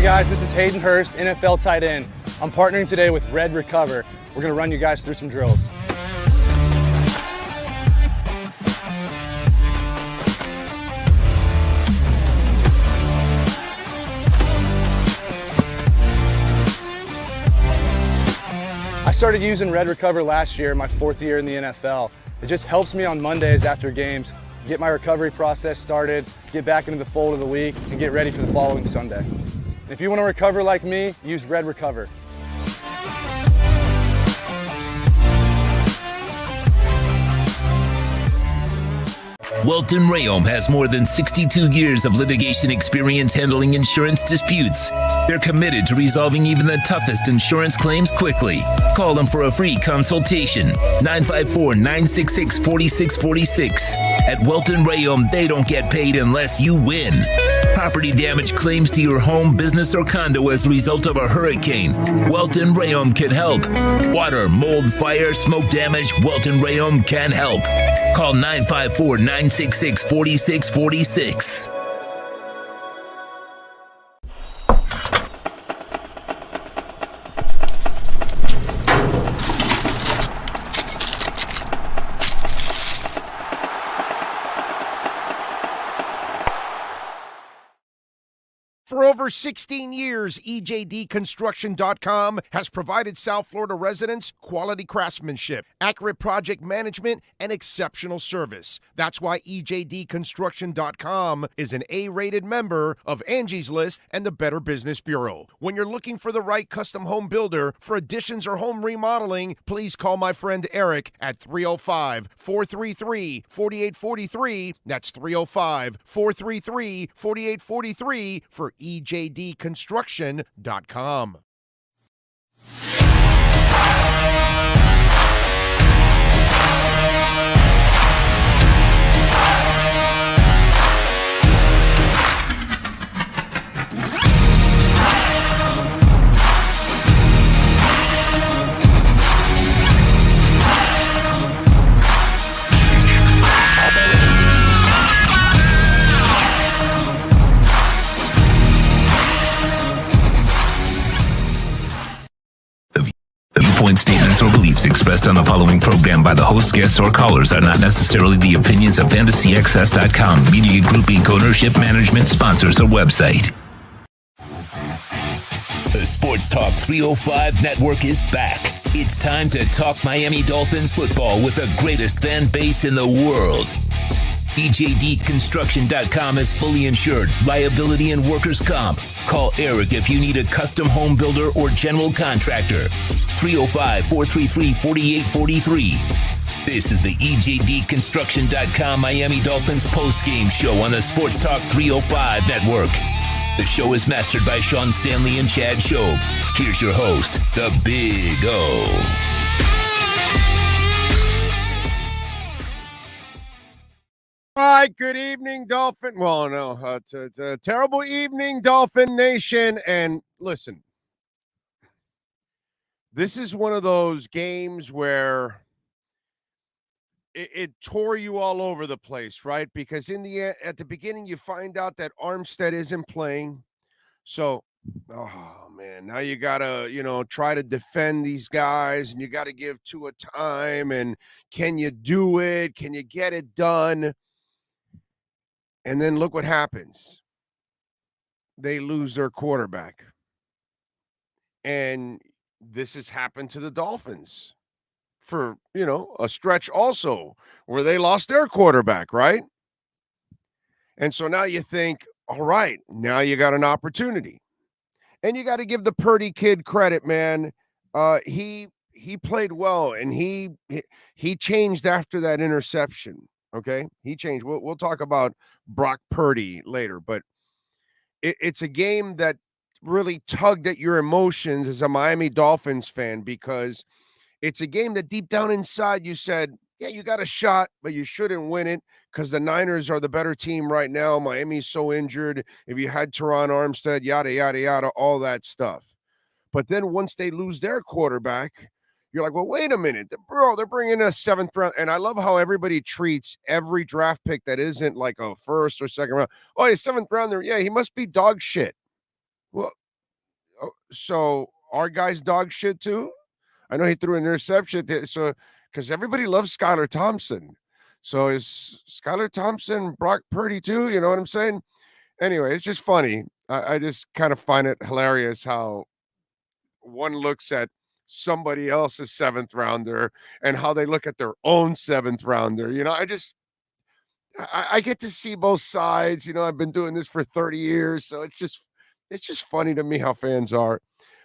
Hey guys, this is Hayden Hurst, NFL tight end. I'm partnering today with Red Recover. We're going to run you guys through some drills. I started using Red Recover last year, my 4th year in the NFL. It just helps me on Mondays after games, get my recovery process started, get back into the fold of the week, and get ready for the following Sunday. If you want to recover like me, use Red Recover. Welton Rayom has more than 62 years of litigation experience handling insurance disputes. They're committed to resolving even the toughest insurance claims quickly. Call them for a free consultation. 954-966-4646. At Welton Rayom, they don't get paid unless you win. Property damage claims to your home, business, or condo as a result of a hurricane. Welton Rayom can help. Water, mold, fire, smoke damage, Welton Rayom can help. Call 954-966-4646. For over 16 years, EJDconstruction.com has provided South Florida residents quality craftsmanship, accurate project management, and exceptional service. That's why EJDconstruction.com is an A-rated member of Angie's List and the Better Business Bureau. When you're looking for the right custom home builder for additions or home remodeling, please call my friend Eric at 305-433-4843. That's 305-433-4843 for EJDconstruction.com. Viewpoints, statements, or beliefs expressed on the following program by the host, guests, or callers are not necessarily the opinions of FantasyXS.com, Media Group Inc. ownership, management, sponsors, or website. The Sports Talk 305 network is back. It's time to talk Miami Dolphins football with the greatest fan base in the world. EJDconstruction.com is fully insured, liability and workers' comp. Call Eric if you need a custom home builder or general contractor. 305-433-4843. This is the EJDconstruction.com Miami Dolphins Postgame Show on the Sports Talk 305 network. The show is mastered by Sean Stanley and Chad Shobe. Here's your host, the Big O. All right, good evening, Dolphin. Well, no, it's a terrible evening, Dolphin Nation. And listen, this is one of those games where it tore you all over the place, right? Because at the beginning, you find out that Armstead isn't playing. So, oh, man, now you got to, try to defend these guys, and you got to give Tua time. And can you do it? Can you get it done? And then look what happens. They lose their quarterback. And this has happened to the Dolphins for, a stretch also where they lost their quarterback, right? And so now you think, all right, now you got an opportunity. And you got to give the Purdy kid credit, man. He played well, and he changed after that interception. Okay, he changed. We'll talk about Brock Purdy later, but it's a game that really tugged at your emotions as a Miami Dolphins fan, because it's a game that deep down inside you said, yeah, you got a shot, but you shouldn't win it because the Niners are the better team right now. Miami's so injured. If you had Teron Armstead, yada, yada, yada, all that stuff. But then once they lose their quarterback, you're like, well, wait a minute, bro, they're bringing a 7th round. And I love how everybody treats every draft pick that isn't like a 1st or 2nd round. Oh, he's 7th rounder. Yeah, he must be dog shit. Well, So our guy's dog shit too. I know he threw an interception. So because everybody loves Skylar Thompson. So is Skylar Thompson Brock Purdy too? You know what I'm saying? Anyway, it's just funny. I just kind of find it hilarious how one looks at somebody else's seventh rounder and how they look at their own seventh rounder. I get to see both sides. I've been doing this for 30 years, so it's just funny to me how fans are.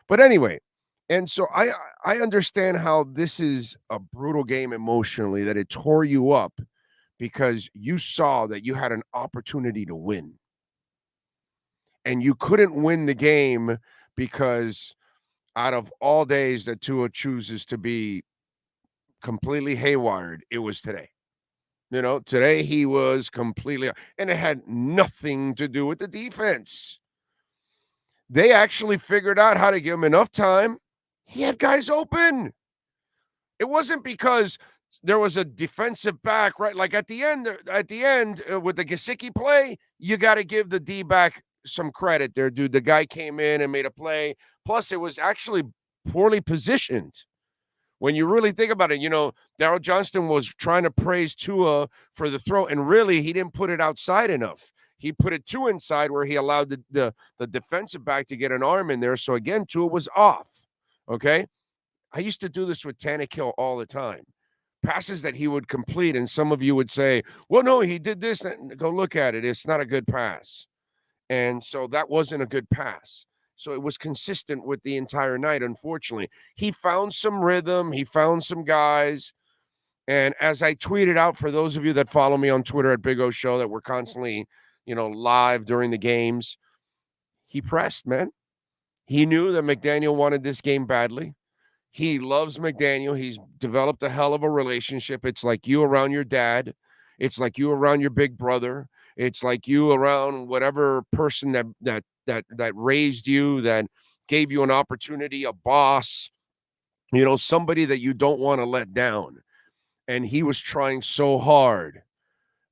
But anyway, and so I understand how this is a brutal game emotionally, that it tore you up because you saw that you had an opportunity to win. And you couldn't win the game because out of all days that Tua chooses to be completely haywired, it was today. Today he was completely, and it had nothing to do with the defense. They actually figured out how to give him enough time. He had guys open. It wasn't because there was a defensive back, right? Like at the end with the Gesicki play, you got to give the D-back some credit there, dude. The guy came in and made a play. Plus, it was actually poorly positioned. When you really think about it, Darryl Johnston was trying to praise Tua for the throw, and really he didn't put it outside enough. He put it too inside where he allowed the defensive back to get an arm in there. So again, Tua was off. Okay. I used to do this with Tannehill all the time. Passes that he would complete, and some of you would say, well, no, he did this. Go look at it. It's not a good pass. And so that wasn't a good pass. So it was consistent with the entire night, unfortunately. He found some rhythm. He found some guys. And as I tweeted out, for those of you that follow me on Twitter at Big O Show, that we're constantly, live during the games, he pressed, man. He knew that McDaniel wanted this game badly. He loves McDaniel. He's developed a hell of a relationship. It's like you around your dad. It's like you around your big brother. It's like you around whatever person that raised you, that gave you an opportunity, a boss, somebody that you don't want to let down. And he was trying so hard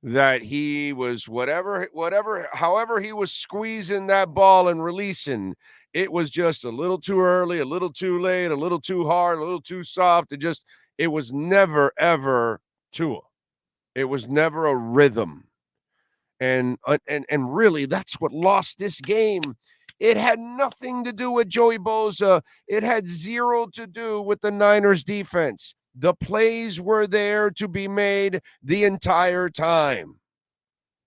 that he was however he was squeezing that ball and releasing, it was just a little too early, a little too late, a little too hard, a little too soft. It was never, ever Tua. It was never a rhythm. And really, that's what lost this game. It had nothing to do with Joey Bosa. It had zero to do with the Niners defense. The plays were there to be made the entire time.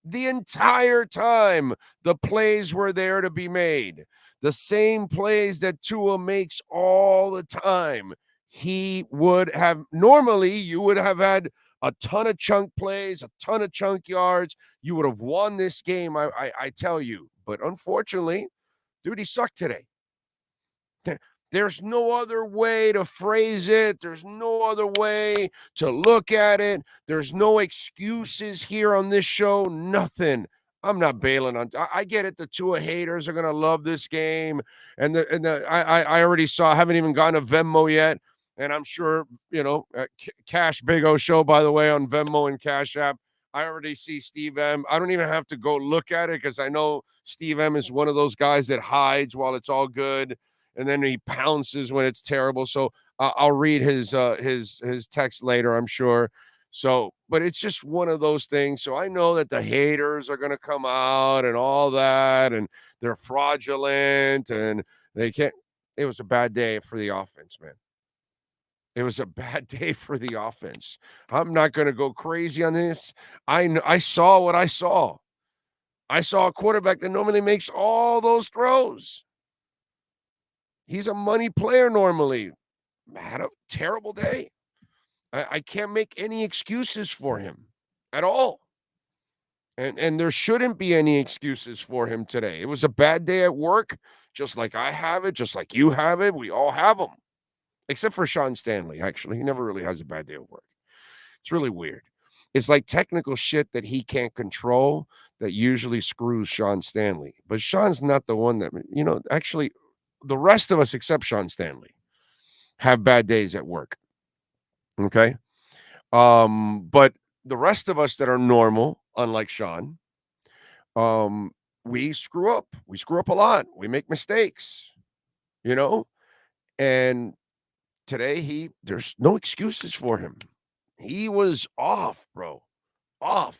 The entire time, the plays were there to be made. The same plays that Tua makes all the time. You would have had a ton of chunk plays, a ton of chunk yards. You would have won this game, I tell you. But unfortunately, dude, he sucked today. There's no other way to phrase it. There's no other way to look at it. There's no excuses here on this show. Nothing. I'm not bailing on. I get it. The Tua haters are gonna love this game, I already saw. I haven't even gotten a Venmo yet, and I'm sure Cash Big O Show, by the way, on Venmo and Cash App. I already see Steve M. I don't even have to go look at it because I know Steve M is one of those guys that hides while it's all good, and then he pounces when it's terrible. So I'll read his text later, I'm sure. So, but it's just one of those things. So I know that the haters are going to come out and all that, and they're fraudulent, and they can't. It was a bad day for the offense, man. It was a bad day for the offense. I'm not going to go crazy on this. I saw what I saw. I saw a quarterback that normally makes all those throws. He's a money player normally. Had a terrible day. I can't make any excuses for him at all. And there shouldn't be any excuses for him today. It was a bad day at work, just like I have it, just like you have it. We all have them. Except for Sean Stanley, actually. He never really has a bad day at work. It's really weird. It's like technical shit that he can't control that usually screws Sean Stanley. But Sean's not the one that, actually, the rest of us except Sean Stanley have bad days at work. Okay. But the rest of us that are normal, unlike Sean, we screw up. We screw up a lot. We make mistakes. you know? And today there's no excuses for him. He was off, bro. Off.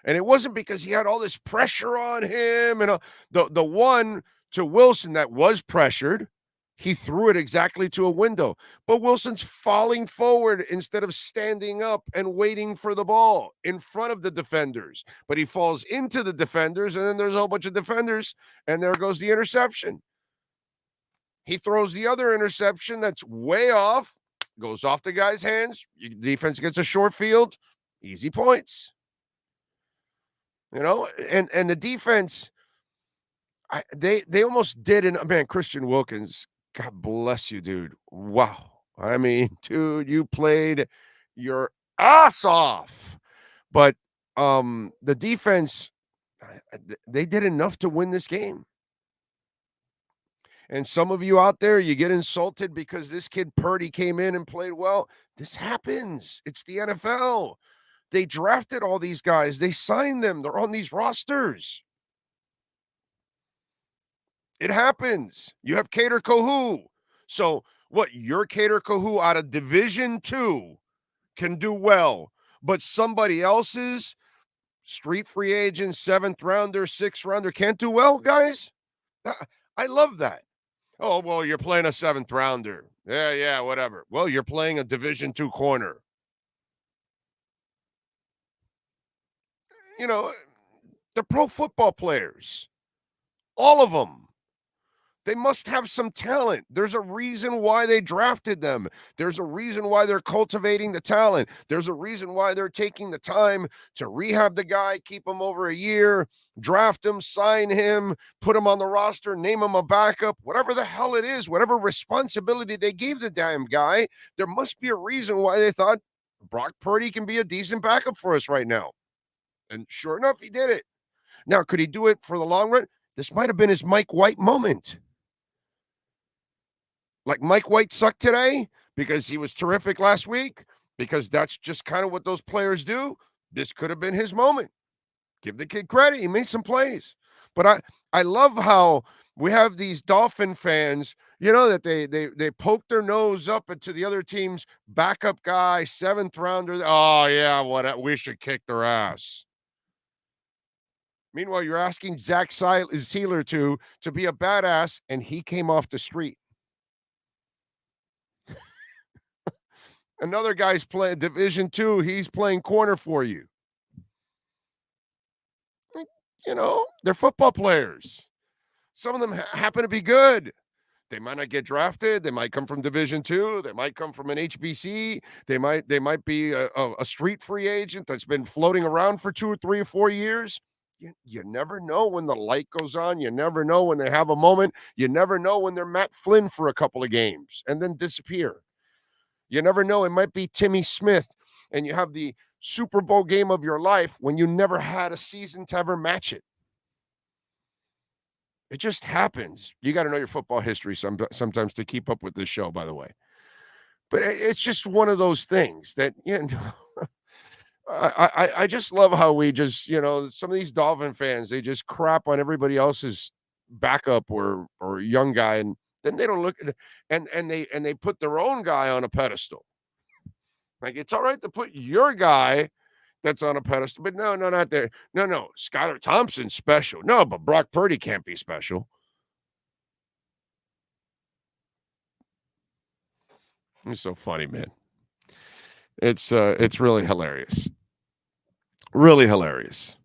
And it wasn't because he had all this pressure on him and the one to Wilson that was pressured, he threw it exactly to a window. But Wilson's falling forward instead of standing up and waiting for the ball in front of the defenders. But he falls into the defenders, and then there's a whole bunch of defenders, and there goes the interception. He throws the other interception that's way off, goes off the guy's hands. Defense gets a short field, easy points. And the defense, they almost did. And man, Christian Wilkins, God bless you, dude. Wow. I mean, dude, you played your ass off. But the defense, they did enough to win this game. And some of you out there, you get insulted because this kid Purdy came in and played well. This happens. It's the NFL. They drafted all these guys. They signed them. They're on these rosters. It happens. You have Kader Kohou. So what? Your Kader Kohou out of Division II can do well, but somebody else's street free agent, 7th rounder, 6th rounder can't do well, guys? I love that. Oh, well, you're playing a 7th rounder. Yeah, whatever. Well, you're playing a Division II corner. The pro football players, all of them, they must have some talent. There's a reason why they drafted them. There's a reason why they're cultivating the talent. There's a reason why they're taking the time to rehab the guy, keep him over a year, draft him, sign him, put him on the roster, name him a backup, whatever the hell it is, whatever responsibility they gave the damn guy. There must be a reason why they thought Brock Purdy can be a decent backup for us right now. And sure enough, he did it. Now, could he do it for the long run? This might have been his Mike White moment. Like Mike White sucked today because he was terrific last week, because that's just kind of what those players do. This could have been his moment. Give the kid credit. He made some plays. But I love how we have these Dolphin fans, that they poke their nose up into the other team's backup guy, 7th rounder. Oh, yeah, we should kick their ass. Meanwhile, you're asking Zach Sealer to be a badass, and he came off the street. Another guy's playing Division II. He's playing corner for you. They're football players. Some of them happen to be good. They might not get drafted. They might come from Division II. They might come from an HBC. They might be a street free agent that's been floating around for 2 or 3 or 4 years. You never know when the light goes on. You never know when they have a moment. You never know when they're Matt Flynn for a couple of games and then disappear. You never know. It might be Timmy Smith, and you have the Super Bowl game of your life when you never had a season to ever match it. It just happens. You got to know your football history sometimes to keep up with this show, by the way. But it's just one of those things that, I just love how we just, some of these Dolphin fans, they just crap on everybody else's backup or young guy, and then they don't look at it, and they put their own guy on a pedestal. Like, it's all right to put your guy that's on a pedestal, but no, not there. No, Skylar Thompson's special. No, but Brock Purdy can't be special. It's so funny, man. It's really hilarious. Really hilarious.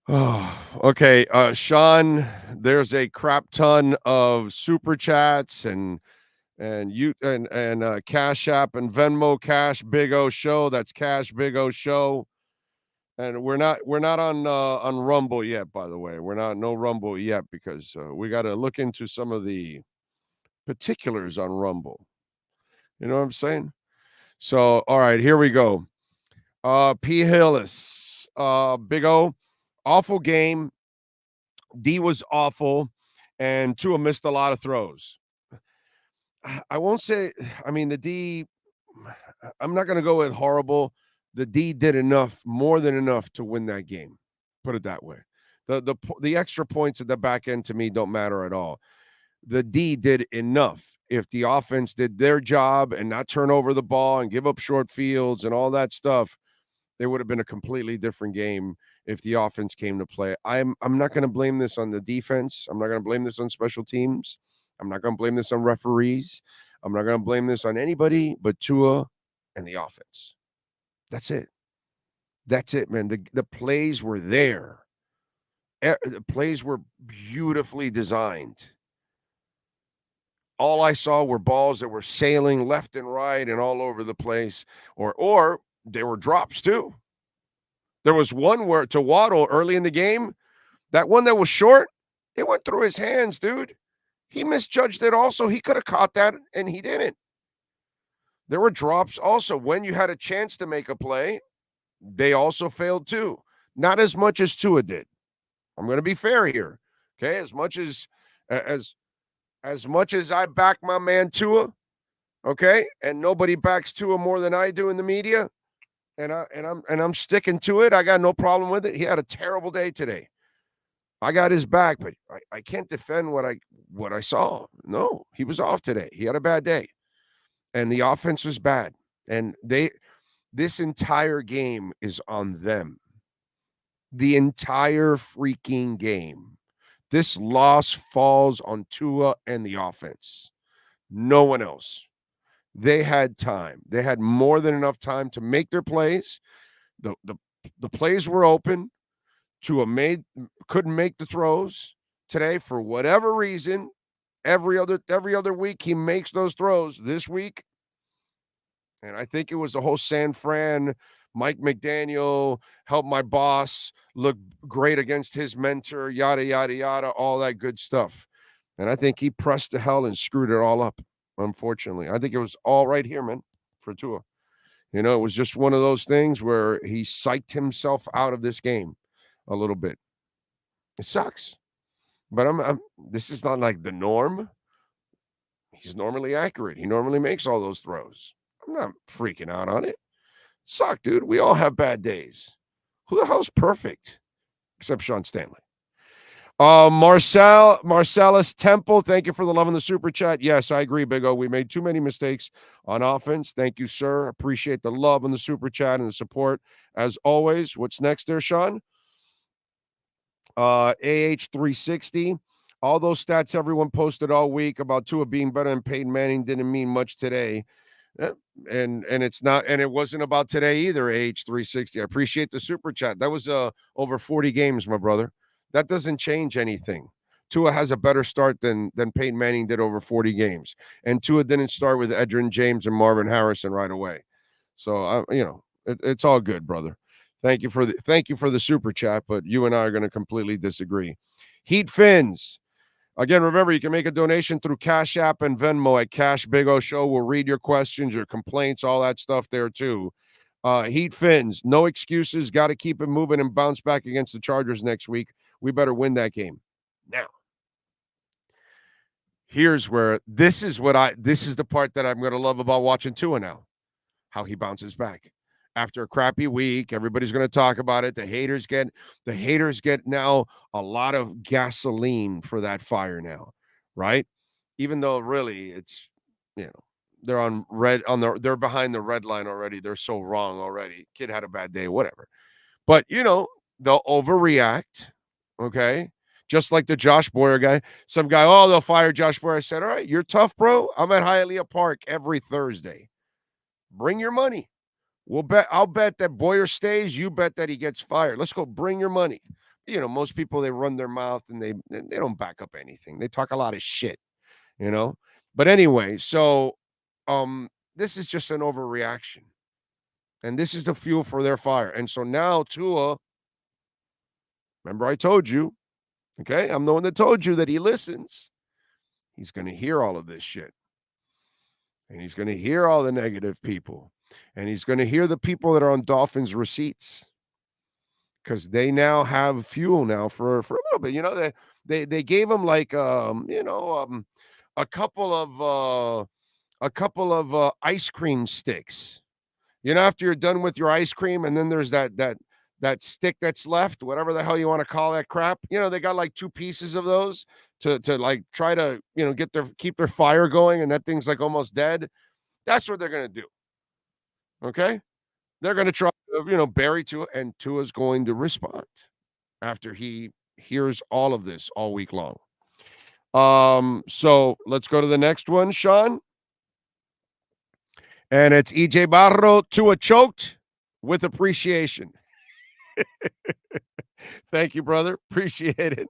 Oh, okay. Sean, there's a crap ton of super chats and Cash App and Venmo Cash Big O Show. That's Cash Big O Show. And we're not on Rumble yet, by the way. No Rumble yet, because we got to look into some of the particulars on Rumble. You know what I'm saying? So, all right, here we go. P. Hillis, Big O, awful game. D was awful, and Tua missed a lot of throws. I won't say, the D, I'm not going to go with horrible. The D did enough, more than enough to win that game. Put it that way. The extra points at the back end to me don't matter at all. the D did enough. If the offense did their job and not turn over the ball and give up short fields and all that stuff, it would have been a completely different game if the offense came to play. I'm not going to blame this on the defense. I'm not going to blame this on special teams. I'm not going to blame this on referees. I'm not going to blame this on anybody but Tua and the offense. That's it. That's it, man. The plays were there. The plays were beautifully designed. All I saw were balls that were sailing left and right and all over the place, or there were drops too. There was one where to Waddle early in the game, that one that was short, it went through his hands, dude. He misjudged it also. He could have caught that, and he didn't. There were drops also. When you had a chance to make a play, they also failed too. Not as much as Tua did. I'm going to be fair here. Okay, as much as I back my man Tua, okay, and nobody backs Tua more than I do in the media, and I'm sticking to it. I got no problem with it. He had a terrible day today. I got his back, but I can't defend what I saw. No, he was off today. He had a bad day, and the offense was bad. And this entire game is on them. The entire freaking game. This loss falls on Tua and the offense. No one else. They had time. They had more than enough time to make their plays. The plays were open. Tua couldn't make the throws today for whatever reason. Every other week he makes those throws. This week, and I think it was the whole San Fran, Mike McDaniel, help my boss look great against his mentor, yada, yada, yada, all that good stuff. And I think he pressed to hell and screwed it all up, unfortunately. I think it was all right here, man, for Tua. You know, it was just one of those things where he psyched himself out of this game a little bit. It sucks. But this is not like the norm. He's normally accurate. He normally makes all those throws. I'm not freaking out on it. Suck, dude. We all have bad days. Who the hell's perfect? Except Sean Stanley. Marcellus Temple, thank you for the love in the super chat. Yes, I agree, Big O. We made too many mistakes on offense. Thank you, sir. Appreciate the love in the super chat and the support as always. What's next there, Sean? AH360. All those stats everyone posted all week about Tua being better than Peyton Manning didn't mean much today. And it's not, and it wasn't about today either, AH360. I appreciate the super chat. That was over 40 games, my brother. That doesn't change anything. Tua has a better start than Peyton Manning did over 40 games. And Tua didn't start with Edgerrin James and Marvin Harrison right away. So, it's all good, brother. Thank you for the super chat, but you and I are going to completely disagree. Heat Phinz. Again, remember, you can make a donation through Cash App and Venmo at Cash Big O Show. We'll read your questions, your complaints, all that stuff there too. Heat Phinz, no excuses. Got to keep it moving and bounce back against the Chargers next week. We better win that game. Now, here's where this is the part that I'm going to love about watching Tua now. How he bounces back. After a crappy week, everybody's going to talk about it. The haters get now a lot of gasoline for that fire now, right? Even though really it's, they're behind the red line already. They're so wrong already. Kid had a bad day, whatever. But they'll overreact, okay? Just like the Josh Boyer guy. Some guy, they'll fire Josh Boyer. I said, all right, you're tough, bro. I'm at Hialeah Park every Thursday. Bring your money. I'll bet that Boyer stays. You bet that he gets fired. Let's go. Bring your money. Most people, they run their mouth and they don't back up anything. They talk a lot of shit, But anyway, so this is just an overreaction. And this is the fuel for their fire. And so now Tua, remember I told you, okay? I'm the one that told you that he listens. He's going to hear all of this shit. And he's going to hear all the negative people. And he's going to hear the people that are on Dolphins receipts, because they now have fuel now for a little bit. They gave him like a couple of ice cream sticks. After you're done with your ice cream, and then there's that that stick that's left, whatever the hell you want to call that crap. They got like 2 pieces of those to like try to, keep their fire going, and that thing's like almost dead. That's what they're going to do. Okay? They're going to try to, bury Tua, and Tua's going to respond after he hears all of this all week long. So let's go to the next one, Sean. And it's EJ Barro. Tua choked with appreciation. Thank you, brother. Appreciate it.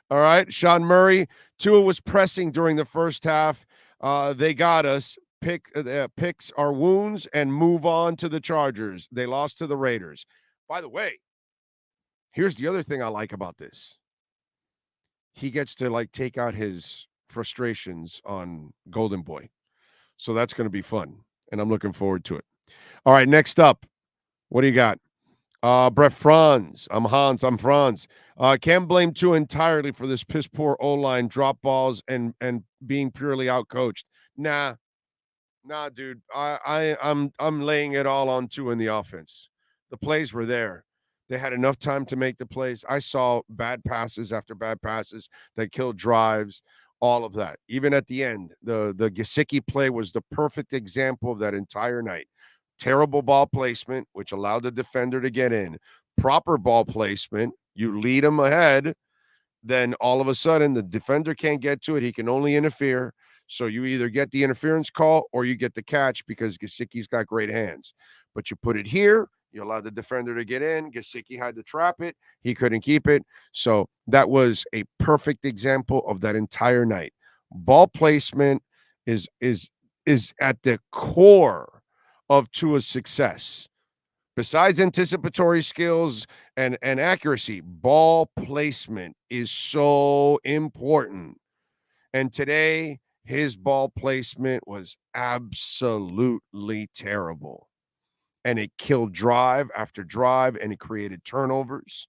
All right. Sean Murray. Tua was pressing during the first half. They got us. Picks our wounds and move on to the Chargers. They lost to the Raiders. By the way, here's the other thing I like about this. He gets to like take out his frustrations on Golden Boy. So that's going to be fun, and I'm looking forward to it. All right, next up, what do you got? Brett Franz. I'm Hans. I'm Franz. Can't blame Tua entirely for this piss poor O-line, drop balls, and being purely outcoached. Nah, dude. I'm laying it all on Tua in the offense. The plays were there. They had enough time to make the plays. I saw bad passes after bad passes that killed drives, all of that. Even at the end, the Gesicki play was the perfect example of that entire night. Terrible ball placement, which allowed the defender to get in. Proper ball placement, you lead him ahead, then all of a sudden the defender can't get to it. He can only interfere. So you either get the interference call or you get the catch because Gesicki's got great hands. But you put it here, you allow the defender to get in. Gesicki had to trap it. He couldn't keep it. So that was a perfect example of that entire night. Ball placement is at the core of Tua's success. Besides anticipatory skills and accuracy, ball placement is so important. And today, his ball placement was absolutely terrible. And it killed drive after drive, and it created turnovers.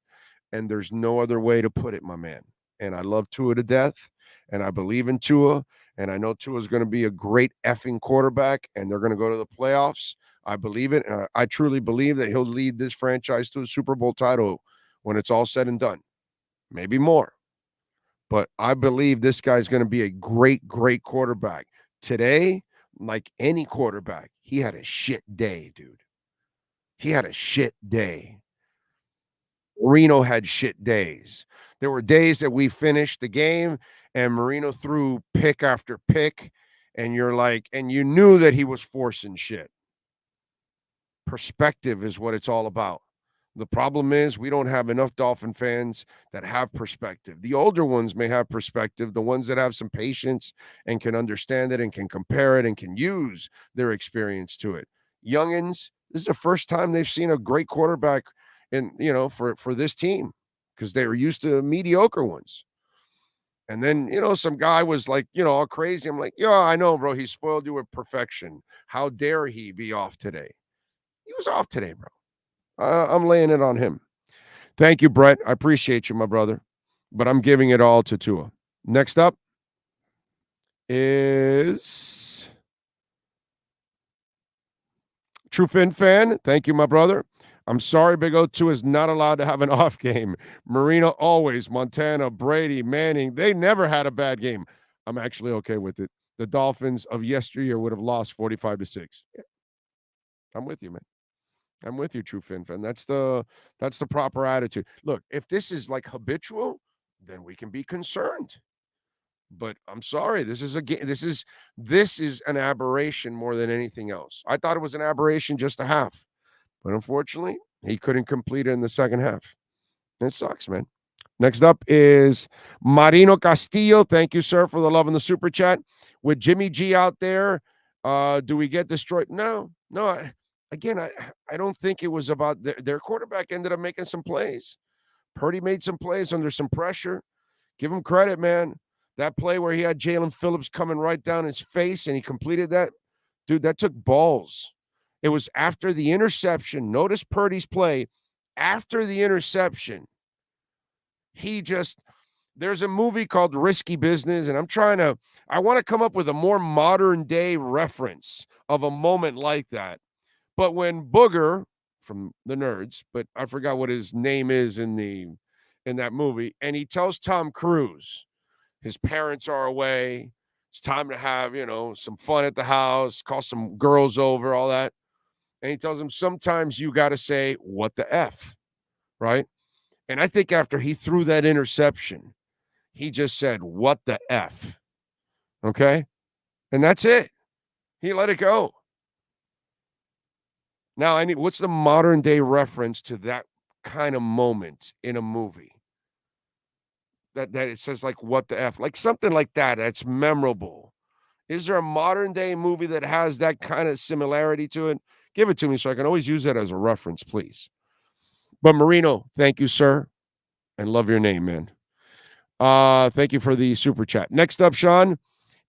And there's no other way to put it, my man. And I love Tua to death, and I believe in Tua, and I know Tua is going to be a great effing quarterback, and they're going to go to the playoffs. I believe it. And I truly believe that he'll lead this franchise to a Super Bowl title when it's all said and done. Maybe more. But I believe this guy's going to be a great, great quarterback. Today, like any quarterback, he had a shit day, dude. He had a shit day. Marino had shit days. There were days that we finished the game and Marino threw pick after pick, and you're like, and you knew that he was forcing shit. Perspective is what it's all about. The problem is we don't have enough Dolphin fans that have perspective. The older ones may have perspective, the ones that have some patience and can understand it and can compare it and can use their experience to it. Youngins, this is the first time they've seen a great quarterback for this team because they were used to mediocre ones. And then, some guy was like, all crazy. I'm like, yeah, I know, bro. He spoiled you with perfection. How dare he be off today? He was off today, bro. I'm laying it on him. Thank you, Brett. I appreciate you, my brother. But I'm giving it all to Tua. Next up is True Fin fan. Thank you, my brother. I'm sorry, Big O2 is not allowed to have an off game. Marino always, Montana, Brady, Manning, they never had a bad game. I'm actually okay with it. The Dolphins of yesteryear would have lost 45-6. Yeah. I'm with you, man. I'm with you, True Fin fan. That's the proper attitude. Look, if this is like habitual, then we can be concerned. But I'm sorry, this is an aberration more than anything else. I thought it was an aberration just a half. But unfortunately, he couldn't complete it in the second half. It sucks, man. Next up is Marino Castillo. Thank you, sir, for the love in the super chat. With Jimmy G out there, do we get destroyed? No. I don't think it was about their quarterback ended up making some plays. Purdy made some plays under some pressure. Give him credit, man. That play where he had Jalen Phillips coming right down his face and he completed that. Dude, that took balls. It was after the interception. Notice Purdy's play. After the interception, there's a movie called Risky Business, and I want to come up with a more modern day reference of a moment like that. But when Booger from the Nerds, but I forgot what his name is in that movie. And he tells Tom Cruise, his parents are away. It's time to have, some fun at the house, call some girls over, all that. And he tells him, sometimes you got to say, what the F, right? And I think after he threw that interception, he just said, what the F, okay? And that's it. He let it go. Now, what's the modern day reference to that kind of moment in a movie? That it says, like, what the F? Like something like that, that's memorable. Is there a modern day movie that has that kind of similarity to it? Give it to me so I can always use that as a reference, please. But Marino, thank you, sir. And love your name, man. Thank you for the super chat. Next up, Sean,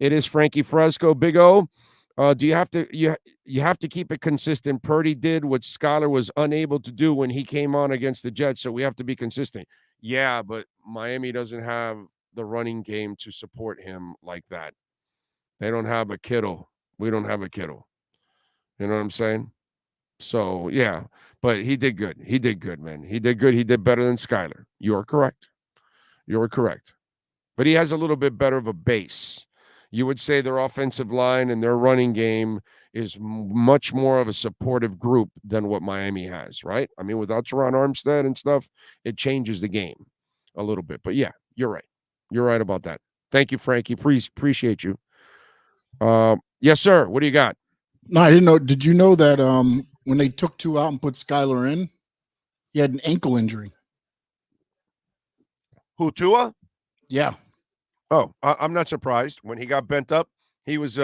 it is Frankie Fresco. Big O, do you have to keep it consistent? Purdy did what Skyler was unable to do when he came on against the Jets, so we have to be consistent. Yeah, but Miami doesn't have the running game to support him like that. They don't have a Kittle. We don't have a Kittle. You know what I'm saying? So, yeah, but he did good. He did good, man. He did good. He did better than Skyler. You're correct. You're correct. But he has a little bit better of a base. You would say their offensive line and their running game is much more of a supportive group than what Miami has, right? I mean, without Teron Armstead and stuff, it changes the game a little bit. But, yeah, you're right. You're right about that. Thank you, Frankie. Appreciate you. Yes, sir. What do you got? No, I didn't know. Did you know that when they took two out and put Skyler in, he had an ankle injury? Who, Tua? Yeah. Oh, I'm not surprised. When he got bent up, he was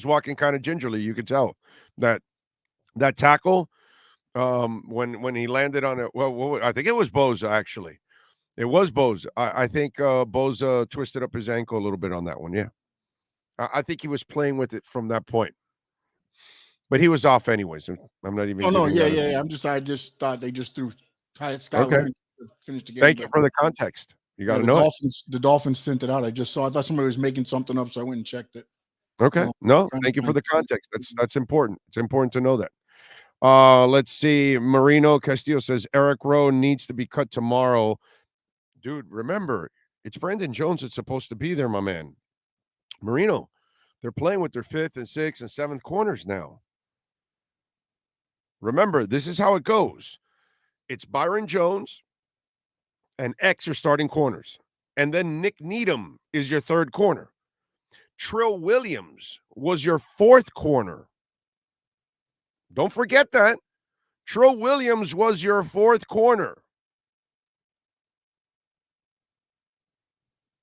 walking kind of gingerly. You could tell that tackle when he landed on it. Well, I think it was Bosa, actually. It was Bosa. I think Bosa twisted up his ankle a little bit on that one. Yeah. I think he was playing with it from that point. But he was off anyways. I'm not even. Oh, no. Yeah. I just thought they just threw Skyler in to finish the game. Thank you for the context. You got to know the Dolphins sent it out. I thought somebody was making something up, so I went and checked it. Okay. Thank you for the context. That's important. It's important to know that. Let's see. Marino Castillo says Eric Rowe needs to be cut tomorrow. Dude, remember, it's Brandon Jones that's supposed to be there, my man. Marino, they're playing with their 5th and 6th and 7th corners now. Remember, this is how it goes. It's Byron Jones and X are starting corners. And then Nick Needham is your 3rd corner. Trill Williams was your 4th corner. Don't forget that. Trill Williams was your 4th corner.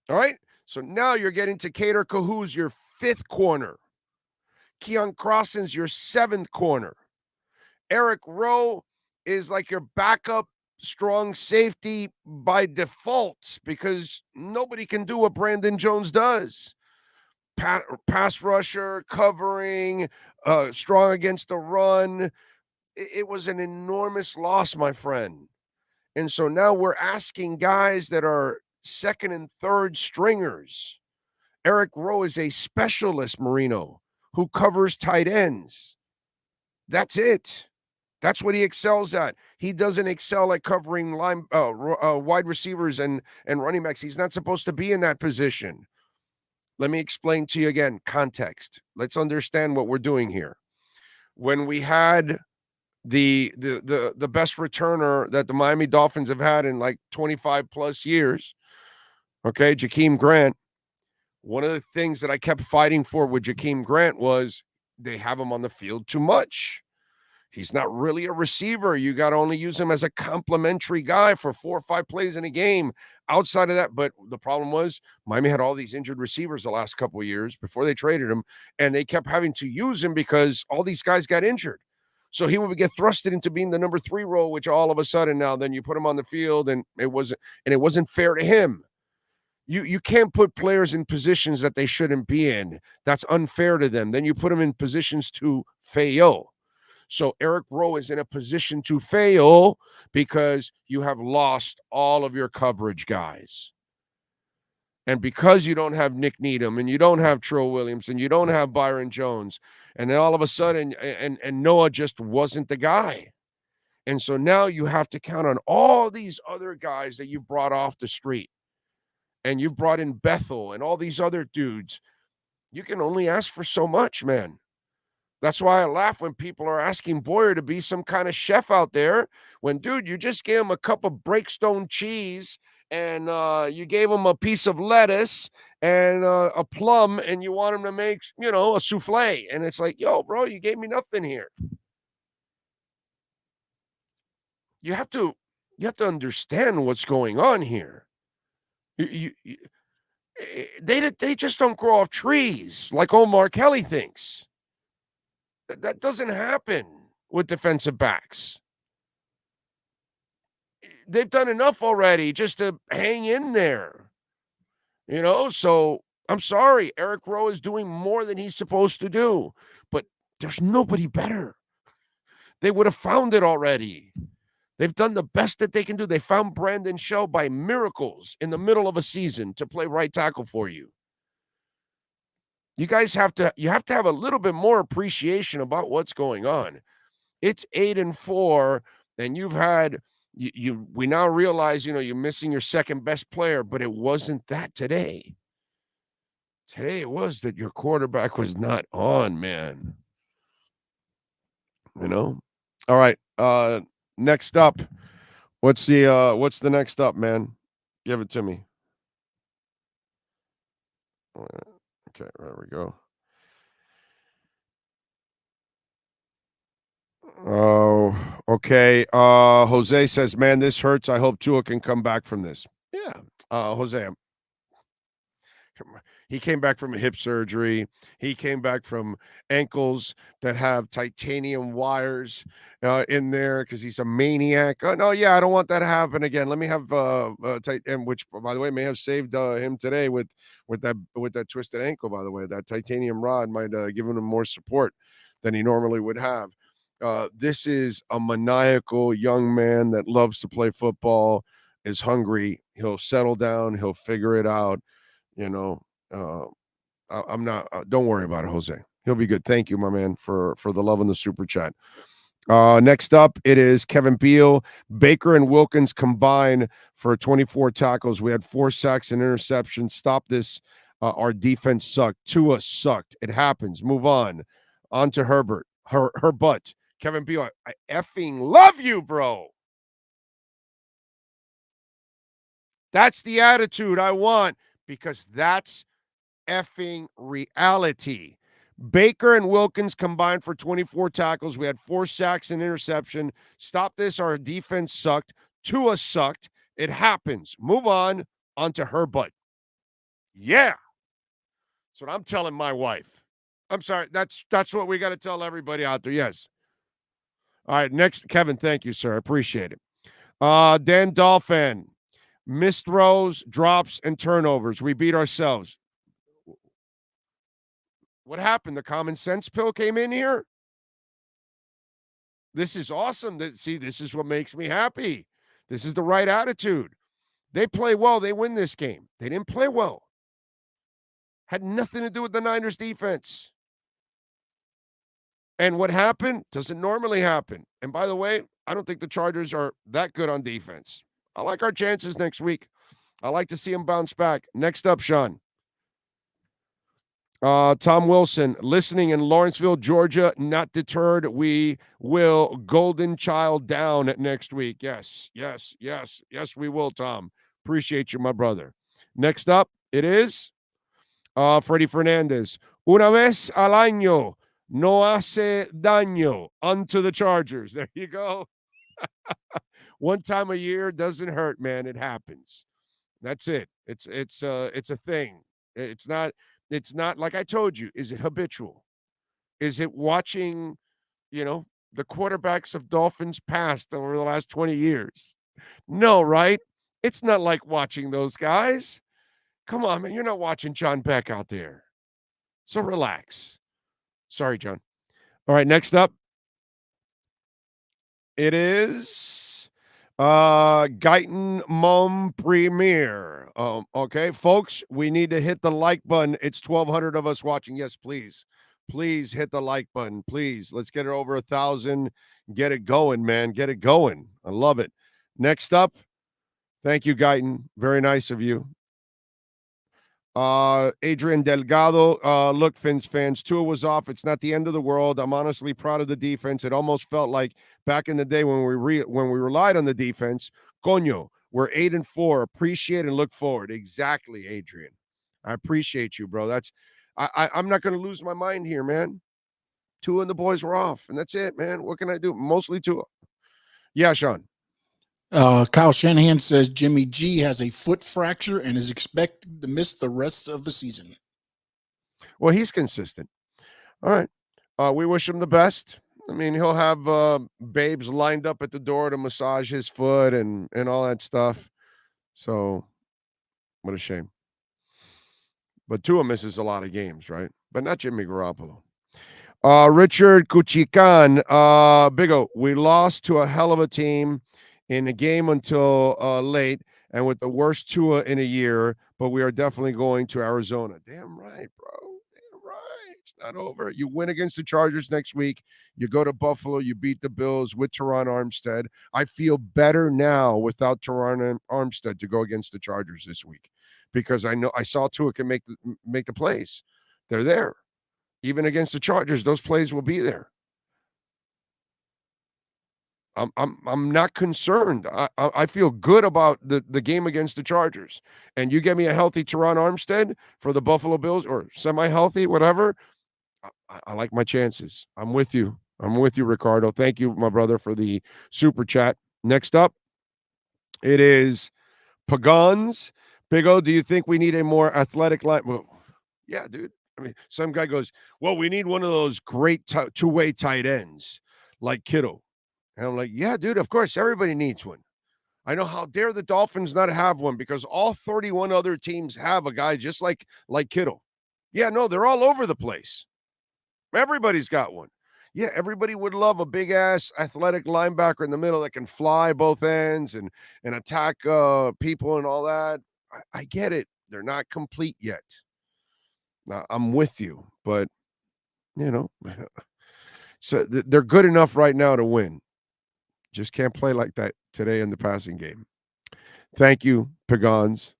All right? So now you're getting to Cater Kahoo's your 5th corner. Keon Crosson's your 7th corner. Eric Rowe is like your backup strong safety by default because nobody can do what Brandon Jones does. Pass rusher, covering, strong against the run. It was an enormous loss, my friend. And so now we're asking guys that are 2nd and 3rd stringers. Eric Rowe is a specialist, Marino, who covers tight ends. That's it. That's what he excels at. He doesn't excel at covering wide receivers and running backs. He's not supposed to be in that position. Let me explain to you again, context. Let's understand what we're doing here. When we had the best returner that the Miami Dolphins have had in like 25 plus years, okay, Jakeem Grant, one of the things that I kept fighting for with Jakeem Grant was they have him on the field too much. He's not really a receiver. You got to only use him as a complimentary guy for 4 or 5 plays in a game. Outside of that, but the problem was Miami had all these injured receivers the last couple of years before they traded him, and they kept having to use him because all these guys got injured. So he would get thrusted into being the number 3 role, which all of a sudden now then you put him on the field, and it wasn't fair to him. You can't put players in positions that they shouldn't be in. That's unfair to them. Then you put them in positions to fail. So Eric Rowe is in a position to fail because you have lost all of your coverage guys. And because you don't have Nick Needham and you don't have Trill Williams and you don't have Byron Jones, and then all of a sudden, and Noah just wasn't the guy. And so now you have to count on all these other guys that you've brought off the street. And you've brought in Bethel and all these other dudes. You can only ask for so much, man. That's why I laugh when people are asking Boyer to be some kind of chef out there. When, dude, you just gave him a cup of Breakstone cheese and you gave him a piece of lettuce and a plum, and you want him to make, a souffle. And it's like, yo, bro, you gave me nothing here. You have to understand what's going on here. They just don't grow off trees like Omar Kelly thinks. That doesn't happen with defensive backs. They've done enough already just to hang in there. So I'm sorry. Eric Rowe is doing more than he's supposed to do, but there's nobody better. They would have found it already. They've done the best that they can do. They found Brandon Shell by miracles in the middle of a season to play right tackle for you. You guys have to have a little bit more appreciation about what's going on. It's 8-4, and you've had we now realize, you're missing your second best player, but it wasn't that today. Today it was that your quarterback was not on, man. All right. Next up. What's the next up, man? Give it to me. Okay, there we go. Oh, okay. Jose says, man, this hurts. I hope Tua can come back from this. Yeah. Jose, he came back from a hip surgery. He came back from ankles that have titanium wires in there because he's a maniac. No, yeah, I don't want that to happen again. Let me have which, by the way, may have saved him today with that twisted ankle. By the way, that titanium rod might have given him more support than he normally would have. This is a maniacal young man that loves to play football, is hungry. He'll settle down. He'll figure it out. I'm not. Don't worry about it, Jose. He'll be good. Thank you, my man, for the love in the super chat. Next up, it is Kevin Beal. Baker and Wilkins combined for 24 tackles. We had 4 sacks and interceptions. Stop this. Our defense sucked. Tua sucked. It happens. Move on. On to Herbert. Her butt. Kevin Beal, I effing love you, bro. That's the attitude I want, because that's effing reality. Baker and Wilkins combined for 24 tackles. We had 4 sacks and interception. Stop this. Our defense sucked. Tua sucked. It happens. Move on. Onto her butt. Yeah. That's what I'm telling my wife. I'm sorry. That's what we got to tell everybody out there. Yes. All right. Next, Kevin. Thank you, sir. I appreciate it. Dan Dolphin. Missed throws, drops, and turnovers. We beat ourselves. What happened? The common sense pill came in here? This is awesome. This is what makes me happy. This is the right attitude. They play well. They win this game. They didn't play well. Had nothing to do with the Niners defense. And what happened doesn't normally happen. And by the way, I don't think the Chargers are that good on defense. I like our chances next week. I like to see them bounce back. Next up, Sean. Tom Wilson, listening in Lawrenceville, Georgia, not deterred. We will golden child down next week. Yes, we will, Tom. Appreciate you, my brother. Next up, it is Freddie Fernandez. Una vez al año, no hace daño unto the Chargers. There you go. One time a year doesn't hurt, man. It happens. That's it. It's a thing. It's not like I told you. Is it habitual? Is it watching, the quarterbacks of Dolphins past over the last 20 years? No, right? It's not like watching those guys. Come on, man. You're not watching John Beck out there. So relax. Sorry, John. All right, next up. It is Guyton Mum Premier. Okay, folks, we need to hit the like button. It's 1,200 of us watching. Yes, please. please hit the like button. Please, let's get it over 1,000. Get it going, man. Get it going. I love it. Next up, thank you, Guyton. Very nice of you. Adrian Delgado, look, Phinz fans, Tua was off. It's not the end of the world. I'm honestly proud of the defense. It almost felt like back in the day when we relied on the defense. Coño, we're 8-4. Appreciate and look forward. Exactly, Adrian. I appreciate you, bro. I'm not going to lose my mind here, man. Tua and the boys were off, and that's it, man. What can I do? Mostly Tua. Yeah, Sean. Kyle Shanahan says Jimmy G has a foot fracture and is expected to miss the rest of the season. Well, he's consistent. All right. We wish him the best. I mean, he'll have babes lined up at the door to massage his foot and all that stuff. So, what a shame. But Tua misses a lot of games, right? But not Jimmy Garoppolo. Richard Kuchikan. Big O, we lost to a hell of a team in the game until late and with the worst Tua in a year, but we are definitely going to Arizona. Damn right, bro. Damn right. It's not over. You win against the Chargers next week. You go to Buffalo. You beat the Bills with Teron Armstead. I feel better now without Teron Armstead to go against the Chargers this week because I saw Tua can make the plays. They're there. Even against the Chargers, those plays will be there. I'm not concerned. I feel good about the game against the Chargers. And you get me a healthy Teron Armstead for the Buffalo Bills or semi-healthy, whatever. I like my chances. I'm with you. Ricardo. Thank you, my brother, for the super chat. Next up, it is Pagans. Big O, do you think we need a more athletic line? Well, yeah, dude. I mean, some guy goes, well, we need one of those great two-way tight ends like Kittle. And I'm like, yeah, dude, of course, everybody needs one. I know, how dare the Dolphins not have one because all 31 other teams have a guy just like Kittle. Yeah, no, they're all over the place. Everybody's got one. Yeah, everybody would love a big-ass athletic linebacker in the middle that can fly both ends and attack people and all that. I get it. They're not complete yet. Now, I'm with you, but, so they're good enough right now to win. Just can't play like that today in the passing game. Thank you, Pagans.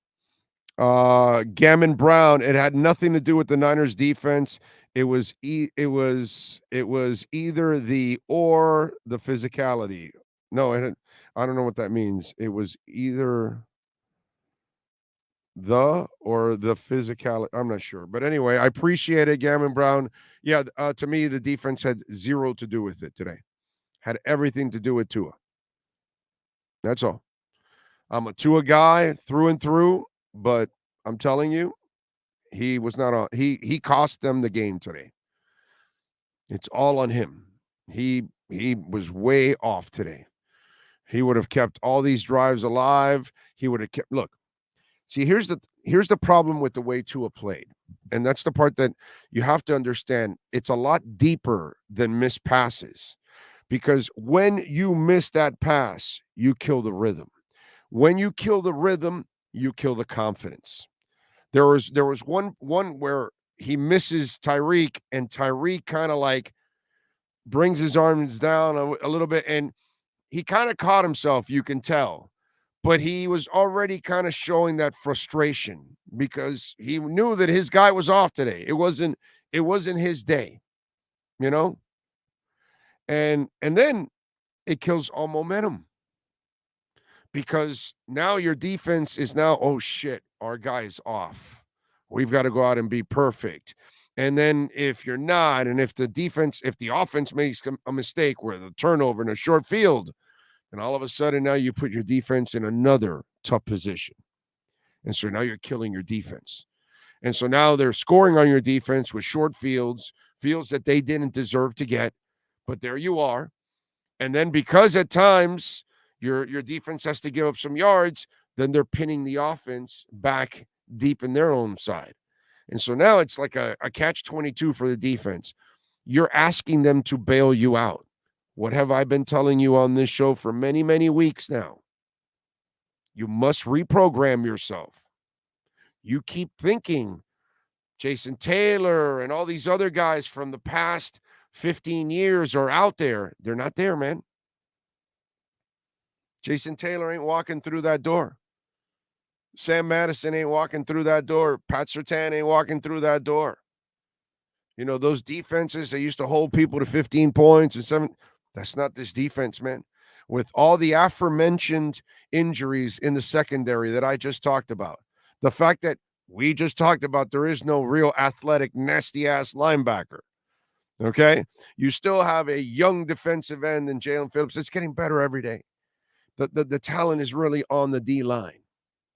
Gammon Brown. It had nothing to do with the Niners defense. It was either the or the physicality. No, I don't know what that means. It was either the or the physicality. I'm not sure. But anyway, I appreciate it, Gammon Brown. Yeah, to me, the defense had zero to do with it today. Had everything to do with Tua. That's all. I'm a Tua guy through and through, but I'm telling you, he was not on. He cost them the game today. It's all on him. He was way off today. He would have kept all these drives alive. He would have kept. Look, see, here's the problem with the way Tua played, and that's the part that you have to understand. It's a lot deeper than missed passes. Because when you miss that pass, you kill the rhythm. When you kill the rhythm, you kill the confidence. There was one where he misses Tyreek, and Tyreek kind of like brings his arms down a little bit, and he kind of caught himself, you can tell. But he was already kind of showing that frustration because he knew that his guy was off today. It wasn't his day, And then it kills all momentum because now your defense is now, oh shit, our guy's off. We've got to go out and be perfect. And then if you're not, and if the offense makes a mistake where the turnover in a short field, then all of a sudden now you put your defense in another tough position. And so now you're killing your defense. And so now they're scoring on your defense with short fields that they didn't deserve to get. But there you are. And then because at times your defense has to give up some yards, then they're pinning the offense back deep in their own side. And so now it's like a catch-22 for the defense. You're asking them to bail you out. What have I been telling you on this show for many, many weeks now? You must reprogram yourself. You keep thinking Jason Taylor and all these other guys from the past 15 years are out there. They're not there, man. Jason Taylor ain't walking through that door. Sam Madison ain't walking through that door. Pat Surtain ain't walking through that door. You know, those defenses that used to hold people to 15 points and 7, that's not this defense, man. With all the aforementioned injuries in the secondary that I just talked about, the fact that we just talked about there is no real athletic, nasty-ass linebacker, okay? You still have a young defensive end in Jalen Phillips. It's getting better every day. The talent is really on the D-line.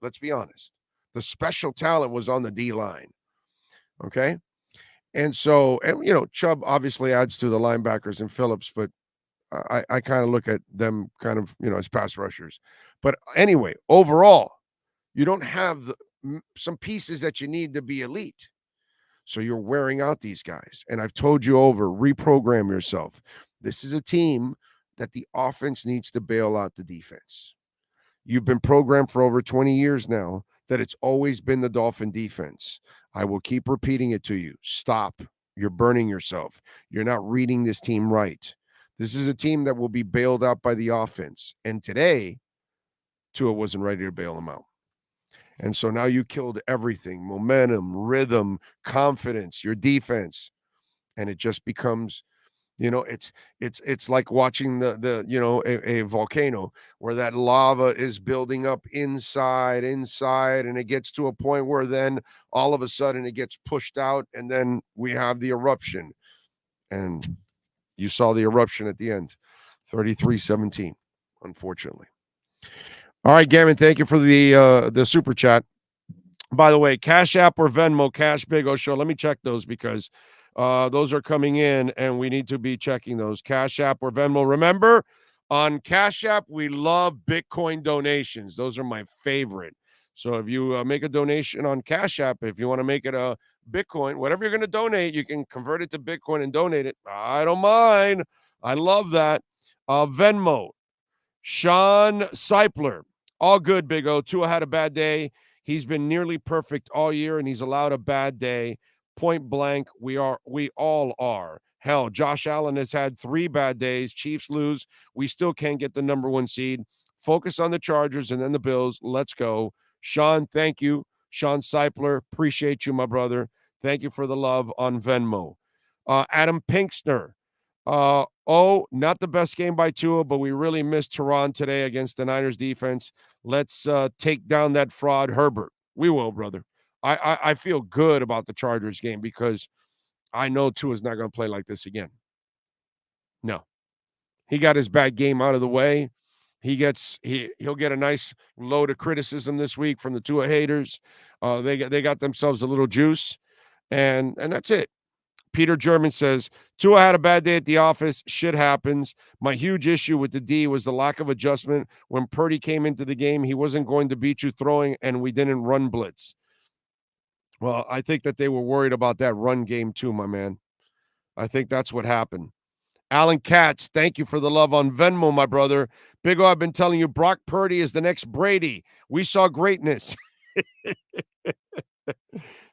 Let's be honest. The special talent was on the D-line, okay? And so, and, you know, Chubb obviously adds to the linebackers and Phillips, but I kind of look at them kind of, you know, as pass rushers. But anyway, overall, you don't have some pieces that you need to be elite. So you're wearing out these guys. And I've told you over, reprogram yourself. This is a team that the offense needs to bail out the defense. You've been programmed for over 20 years now that it's always been the Dolphin defense. I will keep repeating it to you. Stop. You're burning yourself. You're not reading this team right. This is a team that will be bailed out by the offense. And today, Tua wasn't ready to bail them out. And so now you killed everything, momentum, rhythm, confidence, your defense. And it just becomes, you know, it's like watching the you know, a volcano where that lava is building up inside, and it gets to a point where then all of a sudden it gets pushed out, and then we have the eruption. And you saw the eruption at the end, 33-17, unfortunately. All right, Gavin, thank you for the super chat. By the way, Cash App or Venmo, Cash Big O Show. Let me check those because those are coming in, and we need to be checking those. Cash App or Venmo. Remember, on Cash App, we love Bitcoin donations. Those are my favorite. So if you make a donation on Cash App, if you want to make it a Bitcoin, whatever you're going to donate, you can convert it to Bitcoin and donate it. I don't mind. I love that. Venmo, Sean Seipler. All good, Big O. Tua had a bad day. He's been nearly perfect all year, and he's allowed a bad day. Point blank, we all are. Hell, Josh Allen has had 3 bad days. Chiefs lose. We still can't get the number 1 seed. Focus on the Chargers and then the Bills. Let's go. Sean, thank you. Sean Seipler, appreciate you, my brother. Thank you for the love on Venmo. Adam Pinksner. Not the best game by Tua, but we really missed Tehran today against the Niners defense. Let's take down that fraud, Herbert. We will, brother. I feel good about the Chargers game because I know Tua's not going to play like this again. No. He got his bad game out of the way. He'll get a nice load of criticism this week from the Tua haters. They got themselves a little juice, and that's it. Peter German says, Tua had a bad day at the office. Shit happens. My huge issue with the D was the lack of adjustment. When Purdy came into the game, he wasn't going to beat you throwing, and we didn't run blitz. Well, I think that they were worried about that run game too, my man. I think that's what happened. Alan Katz, thank you for the love on Venmo, my brother. Big O, I've been telling you, Brock Purdy is the next Brady. We saw greatness.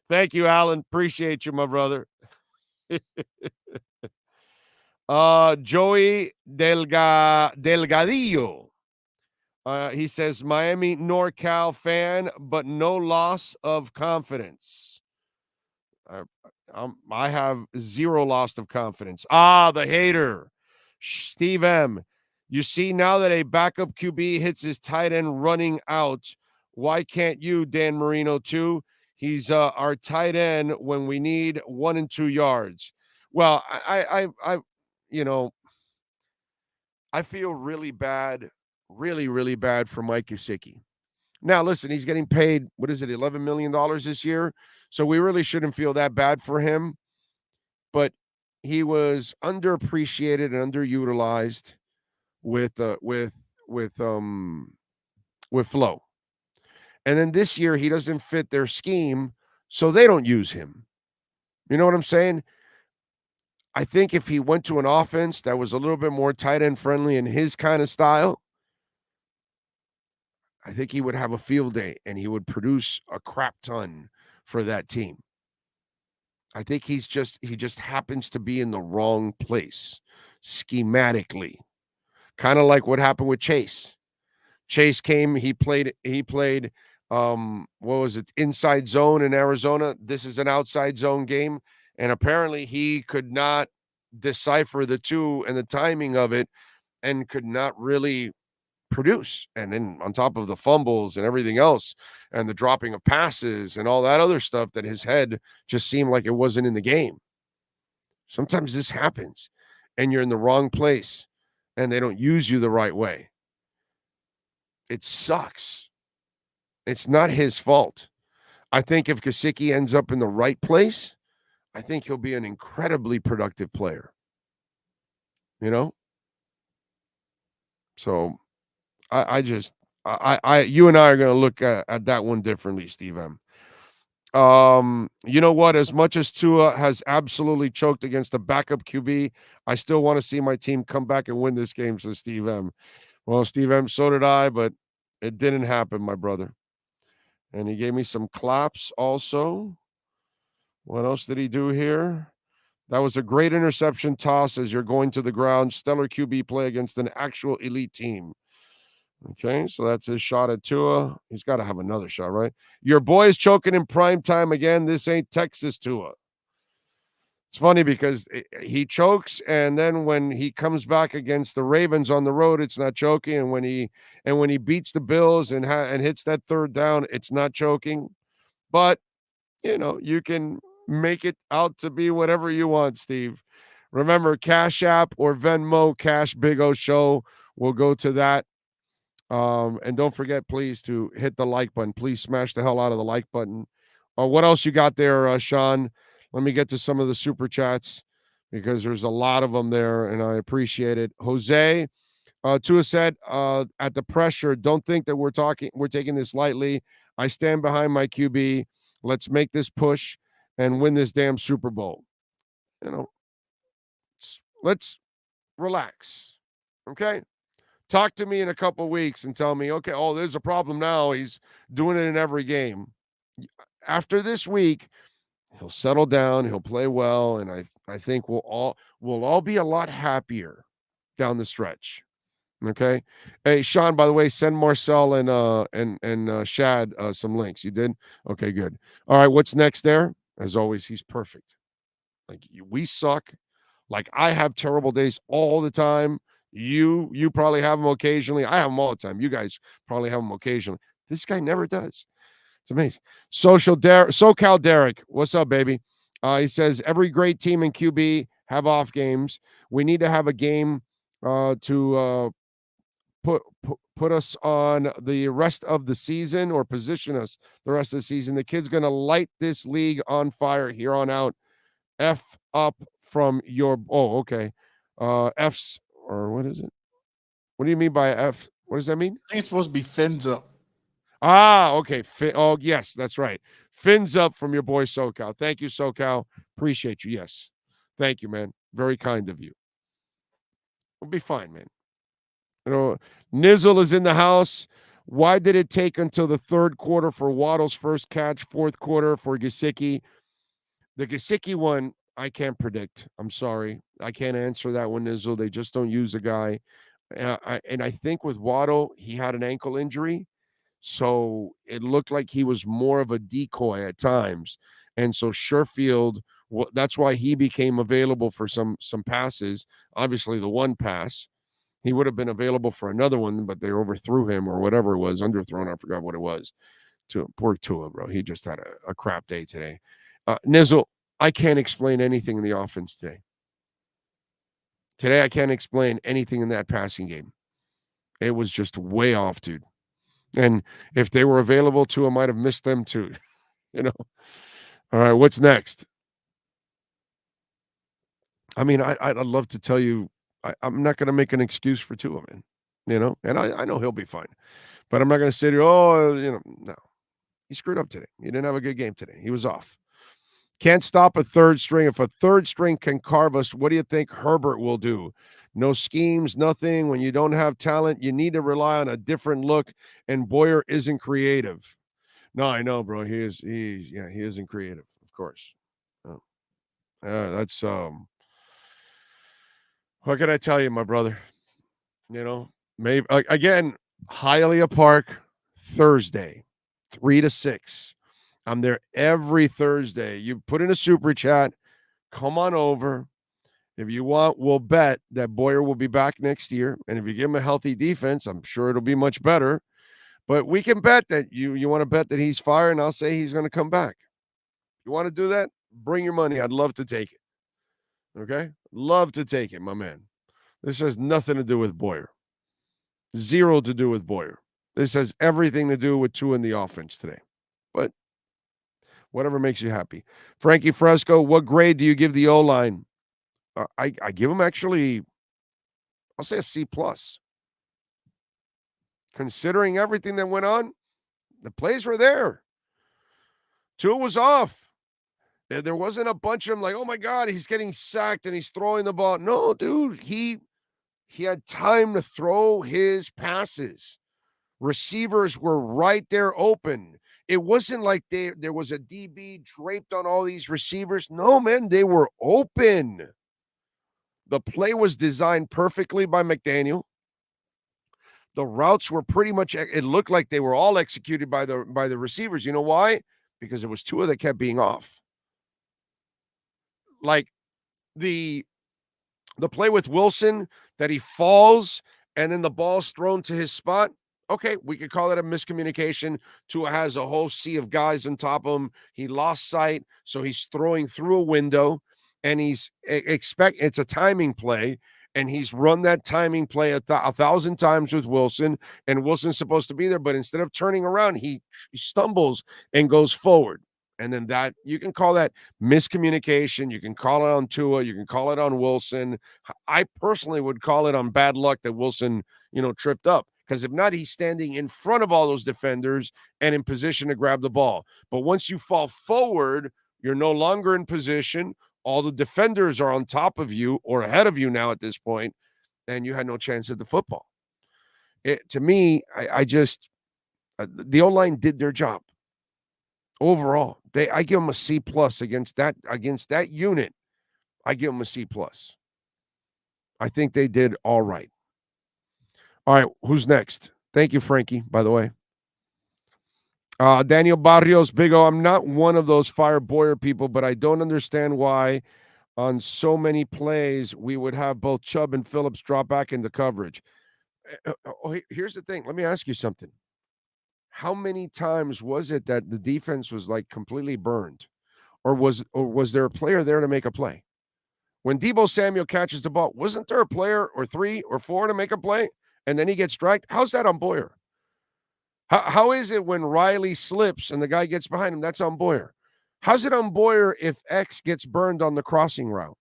Thank you, Alan. Appreciate you, my brother. Joey Delgadillo. He says, Miami NorCal fan, but no loss of confidence. I have 0 loss of confidence. The hater. Steve M. You see, now that a backup QB hits his tight end running out, why can't you, Dan Marino, too? He's our tight end when we need 1 and 2 yards. Well, I feel really bad, really bad for Mike Gesicki. Now, listen, he's getting paid, $11 million this year? So we really shouldn't feel that bad for him. But he was underappreciated and underutilized with Flo. And then this year, he doesn't fit their scheme, so they don't use him. You know what I'm saying? I think if he went to an offense that was a little bit more tight end friendly in his kind of style, I think he would have a field day and he would produce a crap ton for that team. I think he just happens to be in the wrong place schematically. Kind of like what happened with Chase. Chase came, he played what was it? Inside zone in Arizona. This is an outside zone game, and apparently he could not decipher the two and the timing of it and could not really produce. And then on top of the fumbles and everything else and the dropping of passes and all that other stuff, that his head just seemed like it wasn't in the game. Sometimes this happens and you're in the wrong place and they don't use you the right way. It sucks. It's not his fault. I think if Gesicki ends up in the right place, I think he'll be an incredibly productive player. You know? So you and I are going to look at that one differently, Steve M. You know what? As much as Tua has absolutely choked against a backup QB, I still want to see my team come back and win this game, says Steve M. Well, Steve M, so did I, but it didn't happen, my brother. And he gave me some claps also. What else did he do here? That was a great interception toss as you're going to the ground. Stellar QB play against an actual elite team. Okay, so that's his shot at Tua. He's got to have another shot, right? Your boy is choking in prime time again. This ain't Texas Tua. It's funny because he chokes, and then when he comes back against the Ravens on the road, it's not choking. And when he beats the Bills and hits that third down, it's not choking. But you can make it out to be whatever you want, Steve. Remember, Cash App or Venmo, Cash Big O Show. We'll go to that. And don't forget, please, to hit the like button. Please smash the hell out of the like button. What else you got there, Sean? Let me get to some of the super chats because there's a lot of them there, and I appreciate it. Jose, Tua said, at the pressure, don't think that we're taking this lightly. I stand behind my QB. Let's make this push and win this damn Super Bowl. Let's relax. Okay? Talk to me in a couple of weeks and tell me, okay, there's a problem now. He's doing it in every game. After this week, he'll settle down, he'll play well, and I think we'll all be a lot happier down the stretch. Okay. Hey, Sean, by the way, send Marcel and Shad some links. You did? Okay, good. All right, what's next there? As always, he's perfect. Like we suck. Like I have terrible days all the time. You probably have them occasionally. I have them all the time. You guys probably have them occasionally. This guy never does. It's amazing. SoCal Derek, what's up, baby? He says every great team in QB have off games. We need to have a game to put us on the rest of the season or position us the rest of the season. The kid's going to light this league on fire here on out. F up from your okay. F's or what is it? What do you mean by F? What does that mean? I think it's supposed to be Phinz up. Ah, okay. Oh, yes, that's right. Phinz up from your boy SoCal. Thank you, SoCal. Appreciate you. Yes. Thank you, man. Very kind of you. We'll be fine, man. Nizzle is in the house. Why did it take until the third quarter for Waddle's first catch, fourth quarter for Gesicki? The Gesicki one, I can't predict. I'm sorry. I can't answer that one, Nizzle. They just don't use the guy. And I think with Waddle, he had an ankle injury. So it looked like he was more of a decoy at times. And so Sherfield, that's why he became available for some passes. Obviously, the one pass. He would have been available for another one, but they overthrew him or whatever it was, underthrown. I forgot what it was. Poor Tua, bro. He just had a crap day today. Nizzle, I can't explain anything in the offense today. Today, I can't explain anything in that passing game. It was just way off, dude. And if they were available, Tua might have missed them too. All right, what's next? I mean, I'd love to tell you, I'm not going to make an excuse for Tua, man. And I know he'll be fine. But I'm not going to say to you, no. He screwed up today. He didn't have a good game today. He was off. Can't stop a third string. If a third string can carve us, what do you think Herbert will do? No schemes, nothing. When you don't have talent, you need to rely on a different look, and Boyer isn't creative. No, I know, bro. He isn't creative, of course. Oh. That's what can I tell you, my brother? Maybe again, Hialeah Park, Thursday, 3 to 6. I'm there every Thursday. You put in a super chat, come on over. If you want, we'll bet that Boyer will be back next year. And if you give him a healthy defense, I'm sure it'll be much better. But we can bet that you want to bet that he's fired, and I'll say he's going to come back. You want to do that? Bring your money. I'd love to take it. Okay? Love to take it, my man. This has nothing to do with Boyer. Zero to do with Boyer. This has everything to do with Tua in the offense today. But whatever makes you happy. Frankie Fresco, what grade do you give the O-line? I give him actually, I'll say a C+. Considering everything that went on, the plays were there. Tua was off. There wasn't a bunch of them like, oh my God, he's getting sacked and he's throwing the ball. No, dude, he had time to throw his passes. Receivers were right there open. It wasn't like there was a DB draped on all these receivers. No, man, they were open. The play was designed perfectly by McDaniel. The routes were pretty much, it looked like they were all executed by the receivers. You know why? Because there was Tua that kept being off. Like the play with Wilson that he falls and then the ball's thrown to his spot. Okay, we could call it a miscommunication. Tua has a whole sea of guys on top of him. He lost sight, so he's throwing through a window, and it's a timing play, and he's run that timing play 1,000 times with Wilson, and Wilson's supposed to be there, but instead of turning around, he stumbles and goes forward. And then that, you can call that miscommunication. You can call it on Tua. You can call it on Wilson. I personally would call it on bad luck that Wilson, tripped up. Because if not, he's standing in front of all those defenders and in position to grab the ball. But once you fall forward, you're no longer in position. All the defenders are on top of you or ahead of you now at this point, and you had no chance at the football. To me, I just the O-line did their job. Overall, I give them a C+ against that unit. I give them a C+. I think they did all right. All right, who's next? Thank you, Frankie, by the way. Daniel Barrios, Big O, I'm not one of those fire Boyer people, but I don't understand why on so many plays we would have both Chubb and Phillips drop back into coverage. Here's the thing. Let me ask you something. How many times was it that the defense was like completely burned? Or was there a player there to make a play? When Deebo Samuel catches the ball, wasn't there a player or 3 or 4 to make a play? And then he gets dragged? How's that on Boyer? How is it when Riley slips and the guy gets behind him? That's on Boyer. How's it on Boyer if X gets burned on the crossing route?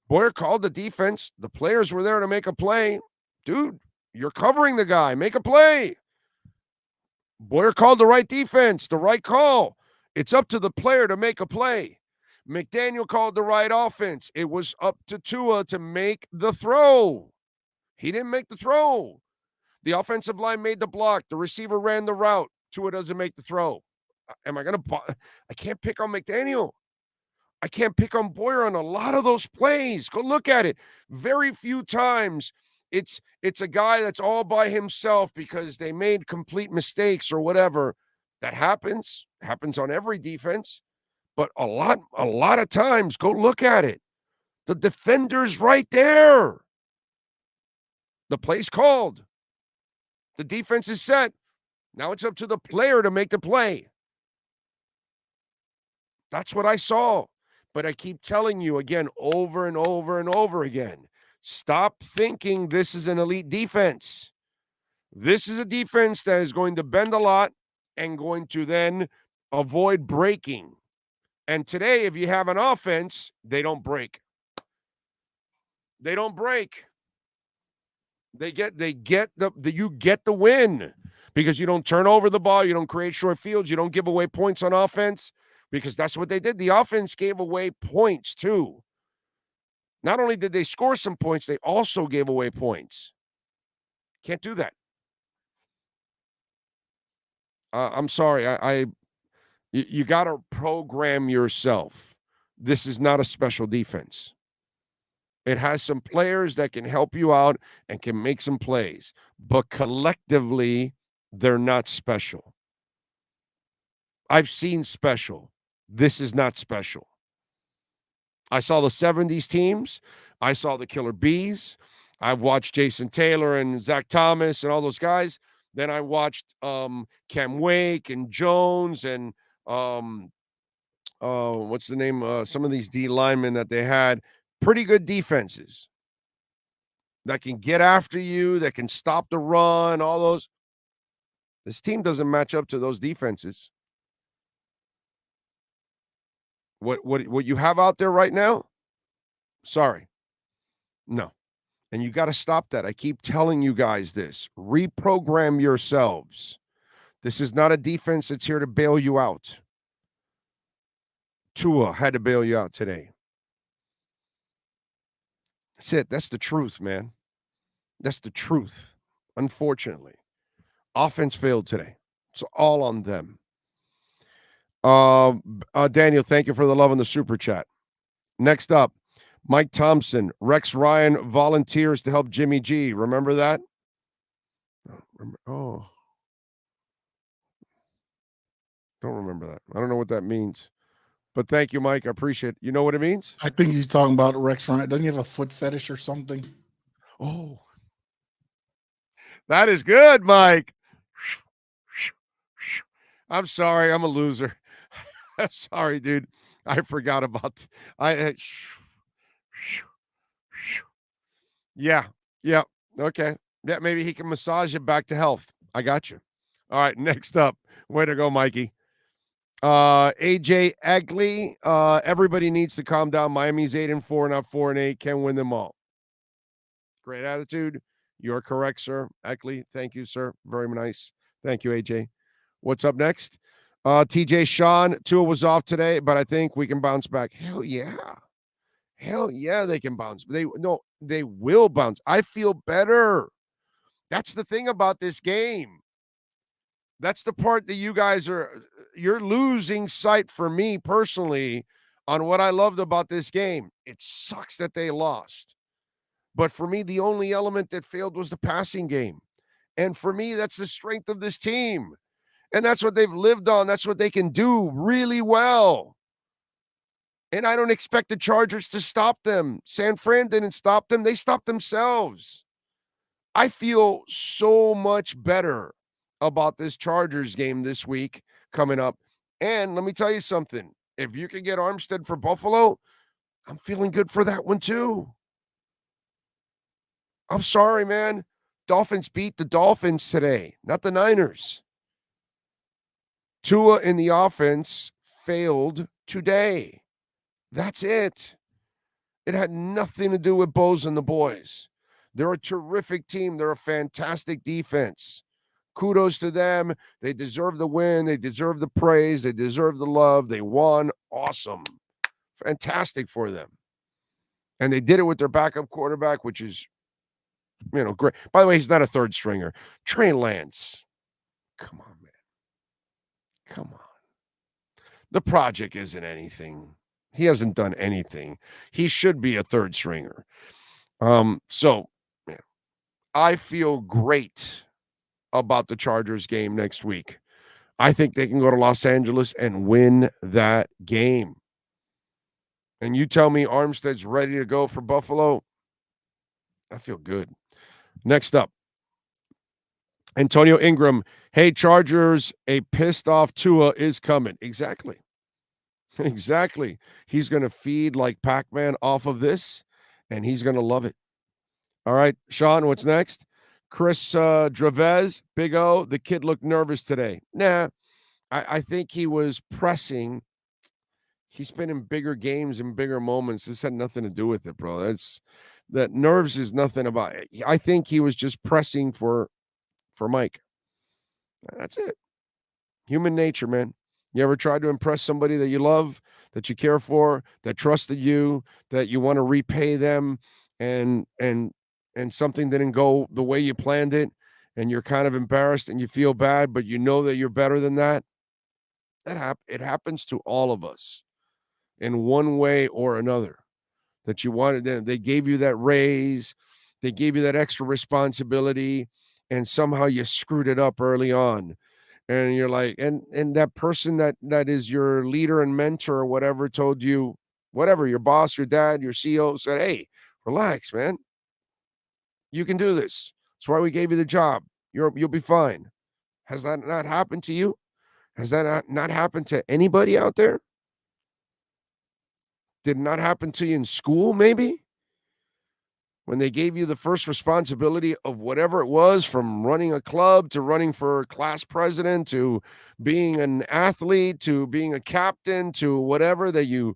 Boyer called the defense. The players were there to make a play. Dude, you're covering the guy. Make a play. Boyer called the right defense, the right call. It's up to the player to make a play. McDaniel called the right offense. It was up to Tua to make the throw. He didn't make the throw. The offensive line made the block. The receiver ran the route. Tua doesn't make the throw. I can't pick on McDaniel. I can't pick on Boyer on a lot of those plays. Go look at it. Very few times it's a guy that's all by himself because they made complete mistakes or whatever. That happens on every defense. But a lot of times, go look at it. The defender's right there. The play's called. The defense is set. Now it's up to the player to make the play. That's what I saw. But I keep telling you again, over and over and over again, stop thinking this is an elite defense. This is a defense that is going to bend a lot and going to then avoid breaking. And today, if you have an offense, they don't break. They don't break. You get the win because you don't turn over the ball, you don't create short fields, you don't give away points on offense because that's what they did. The offense gave away points too. Not only did they score some points, they also gave away points. Can't do that. I'm sorry. You got to program yourself. This is not a special defense. It has some players that can help you out and can make some plays, but collectively, they're not special. I've seen special. This is not special. I saw the 70s teams. I saw the Killer Bees. I've watched Jason Taylor and Zach Thomas and all those guys. Then I watched Cam Wake and Jones and what's the name? Some of these D linemen that they had. Pretty good defenses that can get after you, that can stop the run, all those. This team doesn't match up to those defenses. What you have out there right now? Sorry. No. And you got to stop that. I keep telling you guys this. Reprogram yourselves. This is not a defense that's here to bail you out. Tua had to bail you out today. That's it. That's the truth, man. That's the truth, unfortunately. Offense failed today. It's all on them. Daniel, thank you for the love in the super chat. Next up, Mike Thompson. Rex Ryan volunteers to help Jimmy G. Remember that? Oh. Don't remember that. I don't know what that means. But thank you, Mike. I appreciate it. You know what it means? I think he's talking about Rex Ryan. Doesn't he have a foot fetish or something? Oh. That is good, Mike. I'm sorry. I'm a loser. I'm sorry, dude. I forgot about Yeah. Okay. Yeah, maybe he can massage it back to health. I got you. All right, next up. Way to go, Mikey. AJ Egley. Everybody needs to calm down. Miami's 8-4, not 4-8. Can win them all. Great attitude. You're correct, sir. Egley, thank you, sir. Very nice. Thank you, AJ. What's up next? TJ Sean. Tua was off today, but I think we can bounce back. Hell yeah. Hell yeah, they can bounce. They will bounce. I feel better. That's the thing about this game. That's the part that you're losing sight for me personally on what I loved about this game. It sucks that they lost. But for me, the only element that failed was the passing game. And for me, that's the strength of this team. And that's what they've lived on. That's what they can do really well. And I don't expect the Chargers to stop them. San Fran didn't stop them. They stopped themselves. I feel so much better about this Chargers game this week coming up. And let me tell you something. If you can get Armstead for Buffalo, I'm feeling good for that one too. I'm sorry, man. Dolphins beat the Dolphins today, not the Niners. Tua in the offense failed today. That's it. It had nothing to do with Bose and the boys. They're a terrific team. They're a fantastic defense. Kudos to them. They deserve the win. They deserve the praise. They deserve the love. They won. Awesome. Fantastic for them. And they did it with their backup quarterback, which is, great. By the way, he's not a third stringer. Trey Lance. Come on, man. Come on. The project isn't anything. He hasn't done anything. He should be a third stringer. So, man, I feel great about the Chargers game next week. I think they can go to Los Angeles and win that game. And you tell me Armstead's ready to go for Buffalo, I feel good. Next up, Antonio Ingram. Hey, Chargers, a pissed off Tua is coming. Exactly. He's going to feed like Pac-Man off of this, and he's going to love it. All right, Sean, what's next? Chris Dravez, Big O, the kid looked nervous today. Nah, I think he was pressing. He's been in bigger games and bigger moments. This had nothing to do with it, bro. That nerves is nothing about it. I think he was just pressing for Mike. That's it. Human nature, man. You ever tried to impress somebody that you love, that you care for, that trusted you, that you want to repay them, and something didn't go the way you planned it, and you're kind of embarrassed and you feel bad, but you know that you're better than that? It happens to all of us in one way or another. That you wanted, they gave you that raise, they gave you that extra responsibility, and somehow you screwed it up early on. And you're like, and that person that is your leader and mentor or whatever told you, whatever, your boss, your dad, your CEO said, hey, relax, man. You can do this. That's why we gave you the job. You'll be fine. Has that not happened to you? Has that not happened to anybody out there? Did it not happen to you in school, maybe? When they gave you the first responsibility of whatever it was, from running a club to running for class president to being an athlete to being a captain to whatever, that you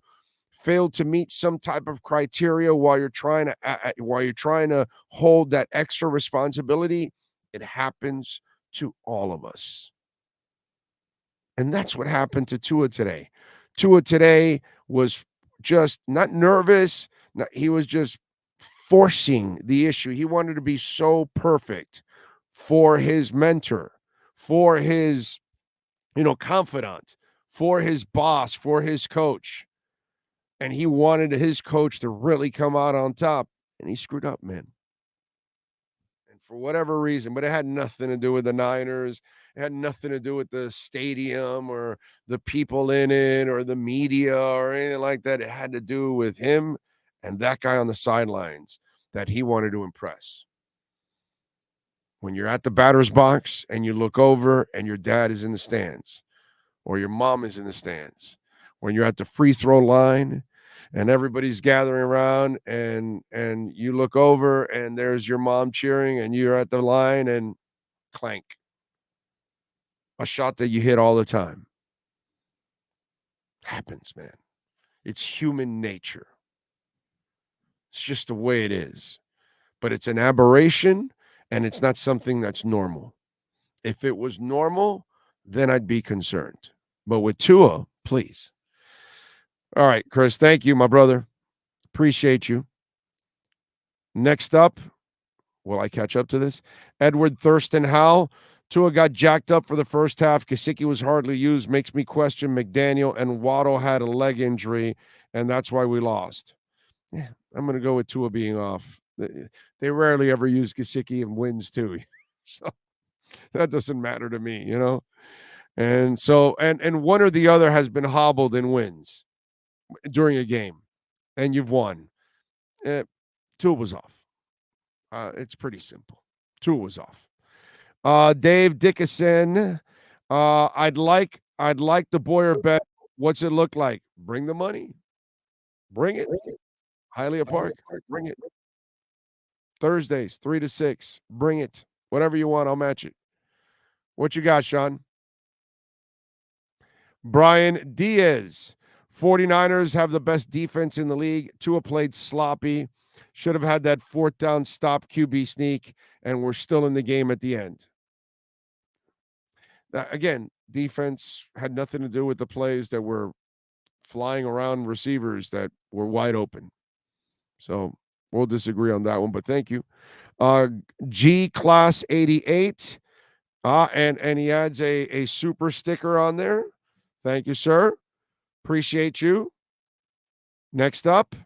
failed to meet some type of criteria while you're trying to hold that extra responsibility. It happens to all of us. And that's what happened to Tua today. Tua today was just not nervous. He was just forcing the issue. He wanted to be so perfect for his mentor, for his, confidant, for his boss, for his coach. And he wanted his coach to really come out on top. And he screwed up, man. And for whatever reason, but it had nothing to do with the Niners. It had nothing to do with the stadium or the people in it or the media or anything like that. It had to do with him and that guy on the sidelines that he wanted to impress. When you're at the batter's box and you look over and your dad is in the stands or your mom is in the stands, when you're at the free throw line and everybody's gathering around and you look over and there's your mom cheering and you're at the line and clank. A shot that you hit all the time. Happens, man. It's human nature. It's just the way it is. But it's an aberration, and it's not something that's normal. If it was normal, then I'd be concerned. But with Tua, please. All right, Chris, thank you, my brother. Appreciate you. Next up, will I catch up to this? Edward Thurston Howell. Tua got jacked up for the first half. Gesicki was hardly used. Makes me question McDaniel, and Waddle had a leg injury, and that's why we lost. Yeah, I'm going to go with Tua being off. They rarely ever use Gesicki and wins too. So that doesn't matter to me, And so, and one or the other has been hobbled in wins during a game, and you've won. Tua was off. It's pretty simple. Tua was off. Dave Dickinson. I'd like the Boyer bet. What's it look like? Bring the money. Bring it. Hialeah Park. Bring it. Thursdays, 3 to 6. Bring it. Whatever you want, I'll match it. What you got, Sean? Brian Diaz. 49ers have the best defense in the league. Tua played sloppy. Should have had that fourth down stop QB sneak, and we're still in the game at the end. Again, defense had nothing to do with the plays that were flying around receivers that were wide open. So we'll disagree on that one, but thank you. G Class 88. And he adds a super sticker on there. Thank you, sir. Appreciate you. Next up,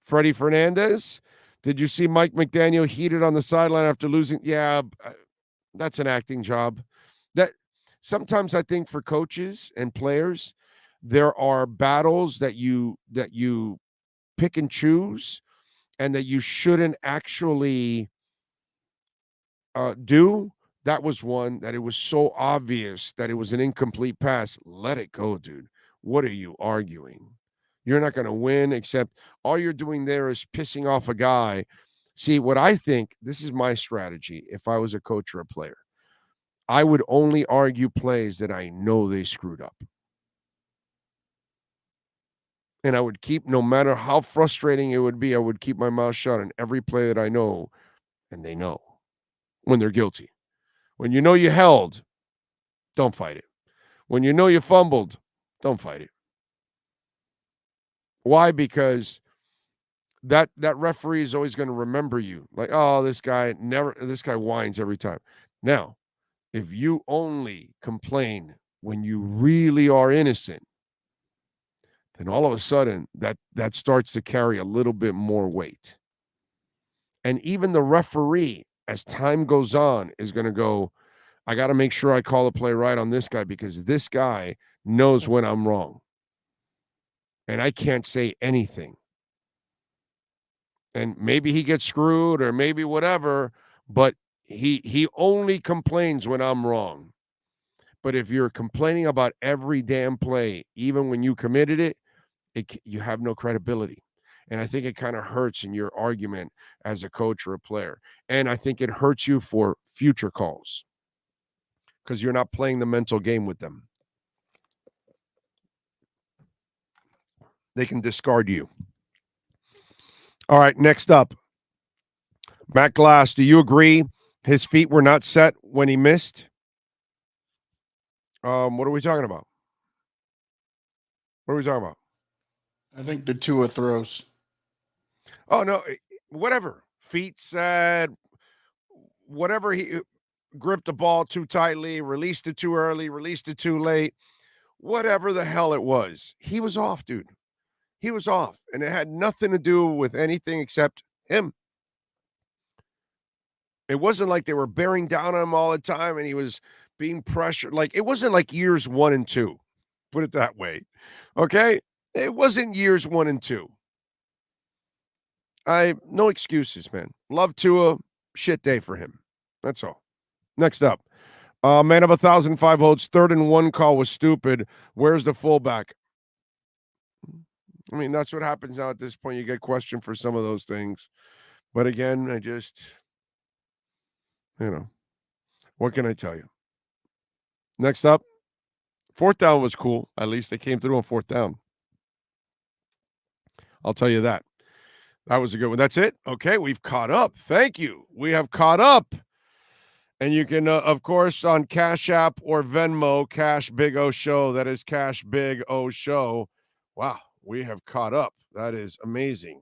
Freddie Fernandez. Did you see Mike McDaniel heated on the sideline after losing? Yeah, that's an acting job. That sometimes I think for coaches and players, there are battles that you pick and choose and that you shouldn't actually do. That was one that it was so obvious that it was an incomplete pass. Let it go, dude. What are you arguing? You're not going to win, except all you're doing there is pissing off a guy. See, what I think, this is my strategy if I was a coach or a player. I would only argue plays that I know they screwed up. And I would keep, no matter how frustrating it would be, I would keep my mouth shut on every play that I know, and they know when they're guilty. When you know you held, don't fight it. When you know you fumbled, don't fight it. Why? Because that referee is always going to remember you. Like, oh, this guy whines every time. Now, if you only complain when you really are innocent, then all of a sudden that starts to carry a little bit more weight. And even the referee, as time goes on, is going to go, I got to make sure I call the play right on this guy because this guy knows when I'm wrong. And I can't say anything. And maybe he gets screwed or maybe whatever, but he only complains when I'm wrong. But if you're complaining about every damn play, even when you committed it, you have no credibility. And I think it kind of hurts in your argument as a coach or a player. And I think it hurts you for future calls because you're not playing the mental game with them. They can discard you. All right, next up. Matt Glass, do you agree his feet were not set when he missed? What are we talking about? What are we talking about? I think the Tua throws. Oh, no, whatever. Feet set, whatever. He gripped the ball too tightly, released it too early, released it too late. Whatever the hell it was. He was off, dude. He was off. And it had nothing to do with anything except him. It wasn't like they were bearing down on him all the time and he was being pressured. Like, it wasn't like years 1 and 2. Put it that way. Okay? It wasn't years 1 and 2. No excuses, man. Love Tua. Shit day for him. That's all. Next up. Man of 1,005 votes. 3rd and 1 call was stupid. Where's the fullback? I mean, that's what happens now at this point. You get questioned for some of those things. But again, I just, what can I tell you? Next up. 4th down was cool. At least they came through on 4th down. I'll tell you that. That was a good one. That's it? Okay, we've caught up. Thank you. We have caught up. And you can, of course, on Cash App or Venmo, Cash Big O Show. That is Cash Big O Show. Wow, we have caught up. That is amazing.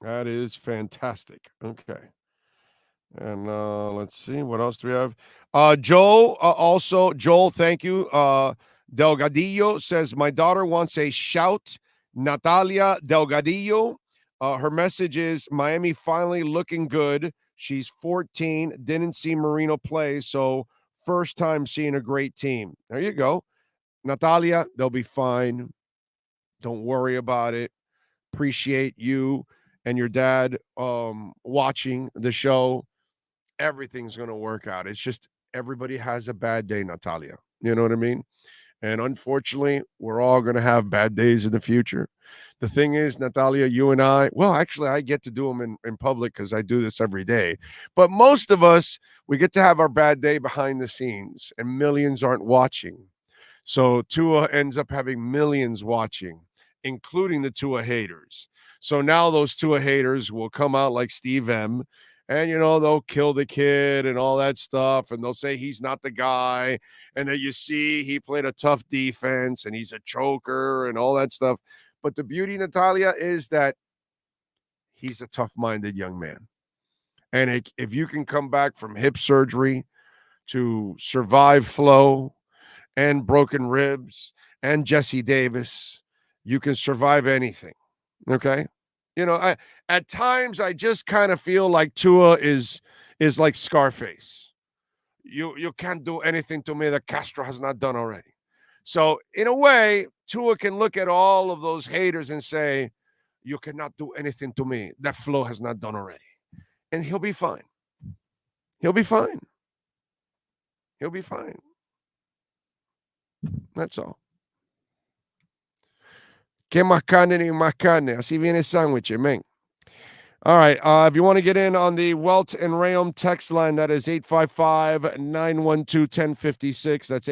That is fantastic. Okay. And let's see. What else do we have? Joel, thank you. Delgadillo says, my daughter wants a shout. Natalia Delgadillo. Her message is, Miami finally looking good. She's 14. Didn't see Marino play, so first time seeing a great team. There you go. Natalia, they'll be fine. Don't worry about it. Appreciate you and your dad watching the show. Everything's going to work out. It's just everybody has a bad day, Natalia. You know what I mean? And unfortunately, we're all going to have bad days in the future. The thing is, Natalia, you and I, well, actually, I get to do them in public because I do this every day. But most of us, we get to have our bad day behind the scenes, and millions aren't watching. So Tua ends up having millions watching, including the Tua haters. So now those Tua haters will come out like Steve M., and, they'll kill the kid and all that stuff. And they'll say he's not the guy. And that you see he played a tough defense and he's a choker and all that stuff. But the beauty, Natalia, is that he's a tough-minded young man. And if you can come back from hip surgery to survive flow and broken ribs and Jesse Davis, you can survive anything. Okay? At times I just kind of feel like Tua is like Scarface. You can't do anything to me that Castro has not done already. So in a way, Tua can look at all of those haters and say, you cannot do anything to me that Flo has not done already. And he'll be fine. He'll be fine. He'll be fine. That's all. Que más carne ni más carne. Así viene el sándwich, man. All right. If you want to get in on the Welt and Rayom text line, that is 855-912-1056. That's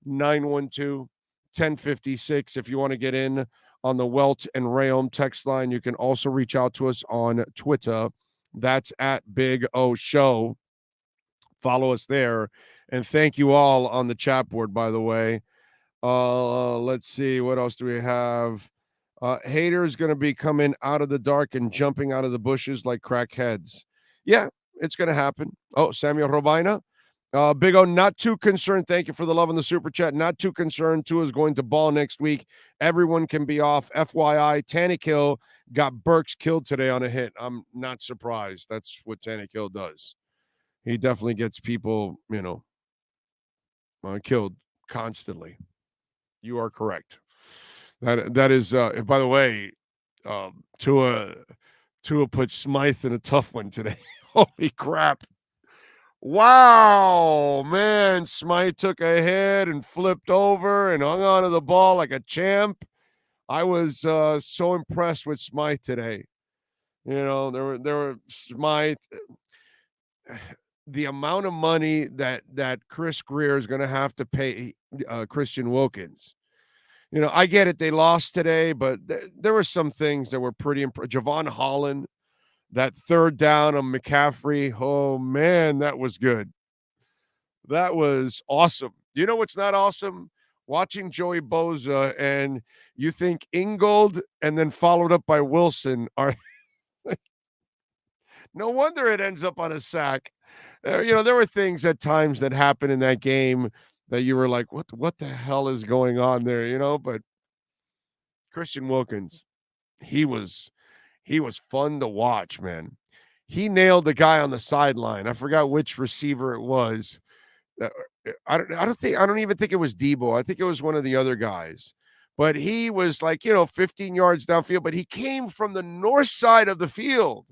855-912-1056. If you want to get in on the Welt and Rayom text line, you can also reach out to us on Twitter. That's at Big O Show. Follow us there. And thank you all on the chat board, by the way. Let's see. What else do we have? Haters going to be coming out of the dark and jumping out of the bushes like crackheads. Yeah, it's going to happen. Oh, Samuel Robina. Big O, not too concerned. Thank you for the love on the super chat. Not too concerned. Tua is going to ball next week. Everyone can be off. FYI, Tannehill got Burks killed today on a hit. I'm not surprised. That's what Tannehill does. He definitely gets people, killed constantly. You are correct. That is. By the way, Tua put Smythe in a tough one today. Holy crap! Wow, man. Smythe took a hit and flipped over and hung onto the ball like a champ. I was so impressed with Smythe today. There were Smythe. The amount of money that Chris Greer is going to have to pay Christian Wilkins. I get it. They lost today, but there were some things that were pretty impressive. Javon Holland, that third down on McCaffrey. Oh, man, that was good. That was awesome. You know what's not awesome? Watching Joey Bosa and you think Ingold and then followed up by Wilson are no wonder it ends up on a sack. There were things at times that happened in that game that you were like, what the hell is going on there? But Christian Wilkins, he was fun to watch, man. He nailed the guy on the sideline. I forgot which receiver it was. I don't even think it was Debo. I think it was one of the other guys. But he was 15 yards downfield, but he came from the north side of the field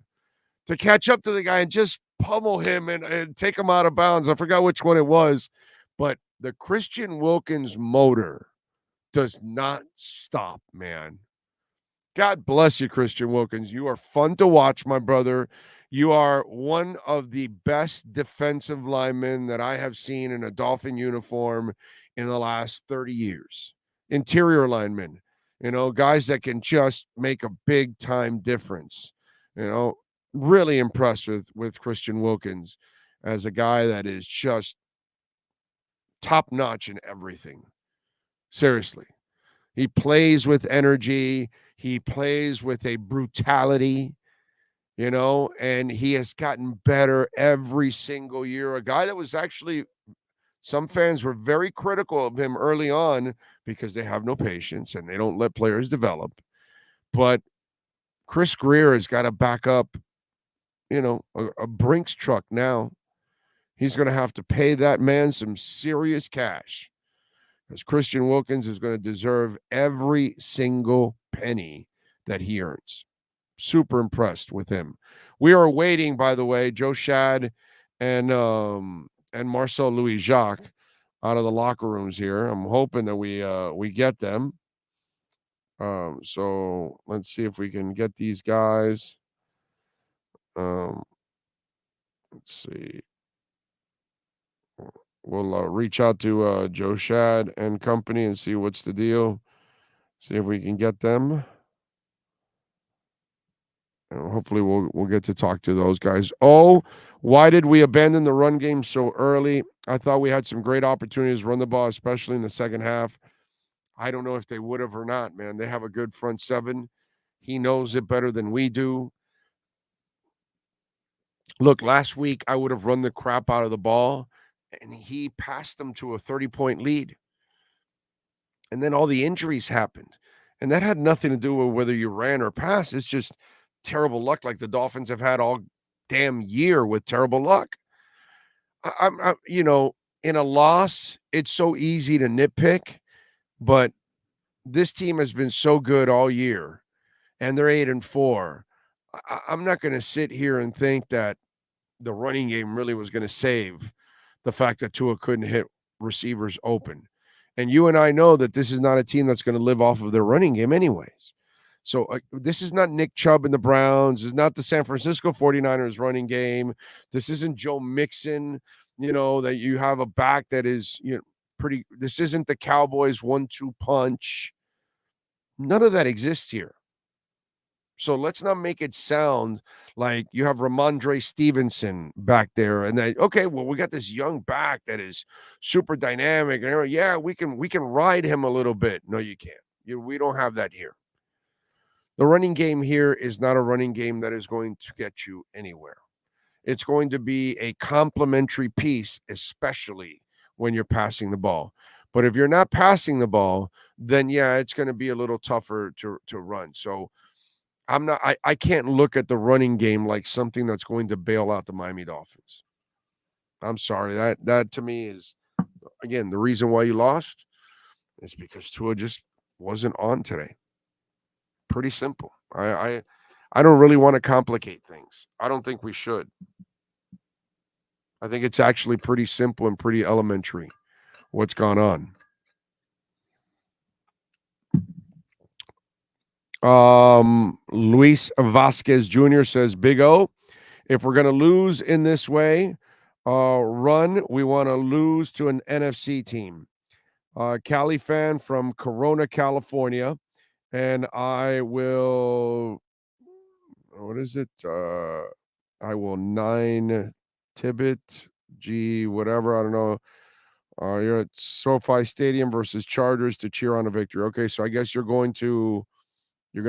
to catch up to the guy and just pummel him and take him out of bounds. I forgot which one it was, but the Christian Wilkins motor does not stop, man. God bless you, Christian Wilkins. You are fun to watch, my brother. You are one of the best defensive linemen that I have seen in a Dolphin uniform in the last 30 years. Interior linemen, guys that can just make a big-time difference. Really impressed with Christian Wilkins as a guy that is just top-notch in everything. Seriously. He plays with energy. He plays with a brutality, and he has gotten better every single year. A guy that was actually, some fans were very critical of him early on because they have no patience and they don't let players develop. But Chris Greer has got to back up, a Brinks truck now. He's going to have to pay that man some serious cash because Christian Wilkins is going to deserve every single penny that he earns. Super impressed with him. We are waiting, by the way, Joe Schad and Marcel Louis-Jacques out of the locker rooms here. I'm hoping that we get them. So let's see if we can get these guys. Let's see. We'll reach out to Joe Schad and company and see what's the deal. See if we can get them. And hopefully we'll get to talk to those guys. Oh, why did we abandon the run game so early? I thought we had some great opportunities to run the ball, especially in the second half. I don't know if they would have or not, man. They have a good front seven. He knows it better than we do. Look, last week I would have run the crap out of the ball, and he passed them to a 30-point lead. And then all the injuries happened. And that had nothing to do with whether you ran or passed. It's just terrible luck like the Dolphins have had all damn year with terrible luck. I'm in a loss, it's so easy to nitpick, but this team has been so good all year, and they're 8-4. I'm not going to sit here and think that the running game really was going to save the fact that Tua couldn't hit receivers open. And you and I know that this is not a team that's going to live off of their running game anyways. So this is not Nick Chubb and the Browns. This is not the San Francisco 49ers running game. This isn't Joe Mixon, that you have a back that is, pretty. This isn't the Cowboys 1-2 punch. None of that exists here. So let's not make it sound like you have Ramondre Stevenson back there and that, okay, well, we got this young back that is super dynamic. And yeah, we can ride him a little bit. No, you can't. We don't have that here. The running game here is not a running game that is going to get you anywhere. It's going to be a complementary piece, especially when you're passing the ball. But if you're not passing the ball, then yeah, it's going to be a little tougher to run. So I can't look at the running game like something that's going to bail out the Miami Dolphins. I'm sorry. That to me is, again, the reason why you lost is because Tua just wasn't on today. Pretty simple. I don't really want to complicate things. I don't think we should. I think it's actually pretty simple and pretty elementary what's gone on. Luis Vasquez Jr. says, Big O, if we're going to lose in this way, run, we want to lose to an NFC team. Cali fan from Corona, California. And I will, what is it? I will 9 Tibbet, G, whatever. I don't know. You're at SoFi Stadium versus Chargers to cheer on a victory. Okay, so I guess you're going to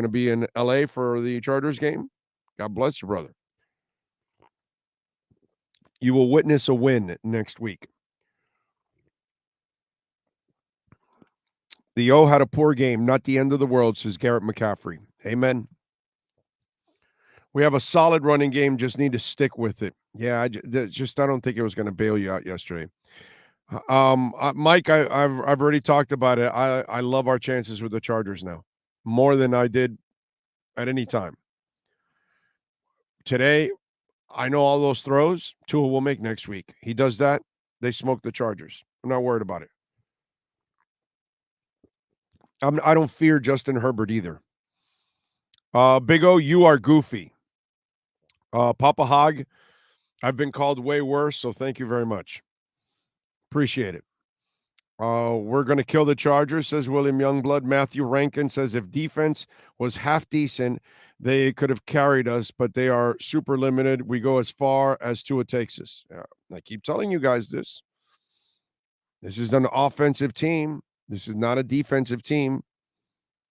be in LA for the Chargers game. God bless you, brother. You will witness a win next week. The O had a poor game, not the end of the world, says Garrett McCaffrey. Amen. We have a solid running game, just need to stick with it. Yeah, I don't think it was going to bail you out yesterday. Mike, I've already talked about it. I love our chances with the Chargers now, more than I did at any time. Today, I know all those throws Tua will make next week. He does that, they smoke the Chargers. I'm not worried about it. I don't fear Justin Herbert either. Big O, you are goofy. Papa Hog, I've been called way worse, so thank you very much. Appreciate it. We're going to kill the Chargers, says William Youngblood. Matthew Rankin says if defense was half decent, they could have carried us, but they are super limited. We go as far as Tua takes us. Yeah, I keep telling you guys this. This is an offensive team. This is not a defensive team.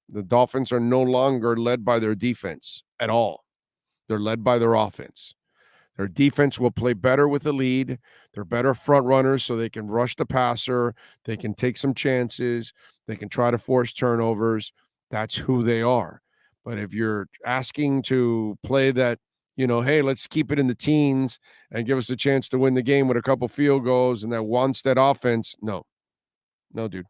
The Dolphins are no longer led by their defense at all. They're led by their offense. Their defense will play better with the lead. They're better front runners, so they can rush the passer. They can take some chances. They can try to force turnovers. That's who they are. But if you're asking to play that, hey, let's keep it in the teens and give us a chance to win the game with a couple field goals and that one-step offense, no, dude.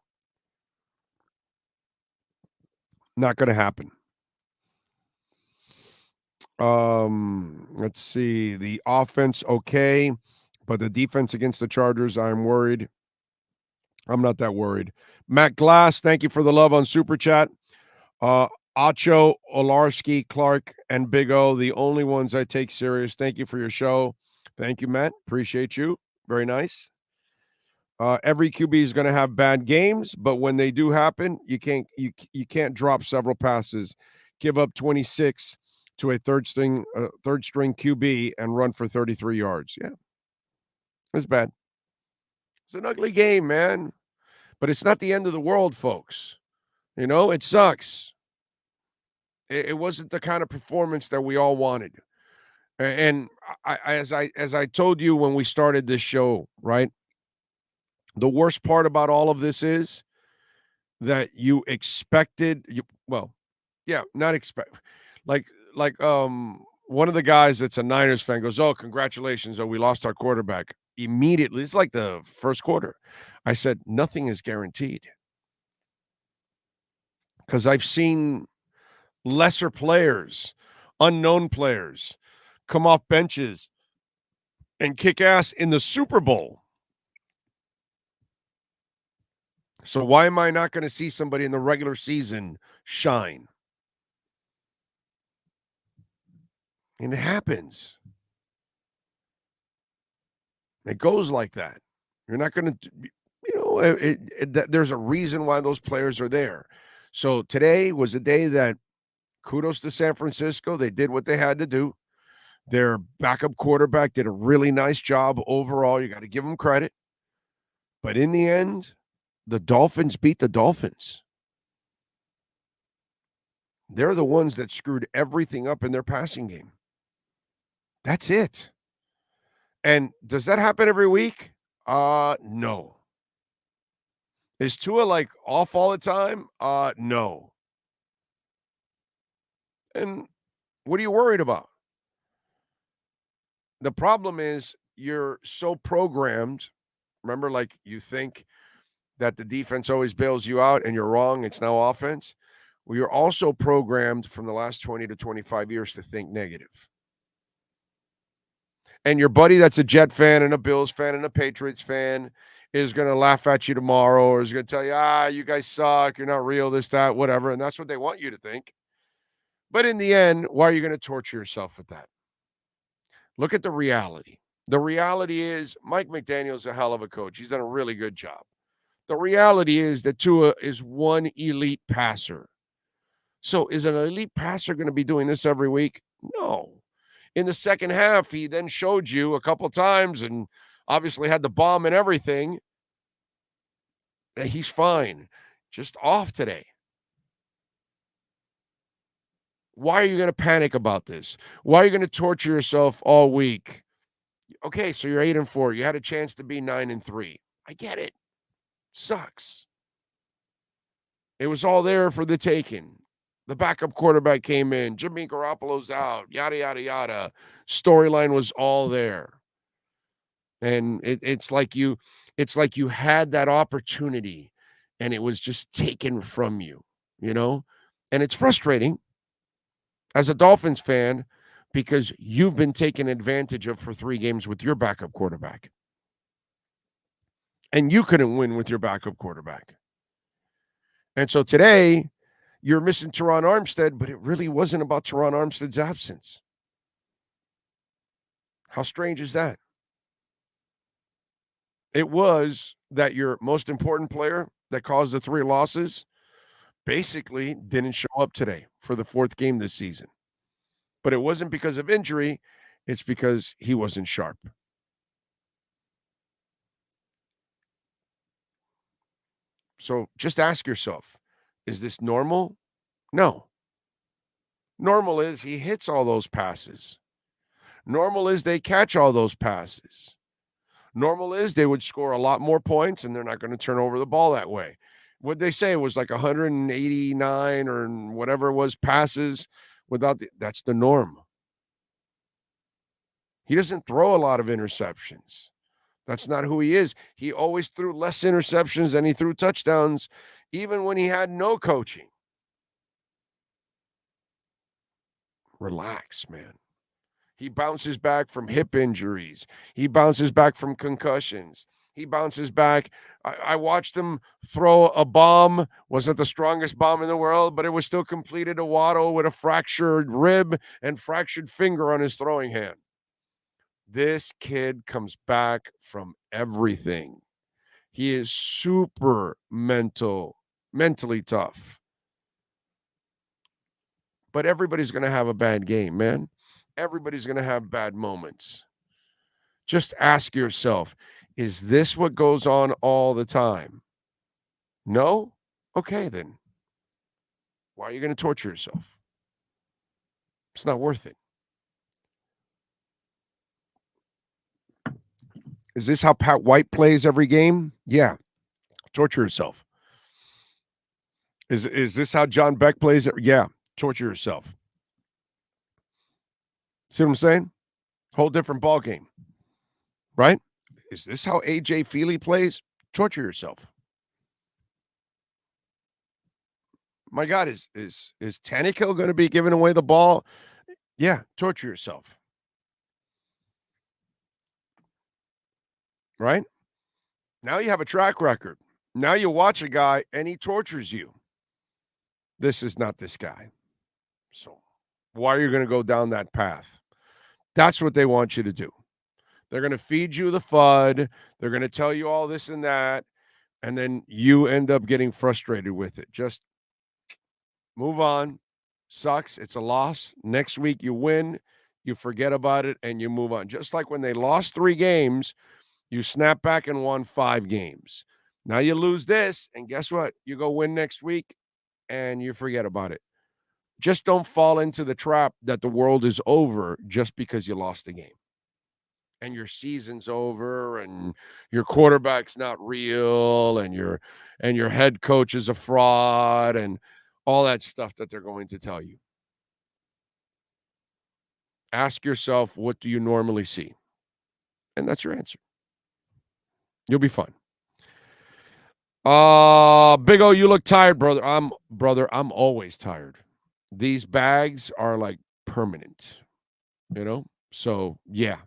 Not going to happen. Let's see. The offense, okay, but the defense against the Chargers, I'm worried. I'm not that worried. Matt Glass, thank you for the love on Super Chat. Acho, Olarski, Clark, and Big O, the only ones I take serious. Thank you for your show. Thank you, Matt. Appreciate you. Very nice. Every QB is going to have bad games, but when they do happen, you can't drop several passes, give up 26 to a third string QB and run for 33 yards. Yeah, it's bad. It's an ugly game, man. But it's not the end of the world, folks. It sucks. It wasn't the kind of performance that we all wanted. And as I told you when we started this show, right? The worst part about all of this is that you expected not expect like one of the guys that's a Niners fan goes, "Oh, congratulations, we lost our quarterback." Immediately, it's like the first quarter. I said, nothing is guaranteed. Because I've seen lesser players, unknown players, come off benches and kick ass in the Super Bowl. So why am I not going to see somebody in the regular season shine? And it happens. It goes like that. You're not going to, there's a reason why those players are there. So today was a day that kudos to San Francisco. They did what they had to do. Their backup quarterback did a really nice job overall. You got to give them credit. But in the end, the Dolphins beat the Dolphins. They're the ones that screwed everything up in their passing game. That's it. And does that happen every week? No. Is Tua like off all the time? No. And what are you worried about? The problem is you're so programmed. Remember, like you think that the defense always bails you out and you're wrong. It's now offense. Well, you're also programmed from the last 20 to 25 years to think negative. And your buddy that's a Jet fan and a Bills fan and a Patriots fan is going to laugh at you tomorrow or is going to tell you, you guys suck. You're not real, this, that, whatever. And that's what they want you to think. But in the end, why are you going to torture yourself with that? Look at the reality. The reality is Mike McDaniel's a hell of a coach. He's done a really good job. The reality is that Tua is one elite passer. So is an elite passer going to be doing this every week? No. In the second half, he then showed you a couple times and obviously had the bomb and everything. That he's fine. Just off today. Why are you going to panic about this? Why are you going to torture yourself all week? Okay, so you're 8-4. You had a chance to be 9-3. I get it. Sucks. It was all there for the taking. The backup quarterback came in. Jimmy Garoppolo's out. Yada, yada, yada. Storyline was all there. And it's like you had that opportunity and it was just taken from you, you know? And it's frustrating as a Dolphins fan because you've been taken advantage of for 3 games with your backup quarterback. And you couldn't win with your backup quarterback. And so today, you're missing Teron Armstead, but it really wasn't about Teron Armstead's absence. How strange is that? It was that your most important player that caused the 3 losses basically didn't show up today for the 4th game this season. But it wasn't because of injury. It's because he wasn't sharp. So just ask yourself, is this normal? No. Normal is he hits all those passes. Normal is they catch all those passes. Normal is they would score a lot more points and they're not going to turn over the ball that way. What they say was like 189 or whatever it was passes without that's the norm. He doesn't throw a lot of interceptions. That's not who he is. He always threw less interceptions than he threw touchdowns, even when he had no coaching. Relax, man. He bounces back from hip injuries. He bounces back from concussions. He bounces back. I watched him throw a bomb. Wasn't the strongest bomb in the world, but it was still completed to Waddle with a fractured rib and fractured finger on his throwing hand. This kid comes back from everything. He is super mentally tough. But everybody's going to have a bad game, man. Everybody's going to have bad moments. Just ask yourself, is this what goes on all the time? No? Okay, then. Why are you going to torture yourself? It's not worth it. Is this how Pat White plays every game? Yeah. Torture yourself. Is this how John Beck plays it? Yeah. Torture yourself. See what I'm saying? Whole different ball game. Right? Is this how AJ Feely plays? Torture yourself. My God, is Tannehill going to be giving away the ball? Yeah, torture yourself. Right? Now you have a track record. Now you watch a guy and he tortures you. This is not this guy. So why are you going to go down that path? That's what they want you to do. They're going to feed you the FUD. They're going to tell you all this and that. And then you end up getting frustrated with it. Just move on. Sucks. It's a loss. Next week you win. You forget about it and you move on. Just like when they lost 3 games, you snap back and won 5 games. Now you lose this, and guess what? You go win next week, and you forget about it. Just don't fall into the trap that the world is over just because you lost the game. and your season's over and your quarterback's not real and your head coach is a fraud and all that stuff that they're going to tell you. Ask yourself, what do you normally see? And that's your answer. You'll be fine. Big O, you look tired, brother. I'm always tired. These bags are like permanent, So yeah.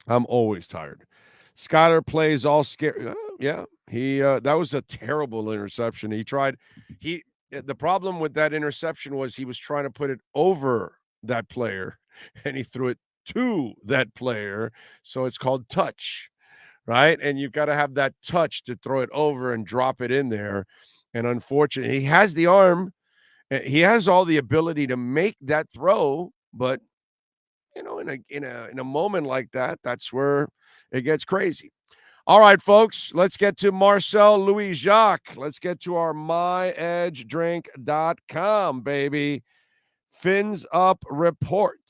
I'm always tired. Skyler plays all scared. Yeah, he that was a terrible interception. The problem with that interception was he was trying to put it over that player, and he threw it to that player. So it's called touch, right? And you've got to have that touch to throw it over and drop it in there. And unfortunately, he has the arm. He has all the ability to make that throw, but in a moment like that, that's where it gets crazy. All right, folks, let's get to Marcel Louis Jacques. Let's get to our myedgedrink.com, baby. Fins Up Report.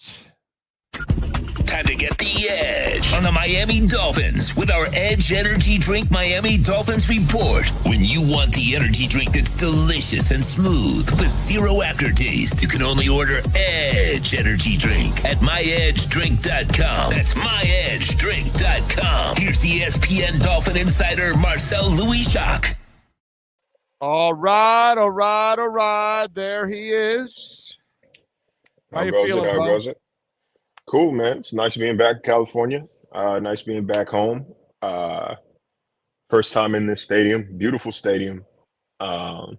Time to get the edge on the Miami Dolphins with our Edge Energy Drink Miami Dolphins report. When you want the energy drink that's delicious and smooth with zero aftertaste, you can only order Edge Energy Drink at myedgedrink.com. That's myedgedrink.com. Here's the ESPN Dolphin insider Marcel Louis Jacques. All right. There he is. How you feeling, How bro? goes it? Cool, man. It's nice being back in California. Nice being back home. First time in this stadium. Beautiful stadium. I'm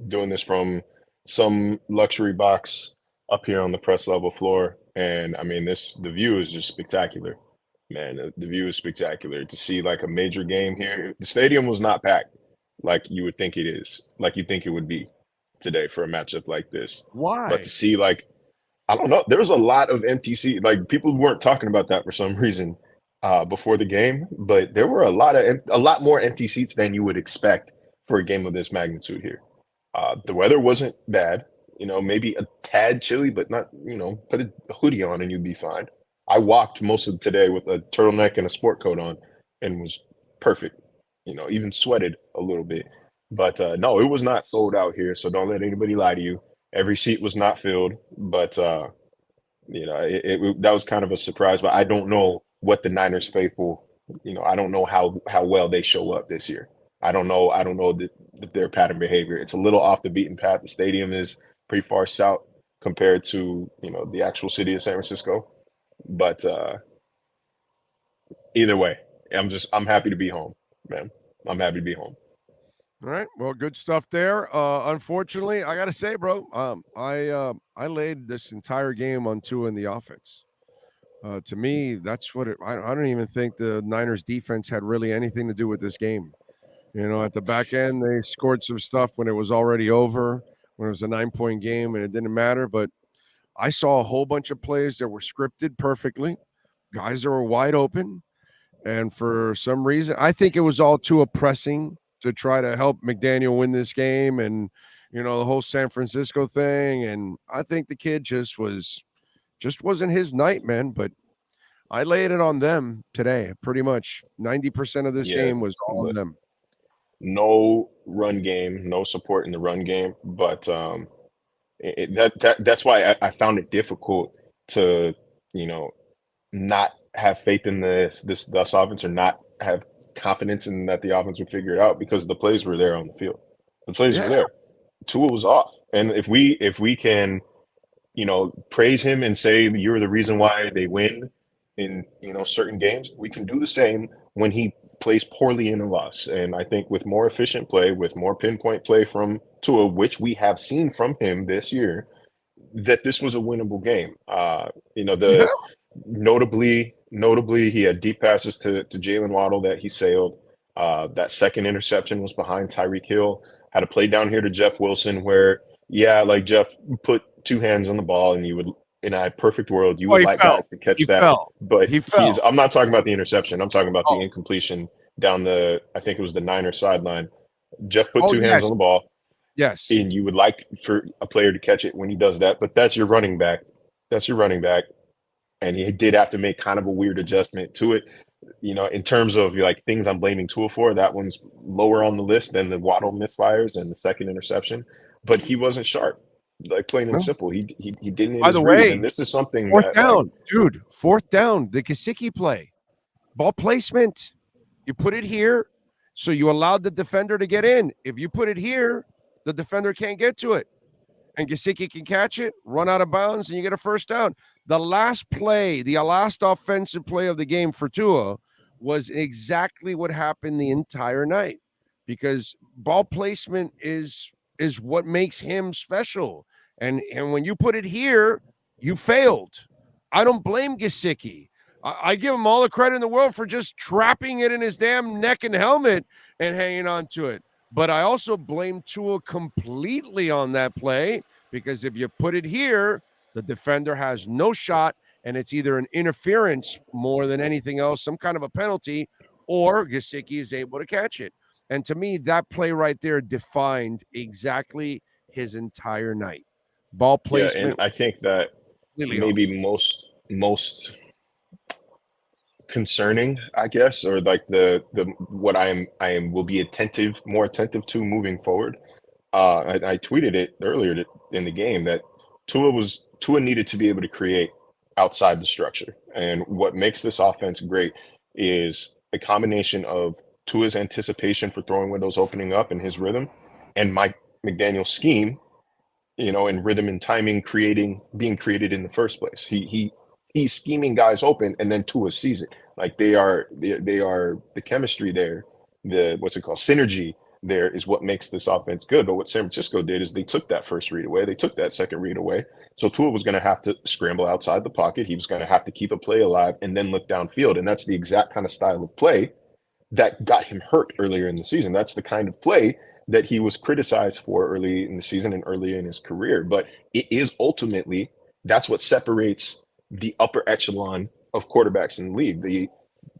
doing this from some luxury box up here on the press level floor, and the view is just spectacular, man. The view is spectacular. To see like a major game here, the stadium was not packed like you would think it is, like you think it would be today for a matchup like this. Why? But to see I don't know. There was a lot of empty seats. Like people weren't talking about that for some reason before the game, but there were a lot more empty seats than you would expect for a game of this magnitude here. The weather wasn't bad, maybe a tad chilly, but not, put a hoodie on and you'd be fine. I walked most of today with a turtleneck and a sport coat on and was perfect, even sweated a little bit. But no, it was not sold out here, so don't let anybody lie to you. Every seat was not filled, but that was kind of a surprise. But I don't know what the Niners faithful, I don't know how well they show up this year. I don't know their pattern behavior. It's a little off the beaten path. The stadium is pretty far south compared to the actual city of San Francisco. But either way, I'm happy to be home, man. I'm happy to be home. All right. Well, good stuff there. Unfortunately, I got to say, bro, I laid this entire game on Tua in the offense. To me, that's what I don't even think the Niners defense had really anything to do with this game. At the back end, they scored some stuff when it was already over, when it was a 9-point game and it didn't matter. But I saw a whole bunch of plays that were scripted perfectly, guys that were wide open. And for some reason, I think it was all Tua pressing to try to help McDaniel win this game and, the whole San Francisco thing. And I think the kid just wasn't his night, man. But I laid it on them today. Pretty much 90% of this game was all on them. No run game, no support in the run game. But that's why I found it difficult to, not have faith in this offense or not have confidence in that the offense would figure it out because the plays were there on the field. The plays were there. Tua was off. And if we can, praise him and say you're the reason why they win in, certain games, we can do the same when he plays poorly in a loss. And I think with more efficient play, with more pinpoint play from Tua, which we have seen from him this year, that this was a winnable game. Notably, he had deep passes to Jalen Waddle that he sailed. That second interception was behind Tyreek Hill. Had a play down here to Jeff Wilson where, Jeff put two hands on the ball and you would, in a perfect world, you would like guys to catch that. But I'm not talking about the interception. I'm talking about the incompletion down I think it was the Niners sideline. Jeff put two hands on the ball. Yes. And you would like for a player to catch it when he does that, but that's your running back. That's your running back. And he did have to make kind of a weird adjustment to it. In terms of like things I'm blaming Tua for, that one's lower on the list than the Waddle misfires and the second interception. But he wasn't sharp, like plain and simple. He didn't hit By his the read, way, and this is something fourth that down, dude. Fourth down, the Gesicki play, ball placement. You put it here, so you allowed the defender to get in. If you put it here, the defender can't get to it, and Gesicki can catch it, run out of bounds, and you get a first down. The last play, the last offensive play of the game for Tua was exactly what happened the entire night, because ball placement is what makes him special. And when you put it here, you failed. I don't blame Gesicki. I give him all the credit in the world for just trapping it in his damn neck and helmet and hanging on to it. But I also blame Tua completely on that play, because if you put it here, the defender has no shot, and it's either an interference more than anything else, some kind of a penalty, or Gesicki is able to catch it. And to me, that play right there defined exactly his entire night. Ball placement. Yeah, and I think that maybe most concerning, I guess, or like the what I will be more attentive to moving forward. I tweeted it earlier in the game that Tua needed to be able to create outside the structure. And what makes this offense great is a combination of Tua's anticipation for throwing windows opening up and his rhythm, and Mike McDaniel's scheme, and rhythm and timing being created in the first place. He's scheming guys open, and then Tua sees it. Like they are the chemistry there, synergy there is what makes this offense good. But what San Francisco did is they took that first read away, they took that second read away. So Tua was going to have to scramble outside the pocket. He was going to have to keep a play alive and then look downfield. And that's the exact kind of style of play that got him hurt earlier in the season. That's the kind of play that he was criticized for early in the season and early in his career. But it is ultimately, that's what separates the upper echelon of quarterbacks in the league. The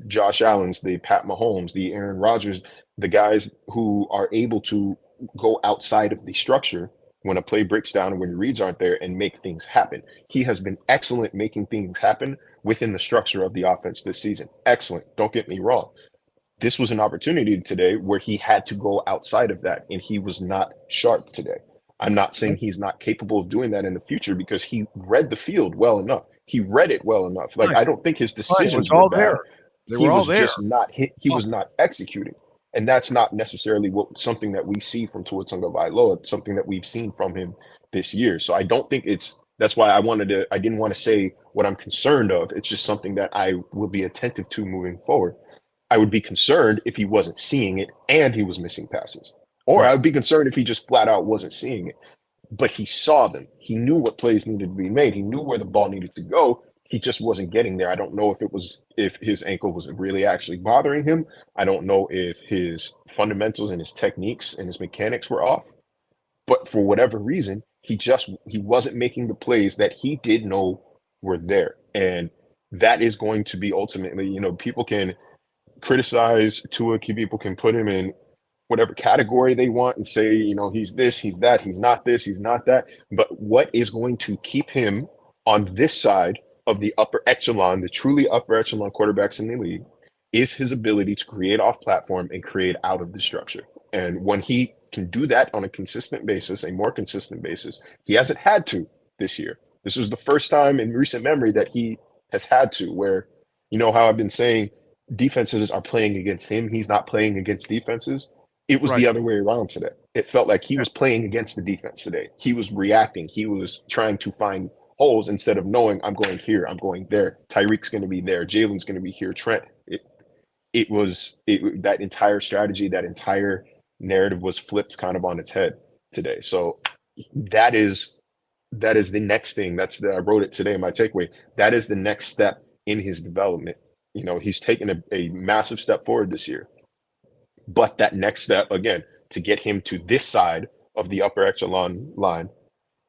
Josh Allens, the Pat Mahomes, the Aaron Rodgers, the guys who are able to go outside of the structure when a play breaks down and when your reads aren't there and make things happen. He has been excellent making things happen within the structure of the offense this season. Excellent. Don't get me wrong. This was an opportunity today where he had to go outside of that, and he was not sharp today. I'm not saying he's not capable of doing that in the future, because he read the field well enough. He read it well enough. Like, I don't think his decisions were bad. They were all there. Just not hit. He was not executing. And that's not necessarily something that we see from Tua Tagovailoa. It's something that we've seen from him this year. So I don't think that's why I didn't want to say what I'm concerned of. It's just something that I will be attentive to moving forward. I would be concerned if he wasn't seeing it and he was missing passes. Or I would be concerned if he just flat out wasn't seeing it. But he saw them. He knew what plays needed to be made. He knew where the ball needed to go. He just wasn't getting there. I don't know if his ankle was really actually bothering him. I don't know if his fundamentals and his techniques and his mechanics were off. But for whatever reason, he wasn't making the plays that he did know were there. And that is going to be ultimately, people can criticize Tua, people can put him in whatever category they want and say, he's this, he's that, he's not this, he's not that. But what is going to keep him on this side of the upper echelon, the truly upper echelon quarterbacks in the league, is his ability to create off platform and create out of the structure. And when he can do that on a consistent basis, a more consistent basis, he hasn't had to this year. This was the first time in recent memory that he has had to, where, how I've been saying defenses are playing against him, he's not playing against defenses. It was the other way around today. It felt like he was playing against the defense today. He was reacting. He was trying to find holes instead of knowing, I'm going here, I'm going there. Tyreek's going to be there. Jalen's going to be here. Trent. That entire strategy, that entire narrative was flipped kind of on its head today. So that is the next thing. I wrote it today in my takeaway. That is the next step in his development. He's taken a massive step forward this year. But that next step, again, to get him to this side of the upper echelon line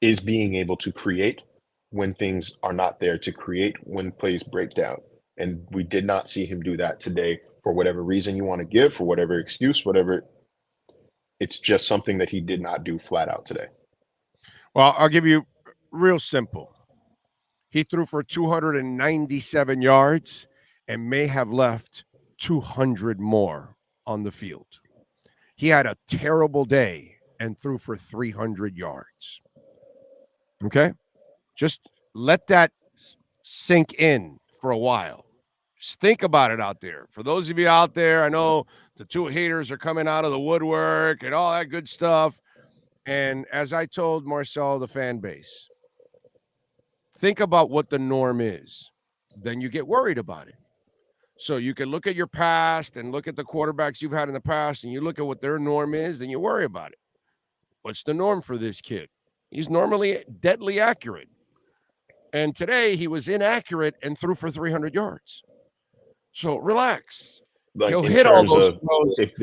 is being able to create when things are not there, to create when plays break down. And we did not see him do that today for whatever reason you want to give, for whatever excuse, whatever. It's just something that he did not do flat out today. Well, I'll give you real simple. He threw for 297 yards and may have left 200 more on the field. He had a terrible day and threw for 300 yards. Okay? Just let that sink in for a while. Just think about it out there. For those of you out there, I know the two haters are coming out of the woodwork and all that good stuff. And as I told Marcel, the fan base, think about what the norm is. Then you get worried about it. So you can look at your past and look at the quarterbacks you've had in the past, and you look at what their norm is, and you worry about it. What's the norm for this kid? He's normally deadly accurate. And today he was inaccurate and threw for 300 yards. So relax. Like He'll in hit all terms those of throws. if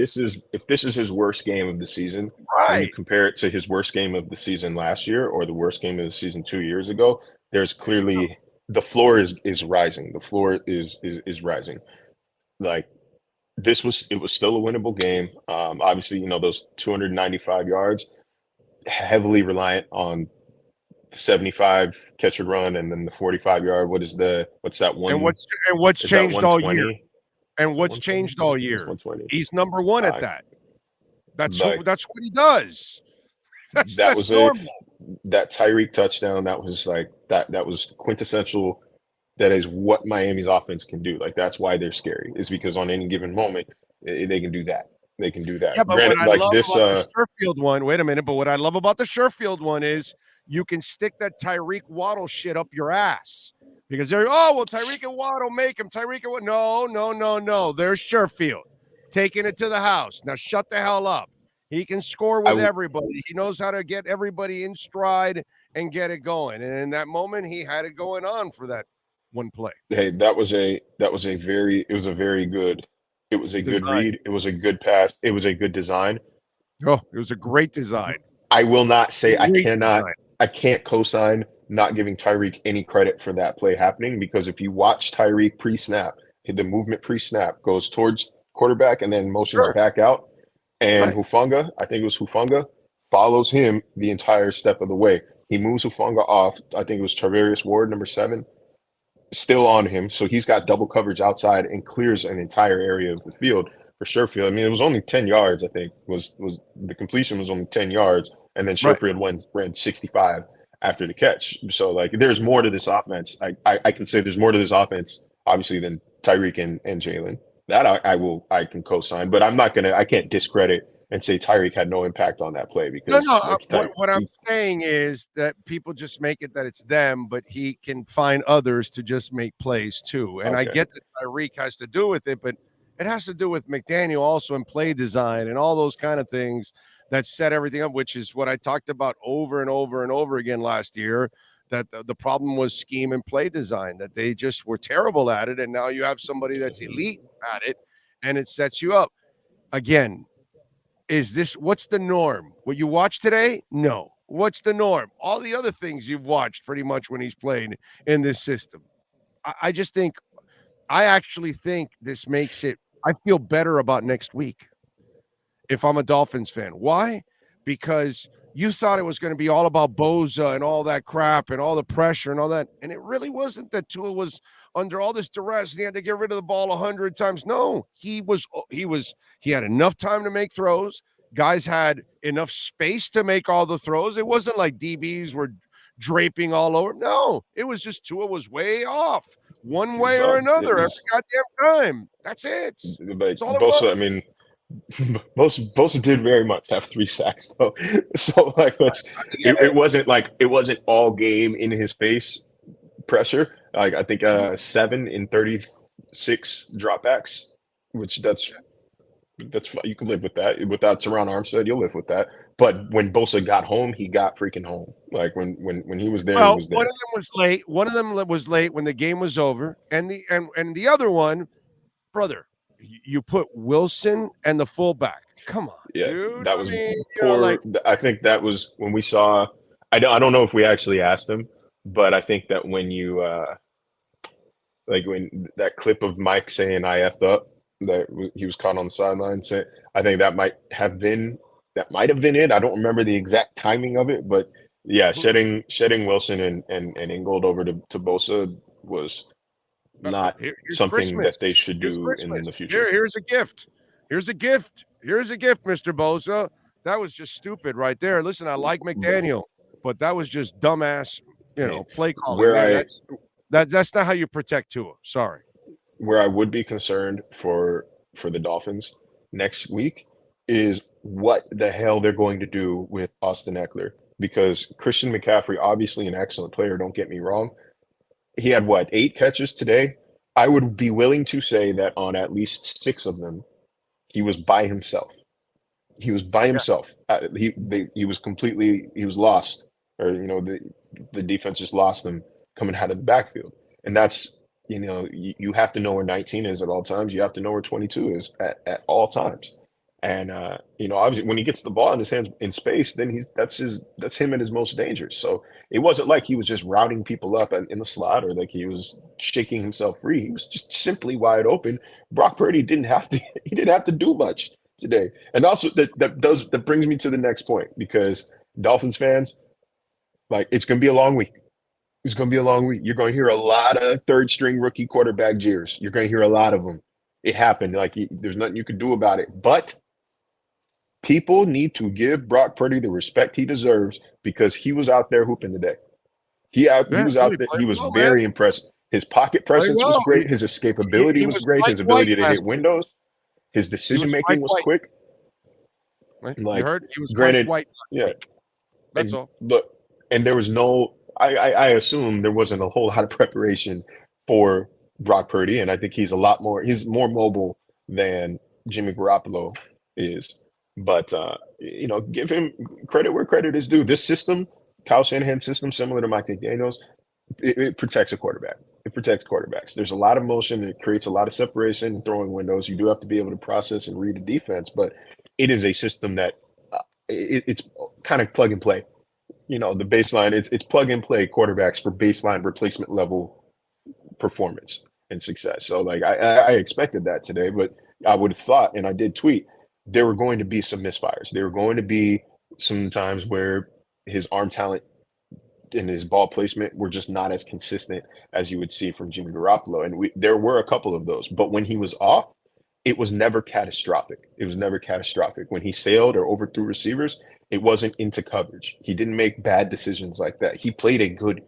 this is his worst game of the season, and you Right. compare it to his worst game of the season last year or the worst game of the season 2 years ago, there's clearly the floor is rising. The floor is rising. Like it was still a winnable game. Obviously, those 295 yards, heavily reliant on 75 catch and run, and then the 45-yard. What's that one? And what's is that changed all year? 120? And Is it what's 120? changed all It's year? 120. He's number one at Uh, that. That's like- that's what he does. That's was normal. that Tyreek touchdown. That was like that was quintessential. That is what Miami's offense can do. Like that's why they're scary. Is because on any given moment they can do that. They can do that. Yeah, but Granted, what I like love this, about the Sherfield one, wait a minute, but what I love about the Sherfield one is you can stick that Tyreek Waddle shit up your ass. Because they're, Tyreek and Waddle make him. Tyreek and Waddle. No. There's Sherfield taking it to the house. Now shut the hell up. He can score with everybody. He knows how to get everybody in stride and get it going. And in that moment, he had it going on for that one play. hey, it was a very good Design. read. It was a good pass. It was a good design. Oh, it was a great design. I will not say Great design. I can't co-sign not giving Tyreek any credit for that play happening, because if you watch Tyreek pre-snap, the movement pre-snap goes towards quarterback and then motions back out. And Right. Hufanga, I think it was Hufanga, follows him the entire step of the way. He moves Hufanga off. I think it was Travarius Ward, number 7, still on him. So he's got double coverage outside and clears an entire area of the field for Sherfield. I mean, it was only 10 yards, I think, was the completion was only 10 yards. And then Sherfield ran 65 after the catch. So, like, there's more to this offense. I can say there's more to this offense, obviously, than Tyreek and Jalen. That I can co-sign, but I can't discredit and say Tyreek had no impact on that play because what I'm saying is that people just make it that it's them, but he can find others to just make plays too. And I get that Tyreek has to do with it, but it has to do with McDaniel also in play design and all those kind of things that set everything up, which is what I talked about over and over and over again last year, that the problem was scheme and play design, that they just were terrible at it. And now you have somebody that's elite at it and it sets you up. Again, what's the norm? What you watch today? No. What's the norm? All the other things you've watched pretty much when he's playing in this system. I actually think this makes it, I feel better about next week if I'm a Dolphins fan. Why? Because you thought it was going to be all about Boza and all that crap and all the pressure and all that. And it really wasn't that Tua was under all this duress and he had to get rid of the ball 100 times. No, he had enough time to make throws. Guys had enough space to make all the throws. It wasn't like DBs were draping all over. No, it was just Tua was way off one way or another every goddamn time. That's it. But Bosa, I mean, Bosa did very much have 3 sacks though. So like it wasn't all game in his face pressure. Like I think 7 in 36 dropbacks, which that's you can live with that. Without Teron Armstead, you'll live with that. But when Bosa got home, he got freaking home. Like when he was there, he was there. One of them was late. One of them was late when the game was over, and the other one, brother, you put Wilson and the fullback. Come on, dude. That was poor. I think that was when we saw. I don't know if we actually asked him, but I think that when you when that clip of Mike saying "I effed up," that he was caught on the sideline. I think that might have been it. I don't remember the exact timing of it, but Yeah, shedding Wilson and Ingold over to Bosa was not Here's something Christmas. that they should Here's do in Christmas. the future. Here's a gift. Here's a gift. Here's a gift, Mr. Bosa. That was just stupid right there. Listen, I like McDaniel, but that was just dumbass, play calling there. That's not how you protect Tua. Sorry. Where I would be concerned for the Dolphins next week is what the hell they're going to do with Austin Eckler, because Christian McCaffrey, obviously an excellent player, don't get me wrong. He had 8 catches today. I would be willing to say that on at least 6 of them, he was by himself. He was by himself. He was lost, or the defense just lost him coming out of the backfield. And that's, you have to know where 19 is at all times. You have to know where 22 is at all times. And obviously when he gets the ball in his hands in space, then that's him at his most dangerous. So it wasn't like he was just routing people up in the slot, or like he was shaking himself free. He was just simply wide open. Brock Purdy didn't have to do much today. And also that brings me to the next point, because Dolphins fans, it's going to be a long week. It's going to be a long week. You're going to hear a lot of third string rookie quarterback jeers. You're going to hear a lot of them. It happened. There's nothing you could do about it. But people need to give Brock Purdy the respect he deserves, because he was out there hooping today. He was out there. He was very impressive. His pocket presence was great. His escapability was great. His ability to hit windows. His decision making was quick. You heard? He was granted, white. Yeah. That's all. Look, and there was no. I assume there wasn't a whole lot of preparation for Brock Purdy, and I think he's more mobile than Jimmy Garoppolo is. But give him credit where credit is due. This system, Kyle Shanahan's system, similar to Mike McDaniel's, it protects a quarterback. It protects quarterbacks. There's a lot of motion. It creates a lot of separation, throwing windows. You do have to be able to process and read the defense, but it is a system that it's kind of plug and play. The baseline, it's plug and play quarterbacks for baseline replacement level performance and success. So I expected that today, but I would have thought, and I did tweet, there were going to be some misfires. There were going to be some times where his arm talent and his ball placement were just not as consistent as you would see from Jimmy Garoppolo. And there were a couple of those, but when he was off, it was never catastrophic. It was never catastrophic. When he sailed or overthrew receivers, it wasn't into coverage. He didn't make bad decisions like that. He played a good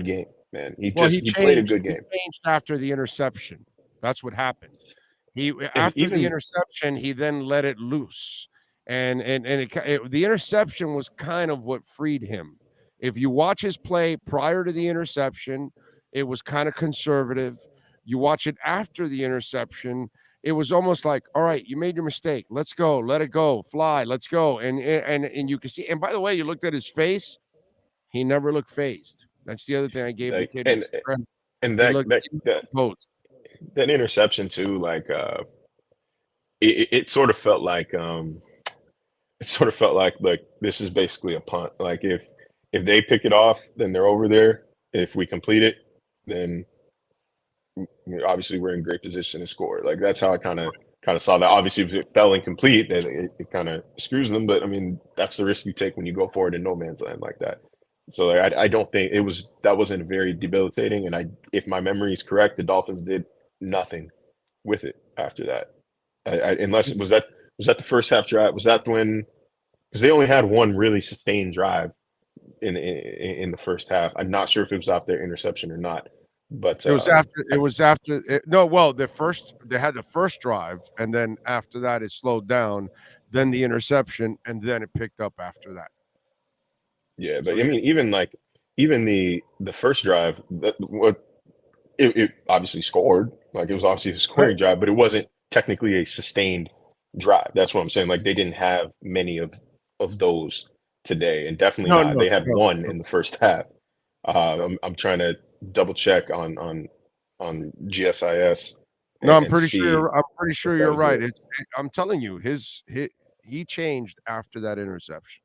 game, man. He played a good game. He changed after the interception. That's what happened. After the interception, he then let it loose. And the interception was kind of what freed him. If you watch his play prior to the interception, it was kind of conservative. You watch it after the interception, it was almost like, all right, you made your mistake. Let's go. Let it go. Fly. Let's go. And you can see. And by the way, you looked at his face. He never looked phased. That's the other thing I gave the kid. And that interception too, it sort of felt like this is basically a punt. Like if they pick it off, then they're over there. If we complete it, then obviously we're in great position to score. That's how I kind of saw that. Obviously, if it fell incomplete, then it kind of screws them. But I mean, that's the risk you take when you go forward in no man's land like that. So I don't think that wasn't very debilitating. And if my memory is correct, the Dolphins did nothing with it after that. Unless was that the first half drive? Was that when? Because they only had one really sustained drive in the first half. I'm not sure if it was after their interception or not. But it was after. They had the first drive, and then after that it slowed down, then the interception, and then it picked up after that. Yeah, but I mean, even the first drive, it obviously scored. It was obviously a scoring drive, but it wasn't technically a sustained drive. That's what I'm saying. They didn't have many of those today, and definitely not. They had one in the first half. I'm trying to double check on GSIS. No, I'm pretty sure you're right. I'm telling you, he changed after that interception.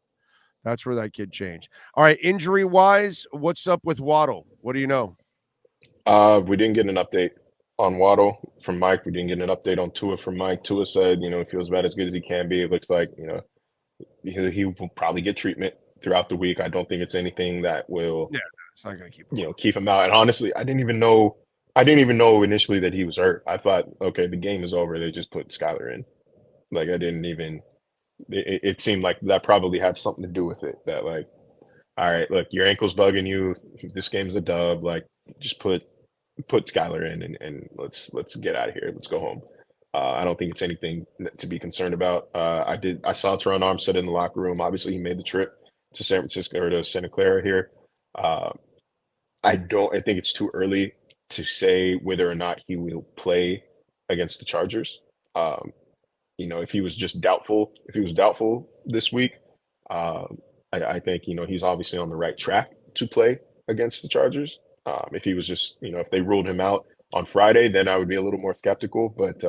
That's where that kid changed. All right, injury wise, what's up with Waddle? What do you know? We didn't get an update on Waddle from Mike. We didn't get an update on Tua from Mike. Tua said, he feels about as good as he can be. It looks like, he will probably get treatment throughout the week. I don't think it's anything that will, Yeah, it's not going to keep him. keep him out. And honestly, I didn't even know initially that he was hurt. I thought, okay, the game is over. They just put Skylar in. Like, I didn't even. It seemed like that probably had something to do with it. That, like, all right, look, your ankle's bugging you. This game's a dub. Like, just put Skylar in and let's get out of here. Let's go home. I don't think it's anything to be concerned about. I saw Teron Armstead in the locker room. Obviously, he made the trip to San Francisco or to Santa Clara here. I think it's too early to say whether or not he will play against the Chargers. If he was doubtful this week, I think, he's obviously on the right track to play against the Chargers. If he was just, if they ruled him out on Friday, then I would be a little more skeptical. But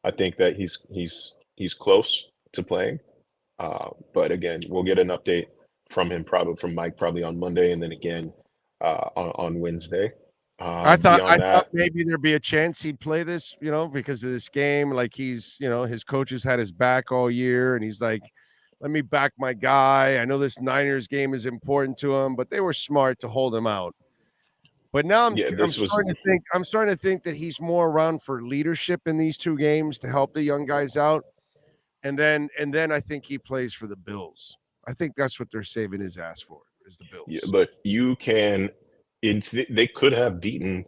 I think that he's close to playing. But again, we'll get an update from Mike probably on Monday, and then again on Wednesday. I thought maybe there'd be a chance he'd play this, because of this game. Like, he's, his coaches had his back all year, and he's like, let me back my guy. I know this Niners game is important to him, but they were smart to hold him out. But now I'm starting to think that he's more around for leadership in these two games to help the young guys out. And then I think he plays for the Bills. I think that's what they're saving his ass for, is the Bills. Yeah, but you can they could have beaten,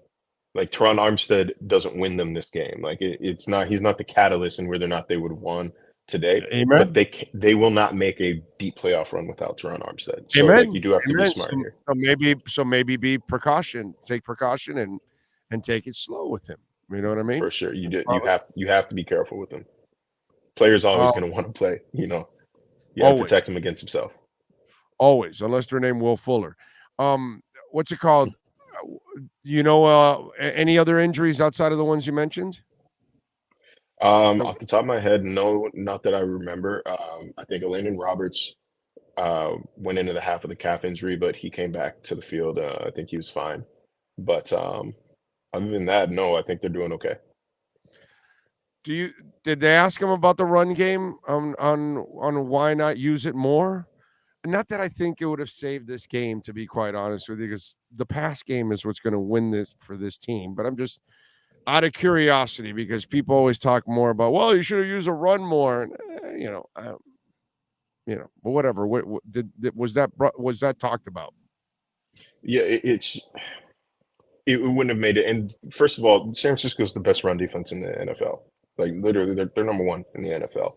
like, Teron Armstead doesn't win them this game. Like, he's not the catalyst in whether or not they would have won today. Amen. But they will not make a deep playoff run without Teron Armstead. So like, you do have to be smart here. So maybe be take precaution and take it slow with him. You know what I mean? For sure. You have to be careful with him. Player's always going to want to play, You got to protect him against himself. Always, unless they're named Will Fuller. What's it called? Any other injuries outside of the ones you mentioned? Off the top of my head, no, not that I remember. I think Elandon Roberts went into the half of the calf injury, but he came back to the field. I think he was fine. But other than that, no, I think they're doing okay. Did they ask him about the run game on why not use it more? Not that I think it would have saved this game, to be quite honest with you, because the pass game is what's going to win this for this team. But I'm just out of curiosity, because people always talk more about, well, you should have used a run more, and but whatever. Was that talked about? Yeah, it wouldn't have made it. And first of all, San Francisco is the best run defense in the NFL. Like, literally, they're number one in the NFL.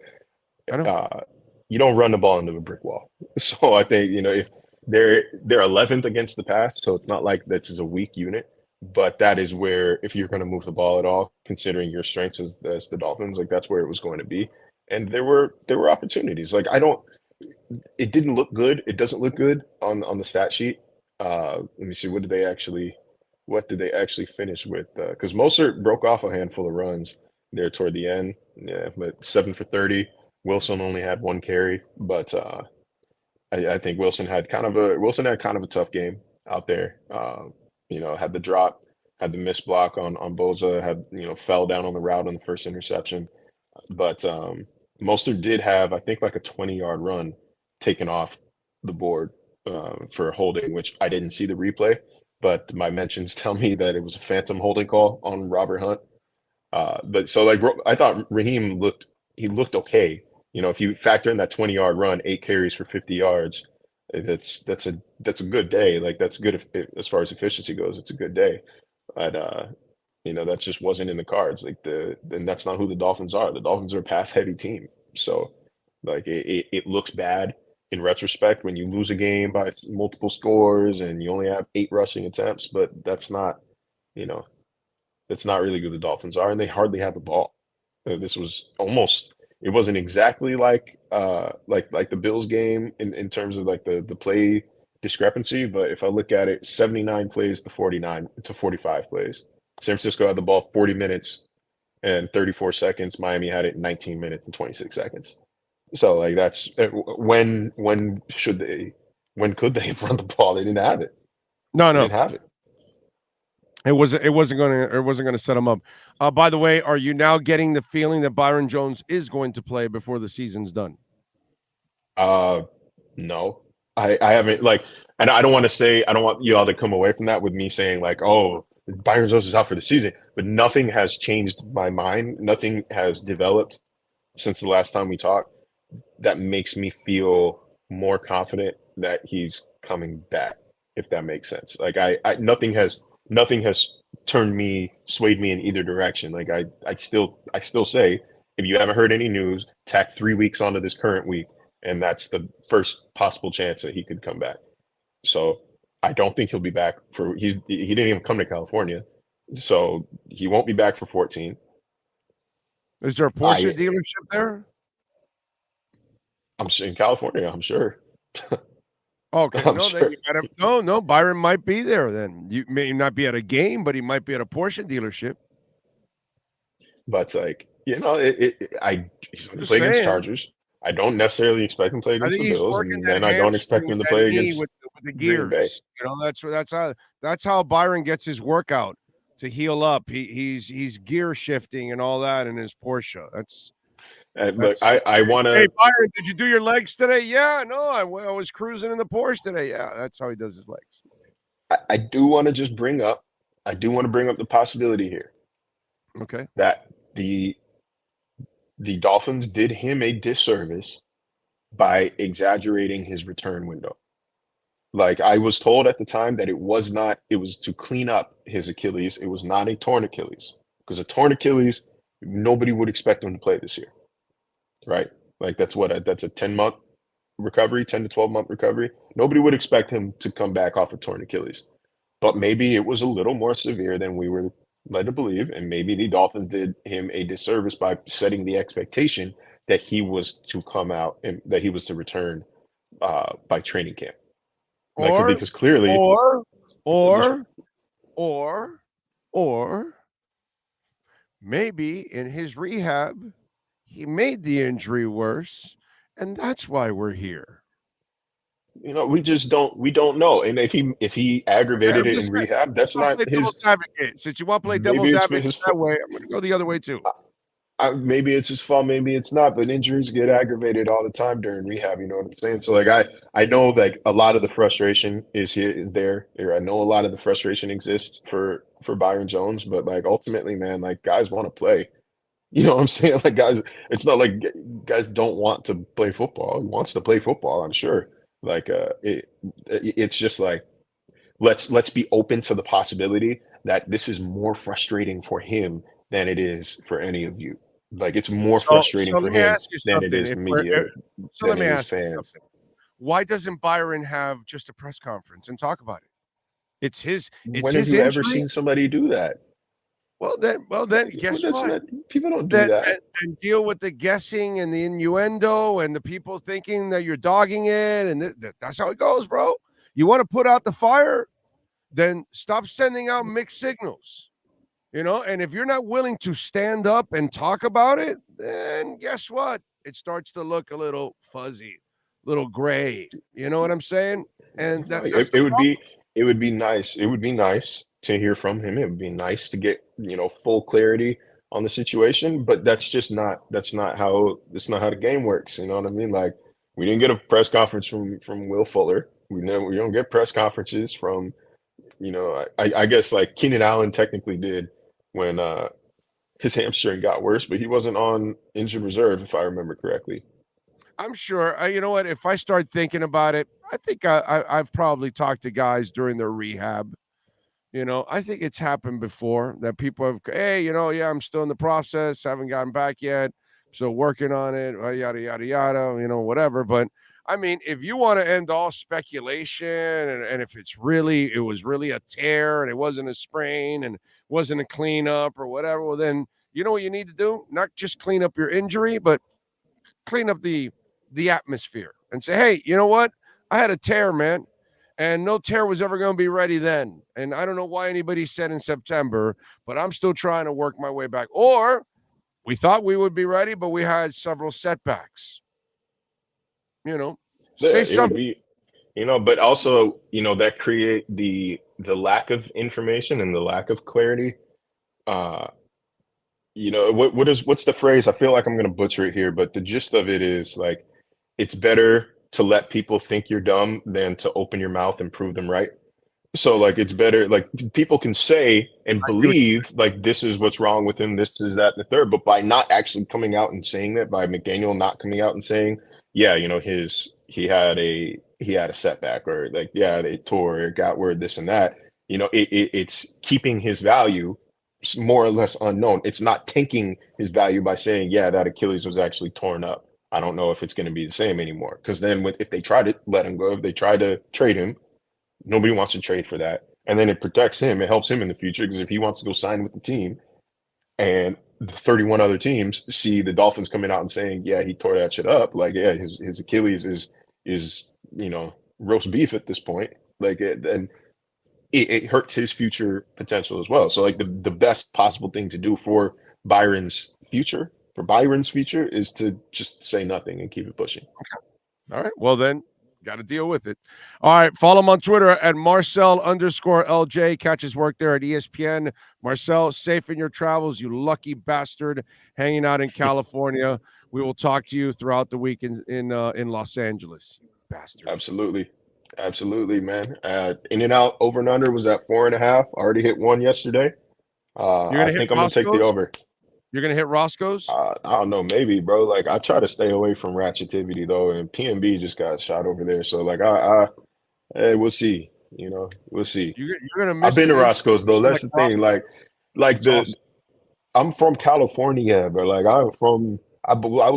I know. You don't run the ball into a brick wall. So I think, if they're 11th against the pass, so it's not like this is a weak unit. But that is where, if you're going to move the ball at all, considering your strengths as the Dolphins, like, that's where it was going to be. And there were opportunities. Like, it didn't look good. It doesn't look good on the stat sheet. Let me see. What did they actually finish with? Because Mostert broke off a handful of runs there toward the end. Yeah, but 7 for 30. Wilson only had one carry, but I think Wilson had kind of a tough game out there. Had the drop, had the missed block on Boza, had fell down on the route on the first interception. But Mostert did have, I think, like a 20-yard run taken off the board for holding, which I didn't see the replay, but my mentions tell me that it was a phantom holding call on Robert Hunt. But so, like, I thought Raheem looked okay. If you factor in that 20-yard run, 8 carries for 50 yards, that's a good day. Like, that's good as far as efficiency goes. It's a good day. But that just wasn't in the cards. Like, and that's not who the Dolphins are. The Dolphins are a pass-heavy team. So, like, it looks bad in retrospect when you lose a game by multiple scores and you only have 8 rushing attempts. But that's not really who the Dolphins are, and they hardly had the ball. This was almost. It wasn't exactly like the Bills game in terms of, like, the play discrepancy, but if I look at it, 79 plays to 45 plays. San Francisco had the ball 40 minutes and 34 seconds. Miami had it in 19 minutes and 26 seconds. So, like, that's when could they have run the ball? They didn't have it. No, they didn't have it. It wasn't going to set them up. By the way, are you now getting the feeling that Byron Jones is going to play before the season's done? No. I haven't and I don't want you all to come away from that with me saying like, oh, Byron Jones is out for the season, but nothing has changed my mind. Nothing has developed since the last time we talked that makes me feel more confident that he's coming back, if that makes sense. Like nothing has swayed me in either direction. Like I still say, if you haven't heard any news, tack 3 weeks onto this current week, and that's the first possible chance that he could come back. So I don't think he'll be back he didn't even come to California, so he won't be back for 14. Is there a Porsche dealership there? I'm in California, I'm sure. Okay, I'm no, sure. then you gotta, Byron might be there. Then you may not be at a game, but he might be at a Porsche dealership. But he's going to play against Chargers. I don't necessarily expect him to play against the Bills, and then I don't expect him to play against with the gears. That's how Byron gets his workout to heal up. He's gear shifting and all that in his Porsche. Look, I want to. Hey Byron, did you do your legs today? Yeah, no, I was cruising in the Porsche today. Yeah, that's how he does his legs. I do want to just bring up. I do want to bring up the possibility here. Okay. That the Dolphins did him a disservice by exaggerating his return window. Like I was told at the time that it was to clean up his Achilles. It was not a torn Achilles, because a torn Achilles, nobody would expect him to play this year. Right? Like that's a 10-month recovery, 10 to 12-month recovery. Nobody would expect him to come back off a torn Achilles. But maybe it was a little more severe than we were led to believe, and maybe the Dolphins did him a disservice by setting the expectation that he was to come out and that he was to return by training camp. Because clearly, or maybe in his rehab, he made the injury worse, and that's why we're here. We don't know. And if he aggravated it in rehab, that's not his. Devil's advocate. Since you want to play devil's advocate that way, I'm going to go the other way too. Maybe it's his fault, maybe it's not. But injuries get aggravated all the time during rehab. You know what I'm saying? So I know a lot of the frustration is there. I know a lot of the frustration exists for Byron Jones, but ultimately, man, guys want to play. You know what I'm saying? Guys, it's not like guys don't want to play football. He wants to play football, I'm sure. It's just let's be open to the possibility that this is more frustrating for him than it is for any of you. It's more frustrating for him than it is the media. So let me ask you something. Why doesn't Byron have just a press conference and talk about it? It's his. When have you ever seen somebody do that? Well, then, guess what? People don't do that. And deal with the guessing and the innuendo and the people thinking that you're dogging it, and that's how it goes, bro. You want to put out the fire, then stop sending out mixed signals. And if you're not willing to stand up and talk about it, then guess what? It starts to look a little fuzzy, a little gray. You know what I'm saying? And it would be nice. It would be nice to hear from him. It would be nice to get full clarity on the situation, but that's not how the game works. You know what I mean? We didn't get a press conference from Will Fuller. We don't get press conferences from I guess Keenan Allen technically did when his hamstring got worse, but he wasn't on injured reserve if I remember correctly. I'm sure. You know what? If I start thinking about it, I think I've probably talked to guys during their rehab. I think it's happened before that people have, hey, I'm still in the process, haven't gotten back yet, still working on it, yada, yada, yada, whatever. But, I mean, if you want to end all speculation and if it was really a tear and it wasn't a sprain and wasn't a cleanup or whatever, well, then you know what you need to do? Not just clean up your injury, but clean up the atmosphere and say, hey, you know what? I had a tear, man. And no tear was ever going to be ready then. And I don't know why anybody said in September, but I'm still trying to work my way back. Or we thought we would be ready, but we had several setbacks. Say something. But also, that create the lack of information and the lack of clarity. What's the phrase? I feel like I'm going to butcher it here, but the gist of it is it's better to let people think you're dumb than to open your mouth and prove them right. So like it's better, like people can say and believe like this is what's wrong with him, this is that and the third, but by not actually coming out and saying that, by McDaniel not coming out and saying, yeah, you know, he had a setback, or like, yeah, it tore, it got word, this and that, you know, it's keeping his value more or less unknown. It's not tanking his value by saying, yeah, that Achilles was actually torn up. I don't know if it's going to be the same anymore. Because then if they try to let him go, if they try to trade him, nobody wants to trade for that. And then it protects him. It helps him in the future, because if he wants to go sign with the team and the 31 other teams see the Dolphins coming out and saying, yeah, he tore that shit up. Like, yeah, his Achilles is, you know, roast beef at this point. Like, and it hurts his future potential as well. So like the best possible thing to do for Byron's future is to just say nothing and keep it pushing. Okay. All right. Well, then got to deal with it. All right. Follow him on Twitter at Marcel_LJ. Catch his work there at ESPN. Marcel, safe in your travels, you lucky bastard, hanging out in California. We will talk to you throughout the week in Los Angeles. Bastard. Absolutely, man. In and out over and under was at 4.5. Already hit one yesterday. I think I'm gonna take the over. You're gonna hit Roscoe's? I don't know, maybe, bro. Like, I try to stay away from ratchetivity though, and PNB just got shot over there. So like, hey, we'll see. You know, we'll see. You're gonna miss. I've been to Roscoe's though. That's the thing. I'm from California, but like I was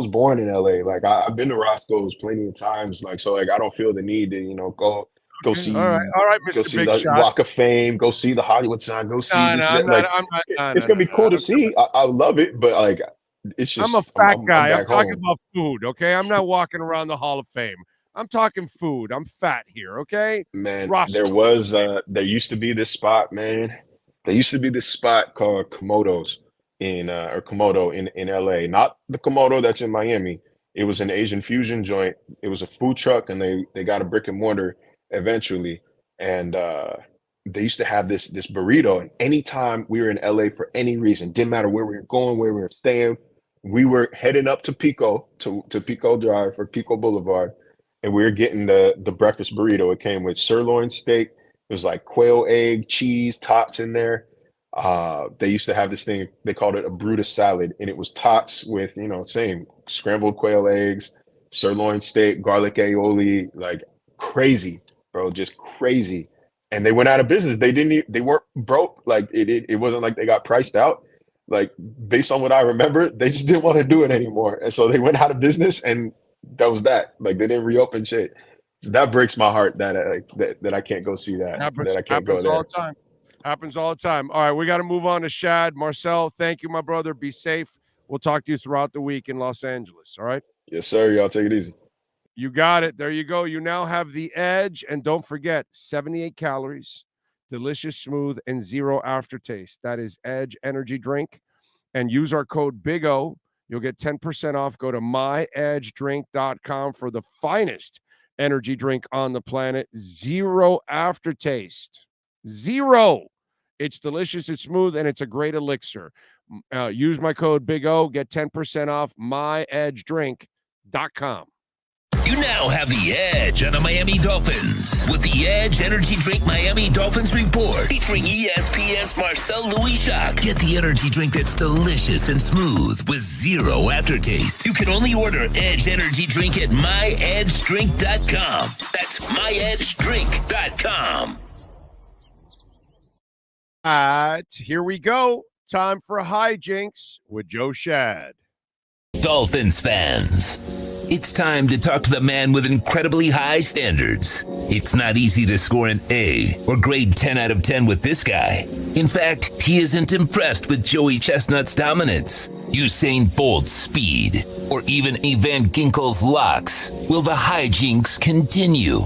born in LA. Like I've been to Roscoe's plenty of times. Like, so like I don't feel the need to, you know, go see. All right, Mr. Go see Big the Shot. Walk of Fame. Go see the Hollywood sign. Go see this. It's gonna be cool to see. I love it, but like, it's just. I'm a fat guy. I'm talking home. about food. Okay, I'm not walking around the Hall of Fame. I'm talking food. I'm fat here. Okay, man. Roscoe's. There used to be this spot, man. There used to be this spot called Komodo's Komodo in LA. Not the Komodo that's in Miami. It was an Asian fusion joint. It was a food truck, and they got a brick and mortar eventually. And they used to have this burrito. And anytime we were in LA for any reason, didn't matter where we were going, where we were staying, we were heading up to Pico, to Pico Drive or Pico Boulevard, and we were getting the breakfast burrito. It came with sirloin steak. It was like quail egg, cheese, tots in there. They used to have this thing, they called it a Brutus salad, and it was tots with, you know, same scrambled quail eggs, sirloin steak, garlic aioli, like crazy, bro, just crazy. And they went out of business. They weren't broke. Like it wasn't like they got priced out. Like, based on what I remember, they just didn't want to do it anymore. And so they went out of business, and that was that. Like, they didn't reopen shit. That breaks my heart that I can't go see that. That I can't go there. All the time. Happens all the time. All right, we got to move on to Schad. Marcel, thank you, my brother. Be safe. We'll talk to you throughout the week in Los Angeles. All right? Yes, sir. Y'all take it easy. You got it. There you go. You now have the edge. And don't forget, 78 calories, delicious, smooth, and zero aftertaste. That is Edge Energy Drink. And use our code BIG-O. You'll get 10% off. Go to myedgedrink.com for the finest energy drink on the planet. Zero aftertaste. Zero. It's delicious, it's smooth, and it's a great elixir. Use my code BIG-O. Get 10% off myedgedrink.com. You now have the edge on the Miami Dolphins with the Edge Energy Drink Miami Dolphins Report featuring ESPN's Marcel Louis-Jacques. Get the energy drink that's delicious and smooth with zero aftertaste. You can only order Edge Energy Drink at myedgedrink.com. That's myedgedrink.com. Here we go. Time for hijinks with Joe Schad. Dolphins fans, it's time to talk to the man with incredibly high standards. It's not easy to score an A or grade 10 out of 10 with this guy. In fact, he isn't impressed with Joey Chestnut's dominance, Usain Bolt's speed, or even Van Ginkel's locks. Will the hijinks continue?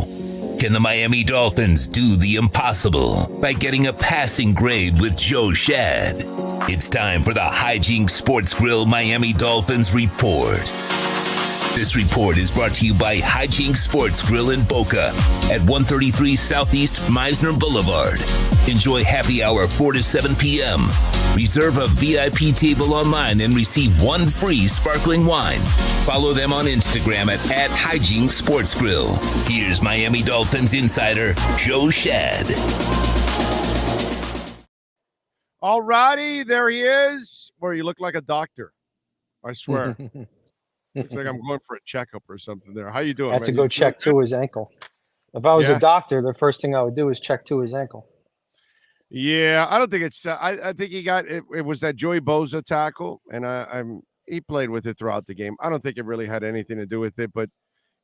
Can the Miami Dolphins do the impossible by getting a passing grade with Joe Schad? It's time for the Hijinks Sports Grill Miami Dolphins Report. This report is brought to you by Hijinks Sports Grill in Boca at 133 Southeast Meisner Boulevard. Enjoy happy hour 4 to 7 p.m. Reserve a VIP table online and receive 1 free sparkling wine. Follow them on Instagram at Hijinks Sports Grill. Here's Miami Dolphins insider Joe Schad. All righty, there he is. Where you look like a doctor. I swear. Looks like I'm going for a checkup or something there. How you doing, I had man? to go check Tua's ankle. If I was Yes. a doctor, the first thing I would do is check Tua's ankle. Yeah, I don't think it's. I think he got it. It was that Joey Bosa tackle, and he played with it throughout the game. I don't think it really had anything to do with it, but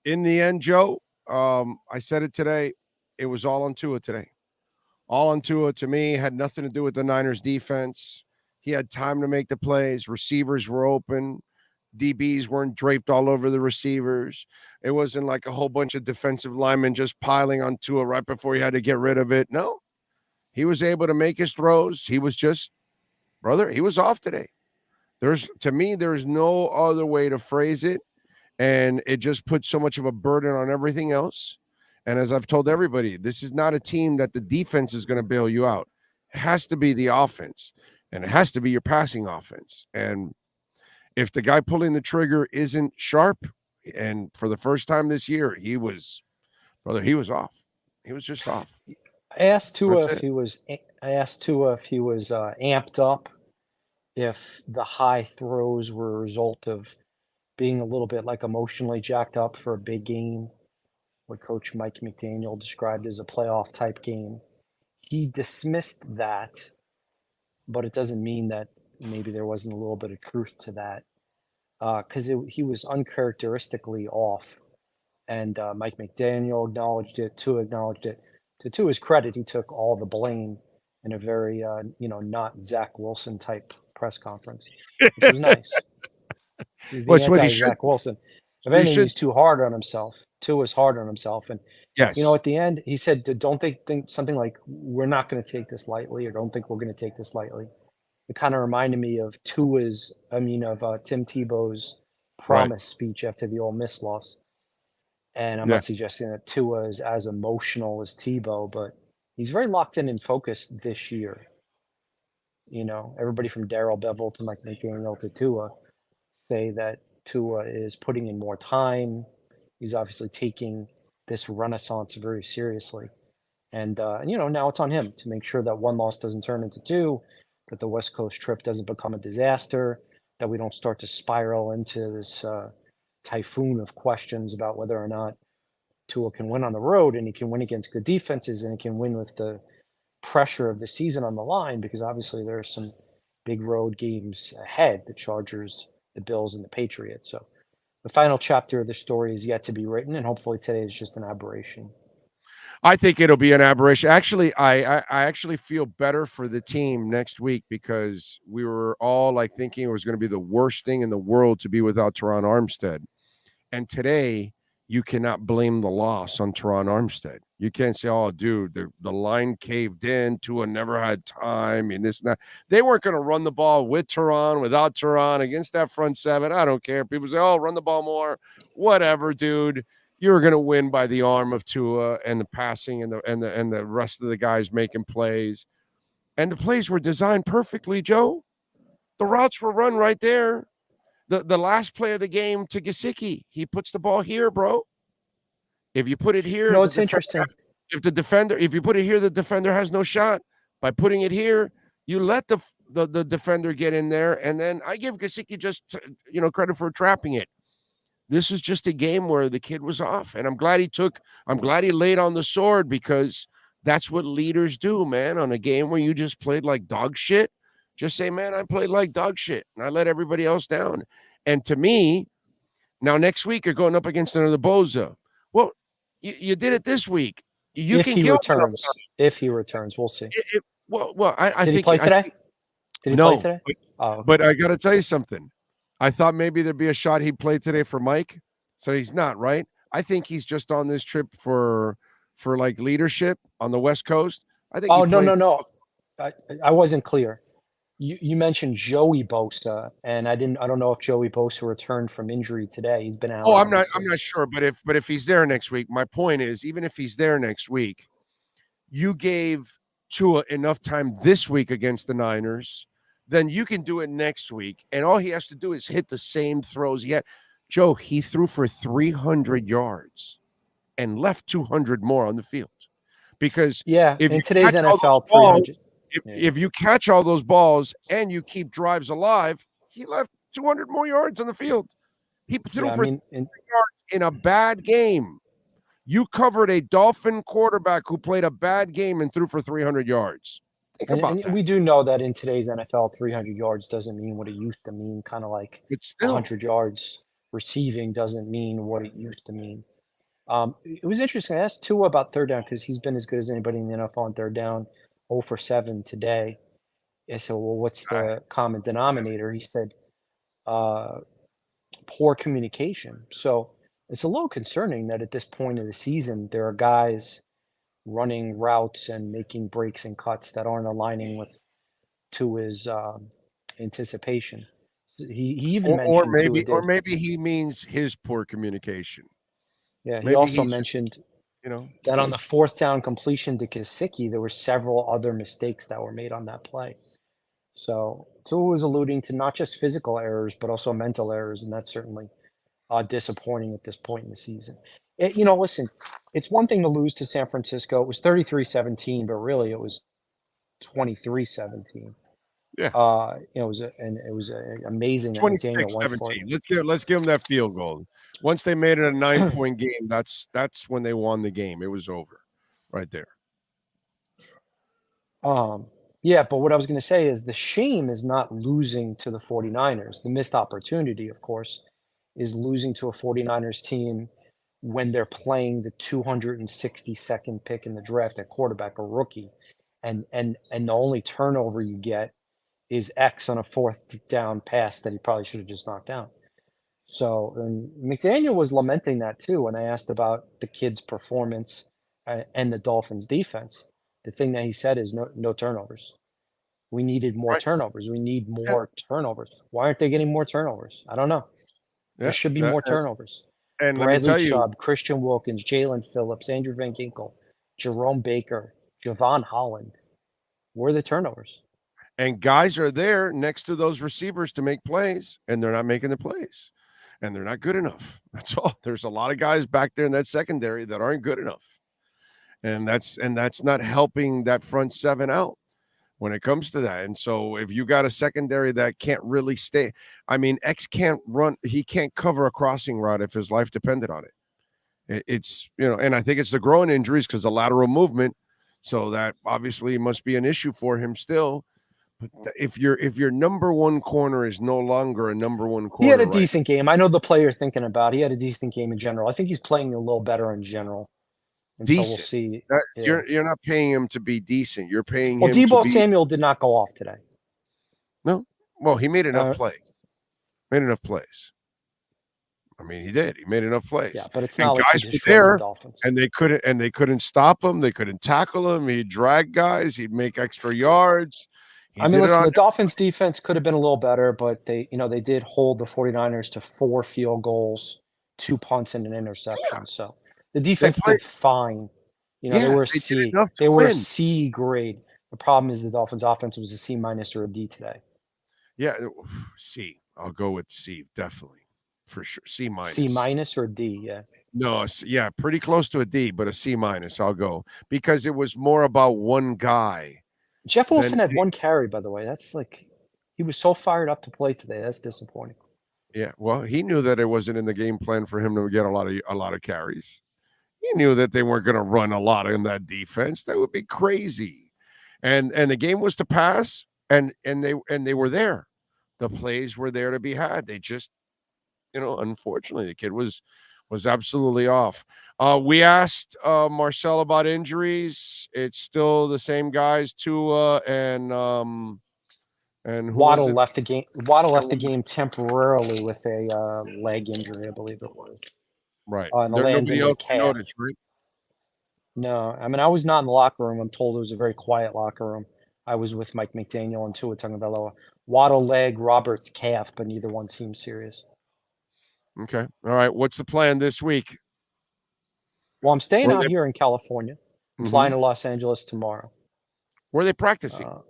in the end, Joe, I said it today. It was all on Tua today. All on Tua to me had nothing to do with the Niners defense. He had time to make the plays. Receivers were open. DBs weren't draped all over the receivers. It wasn't like a whole bunch of defensive linemen just piling on Tua right before he had to get rid of it. No, he was able to make his throws. He was just, brother, he was off today. There's no other way to phrase it. And it just puts so much of a burden on everything else. And as I've told everybody, this is not a team that the defense is going to bail you out. It has to be the offense, and it has to be your passing offense. And if the guy pulling the trigger isn't sharp, and for the first time this year, he was off. He was just off. I asked Tua That's if he was amped up, if the high throws were a result of being a little bit like emotionally jacked up for a big game, what Coach Mike McDaniel described as a playoff type game. He dismissed that, but it doesn't mean that maybe there wasn't a little bit of truth to that, because he was uncharacteristically off. And Mike McDaniel acknowledged it. Tua acknowledged it. To his credit, he took all the blame in a very, not Zach Wilson type press conference, which was nice. He's the That's what he anti-Zach Wilson. If He anything, should- he's too hard on himself. Tua's hard on himself. And, Yes. at the end, he said, don't they think something like, we're not going to take this lightly, or don't think we're going to take this lightly. It kind of reminded me of Tim Tebow's promise speech after the Ole Miss loss. And I'm Yeah. not suggesting that Tua is as emotional as Tebow, but he's very locked in and focused this year. Everybody from Darrell Bevell to Mike McDaniel to Tua say that Tua is putting in more time. He's obviously taking this renaissance very seriously. And, now it's on him to make sure that one loss doesn't turn into two, that the West Coast trip doesn't become a disaster, that we don't start to spiral into this typhoon of questions about whether or not Tua can win on the road, and he can win against good defenses, and he can win with the pressure of the season on the line, because obviously there are some big road games ahead, the Chargers, the Bills, and the Patriots. So the final chapter of the story is yet to be written, and hopefully today is just an aberration. I think it'll be an aberration. Actually, I actually feel better for the team next week, because we were all like thinking it was going to be the worst thing in the world to be without Teron Armstead. And today, you cannot blame the loss on Teron Armstead. You can't say, oh, dude, the line caved in. Tua never had time and this and that. They weren't going to run the ball with Teron, without Teron, against that front seven. I don't care. People say, oh, run the ball more. Whatever, dude. You were going to win by the arm of Tua and the passing and the rest of the guys making plays. And the plays were designed perfectly, Joe. The routes were run right there. The last play of the game to Gesicki, he puts the ball here, bro. If you put it here, It's interesting. If you put it here, the defender has no shot. By putting it here, you let the defender get in there, and then I give Gesicki just credit for trapping it. This is just a game where the kid was off, and I'm glad he laid on the sword, because that's what leaders do, man. On a game where you just played like dog shit, just say, man, I played like dog shit, and I let everybody else down. And to me, now next week you're going up against another Bosa. Well, you did it this week. If he returns, we'll see. I Did think he play today? Did he no, play today? But I got to tell you something. I thought maybe there'd be a shot he'd play today for Mike. So he's not, right? I think he's just on this trip for like leadership on the West Coast. I think. No. I wasn't clear. You mentioned Joey Bosa, and I don't know if Joey Bosa returned from injury today. He's been out. Oh, I'm obviously. not sure, but if he's there next week, my point is, even if he's there next week, you gave Tua enough time this week against the Niners, then you can do it next week, and all he has to do is hit the same throws he had. Joe, he threw for 300 yards and left 200 more on the field. Because Yeah, if in you today's catch all NFL, those balls, 300. if you catch all those balls and you keep drives alive, he left 200 more yards on the field. He threw for 300 yards in a bad game. You covered a Dolphin quarterback who played a bad game and threw for 300 yards. Think about that. We do know that in today's NFL, 300 yards doesn't mean what it used to mean. Kind of like It's still 100 yards receiving doesn't mean what it used to mean. It was interesting. I asked Tua about third down because he's been as good as anybody in the NFL on third down, 0 for 7 today. I said, well, what's the common denominator? He said, poor communication. So it's a little concerning that at this point of the season, there are guys running routes and making breaks and cuts that aren't aligning with Tua's anticipation. So he even mentioned or maybe he means his poor communication. Yeah, he Maybe also he's mentioned just, that on the 4th down completion to Gesicki, there were several other mistakes that were made on that play. So Tua was alluding to not just physical errors, but also mental errors, and that's certainly disappointing at this point in the season. Listen, it's one thing to lose to San Francisco. It was 33-17, but really it was 23-17. Yeah. It was amazing that McDaniel went for it. Let's give them that field goal. Once they made it a 9-point game, that's when they won the game. It was over right there. Yeah, but what I was going to say is the shame is not losing to the 49ers. The missed opportunity, of course, is losing to a 49ers team when they're playing the 262nd pick in the draft at quarterback, a rookie, and the only turnover you get is X on a 4th down pass that he probably should have just knocked down. So, and McDaniel was lamenting that too when I asked about the kid's performance and the Dolphins defense. The thing that he said is no turnovers. We needed more turnovers. We need more turnovers. Why aren't they getting more turnovers? I don't know. There should be more turnovers. And Bradley Chubb, Christian Wilkins, Jalen Phillips, Andrew Van Ginkel, Jerome Baker, Javon Holland. Where are the turnovers? And guys are there next to those receivers to make plays, and they're not making the plays. And they're not good enough. That's all. There's a lot of guys back there in that secondary that aren't good enough. And that's not helping that front seven out when it comes to that. And so if you got a secondary that can't really stay, I mean, X can't run, he can't cover a crossing route if his life depended on it. It's, and I think it's the growing injuries because the lateral movement. So that obviously must be an issue for him still. But if your number one corner is no longer a number one corner, he had a decent game. I know the player you're thinking about. He had a decent game in general. I think he's playing a little better in general. And decent. So we'll see. You're not paying him to be decent. You're paying him. Deebo Samuel did not go off today. No. Well, he made enough plays. I mean, he did. He made enough plays. Yeah, but it's not like guys he were there, the Dolphins. and they couldn't stop him. They couldn't tackle him. He'd drag guys. He'd make extra yards. Listen, the Dolphins defense could have been a little better, but they did hold the 49ers to 4 field goals, 2 punts, and an interception. Yeah. So the defense did fine. They were a C. They were a C grade. The problem is the Dolphins offense was a C- or a D today. Yeah, C. I'll go with C, definitely. For sure. C-. C- or D, yeah. No, yeah, pretty close to a D, but a C-. I'll go. Because it was more about one guy. Jeff Wilson had 1 carry, by the way. That's he was so fired up to play today. That's disappointing. Yeah, well, he knew that it wasn't in the game plan for him to get a lot of carries. He knew that they weren't going to run a lot in that defense. That would be crazy. And the game was to pass, and they were there. The plays were there to be had. They just, unfortunately, the kid was absolutely off. We asked Marcel about injuries. It's still the same guys, Tua and Waddle left the game. Waddle left the game temporarily with a leg injury, I believe it was. Right. And the nobody else noticed, right? No, I was not in the locker room. I'm told it was a very quiet locker room. I was with Mike McDaniel and Tua Tagovailoa. Waddle leg, Roberts calf, but neither one seems serious. Okay. All right. What's the plan this week? Well, I'm staying Were out they- here in California. I'm Mhm. flying to Los Angeles tomorrow. Where are they practicing? Well,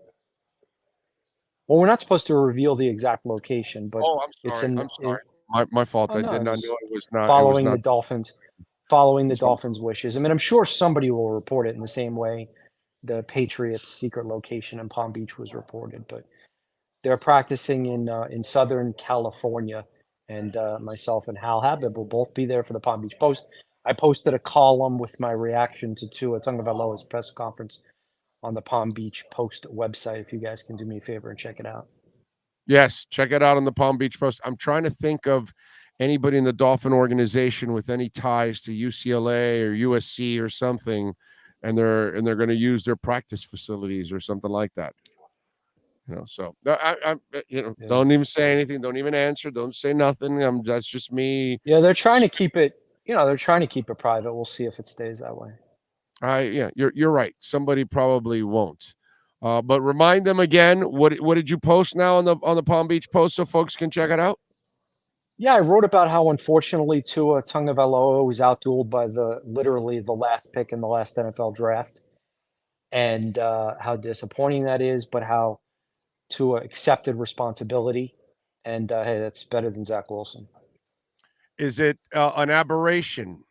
we're not supposed to reveal the exact location, but Oh, I'm it's sorry. in. I'm sorry. My fault. Oh, I no, did it not was know it was not. following it was the not. Dolphins, following the That's fine. Dolphins' wishes. I mean, I'm sure somebody will report it in the same way the Patriots' secret location in Palm Beach was reported. But they're practicing in Southern California, and myself and Hal Habib will both be there for the Palm Beach Post. I posted a column with my reaction to Tua Tagovailoa's press conference on the Palm Beach Post website. If you guys can do me a favor and check it out. Yes, check it out on the Palm Beach Post. I'm trying to think of anybody in the Dolphin organization with any ties to UCLA or USC or something, and they're going to use their practice facilities or something like that. So I Yeah. don't even say anything. Don't even answer. Don't say nothing. That's just me. Yeah, they're trying to keep it. They're trying to keep it private. We'll see if it stays that way. You're right. Somebody probably won't. But remind them again. What did you post now on the Palm Beach Post so folks can check it out? Yeah, I wrote about how unfortunately Tua Tagovailoa was outdueled by literally the last pick in the last NFL draft, and how disappointing that is. But how Tua accepted responsibility, and hey, that's better than Zach Wilson. Is it an aberration?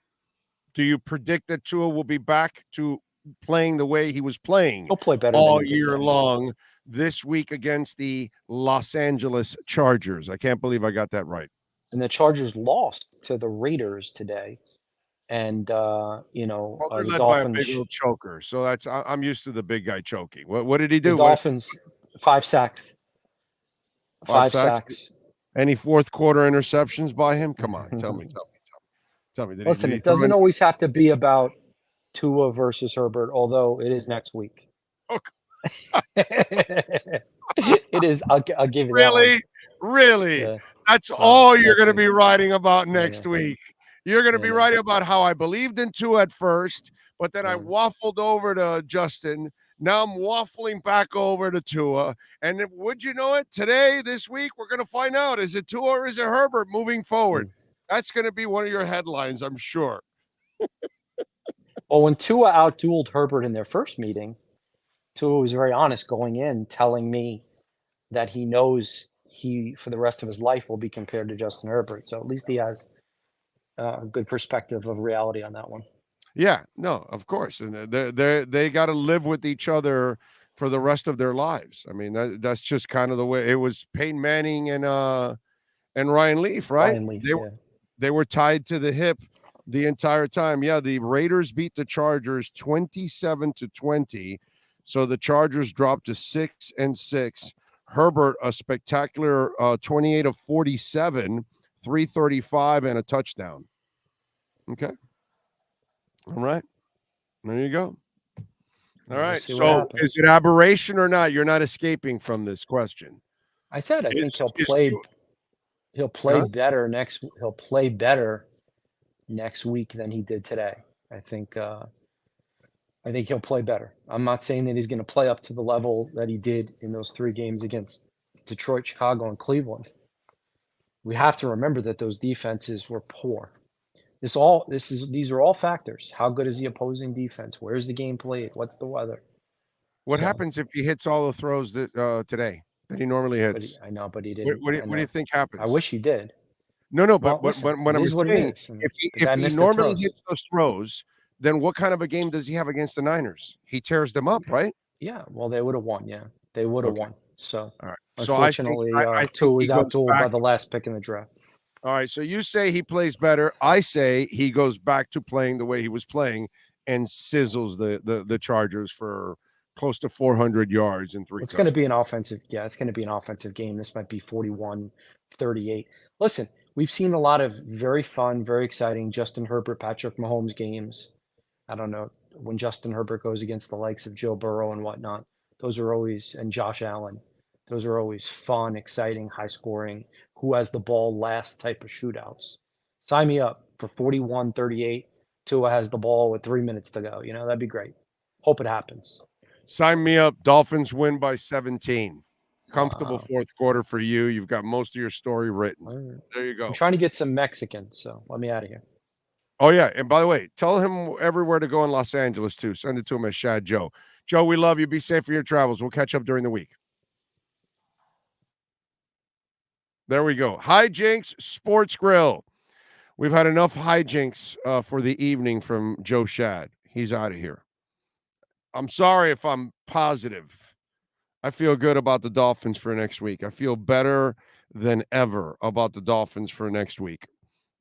Do you predict that Tua will be back to playing the way he was playing He'll play better all than he did year today. long this week against the Los Angeles Chargers? I can't believe I got that right. And the Chargers lost to the Raiders today, and Well, they're the led by a Dolphins. big old choker, so I'm used to the big guy choking. What did he The do? Dolphins 5 sacks. Five 5 sacks? sacks. Any fourth quarter interceptions by him? Come on, tell me. Listen, Did he it throw doesn't any- always have to be about Tua versus Herbert, although it is next week. It is. I'll give you that one. Really? Yeah. That's all you're next going to week. be writing about Yeah, next yeah. week. You're going to Yeah, be no. writing about how I believed in Tua at first, but then I Yeah. waffled over to Justin. Now I'm waffling back over to Tua. And would you know it? Today, this week, we're going to find out. Is it Tua or is it Herbert moving forward? That's going to be one of your headlines, I'm sure. Well, when Tua outdueled Herbert in their first meeting, Tua was very honest going in, telling me that he knows he, for the rest of his life, will be compared to Justin Herbert. So at least he has a good perspective of reality on that one. Yeah, no, of course. And they got to live with each other for the rest of their lives. I mean, that's just kind of the way it was. Peyton Manning and Ryan Leaf, right? Ryan Leaf, They were tied to the hip the entire time. Yeah, the Raiders beat the Chargers 27-20. So the Chargers dropped to 6-6. Herbert, a spectacular 28 of 47, 335, and a touchdown. Okay. All right. There you go. All right. So is it aberration or not? You're not escaping from this question. I said I think he'll play better next. He'll play better next week than he did today. I think he'll play better. I'm not saying that he's going to play up to the level that he did in those 3 games against Detroit, Chicago, and Cleveland. We have to remember that those defenses were poor. These are all factors. How good is the opposing defense? Where's the game played? What's the weather? What happens if he hits all the throws today that he normally hits? I know, but he didn't. What do you think happens? I wish he did. No, Well, but listen, what it I'm is what it saying, is. if he normally hits those throws, then what kind of a game does he have against the Niners? He tears them up, right? Yeah, well, they would have won. Yeah, they would have won. So, all right. Unfortunately, I think Tua was he goes outdueled by the last pick in the draft. All right, so you say he plays better. I say he goes back to playing the way he was playing and sizzles the Chargers for close to 400 yards and 3 It's going to be an offensive. Yeah, it's going to be an offensive game. This might be 41-38. Listen, we've seen a lot of very fun, very exciting Justin Herbert, Patrick Mahomes games. I don't know, when Justin Herbert goes against the likes of Joe Burrow and whatnot. Those are always, and Josh Allen. Those are always fun, exciting, high scoring, who has the ball last type of shootouts. Sign me up for 41-38. Tua has the ball with 3 minutes to go. That'd be great. Hope it happens. Sign me up. Dolphins win by 17. Comfortable Wow. fourth quarter for you. You've got most of your story written. All right. There you go. I'm trying to get some Mexican, so let me out of here. Oh, yeah. And by the way, tell him everywhere to go in Los Angeles, too. Send it to him at Shad Joe. Joe, we love you. Be safe for your travels. We'll catch up during the week. There we go. Hijinks Sports Grill. We've had enough hijinks for the evening from Joe Schad. He's out of here. I'm sorry if I'm positive. I feel good about the Dolphins for next week. I feel better than ever about the Dolphins for next week.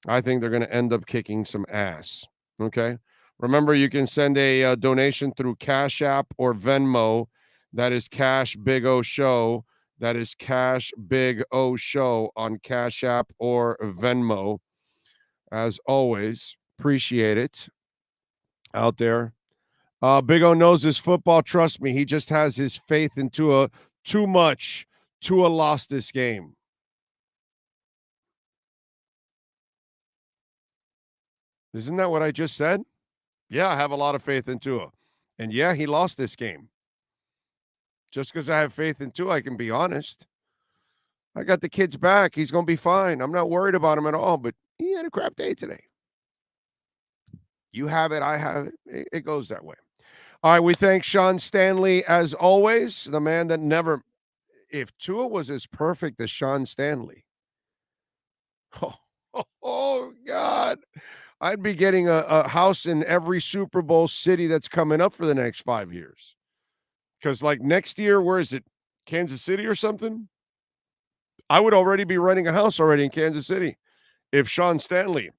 I think they're going to end up kicking some ass. Okay? Remember, you can send a donation through Cash App or Venmo. That is Cash Big O Show. That is Cash Big O Show on Cash App or Venmo. As always, appreciate it out there. Big O knows his football. Trust me, he just has his faith in Tua too much. Tua lost this game. Isn't that what I just said? Yeah, I have a lot of faith in Tua. And yeah, he lost this game. Just because I have faith in Tua, I can be honest. I got the kid's back. He's going to be fine. I'm not worried about him at all, but he had a crap day today. You have it. I have it. It goes that way. All right, we thank Sean Stanley, as always, the man that never – if Tua was as perfect as Sean Stanley, oh God, I'd be getting a house in every Super Bowl city that's coming up for the next 5 years. Because, like, next year, where is it, Kansas City or something? I would already be renting a house already in Kansas City if Sean Stanley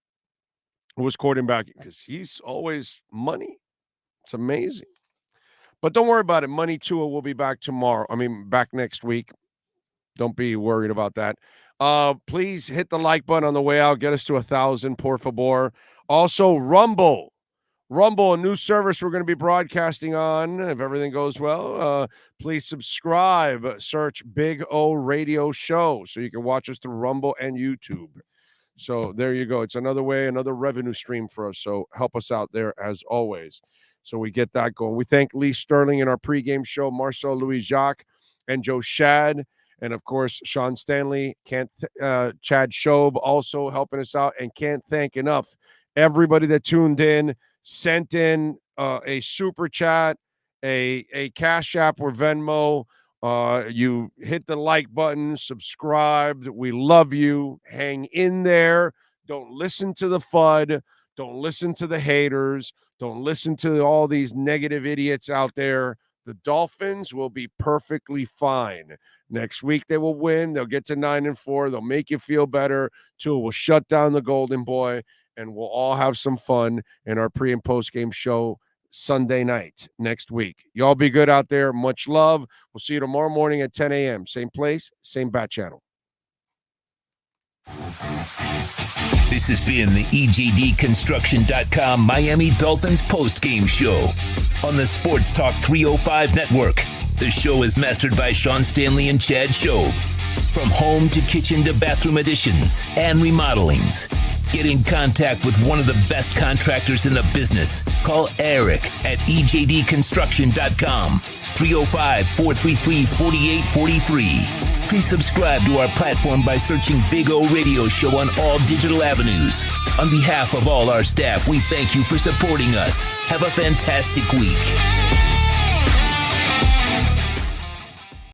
was quarterbacking, because he's always money. It's amazing. But don't worry about it. Money Tua will be back tomorrow. Back next week. Don't be worried about that. Please hit the like button on the way out. Get us to 1,000, por favor. Also, Rumble, a new service we're going to be broadcasting on. If everything goes well, please subscribe. Search Big O Radio Show so you can watch us through Rumble and YouTube. So there you go. It's another way, another revenue stream for us. So help us out there as always. So we get that going. We thank Lee Sterling in our pregame show, Marcel Louis-Jacques, and Joe Schad, and of course Sean Stanley. Chad Shobe also helping us out, and can't thank enough everybody that tuned in, sent in a super chat, a Cash App or Venmo. You hit the like button, subscribed. We love you. Hang in there. Don't listen to the FUD. Don't listen to the haters. Don't listen to all these negative idiots out there. The Dolphins will be perfectly fine. Next week they will win. They'll get to 9-4. They'll make you feel better. Tua will shut down the Golden Boy, and we'll all have some fun in our pre- and post-game show Sunday night next week. Y'all be good out there. Much love. We'll see you tomorrow morning at 10 a.m. Same place, same bat channel. This has been the EJDConstruction.com Miami Dolphins Postgame Show on the Sports Talk 305 Network. The show is mastered by Sean Stanley and Chad Shobe. From home to kitchen to bathroom additions and remodelings. Get in contact with one of the best contractors in the business. Call Eric at EJDConstruction.com, 305-433-4843. Please subscribe to our platform by searching Big O Radio Show on all digital avenues. On behalf of all our staff, we thank you for supporting us. Have a fantastic week.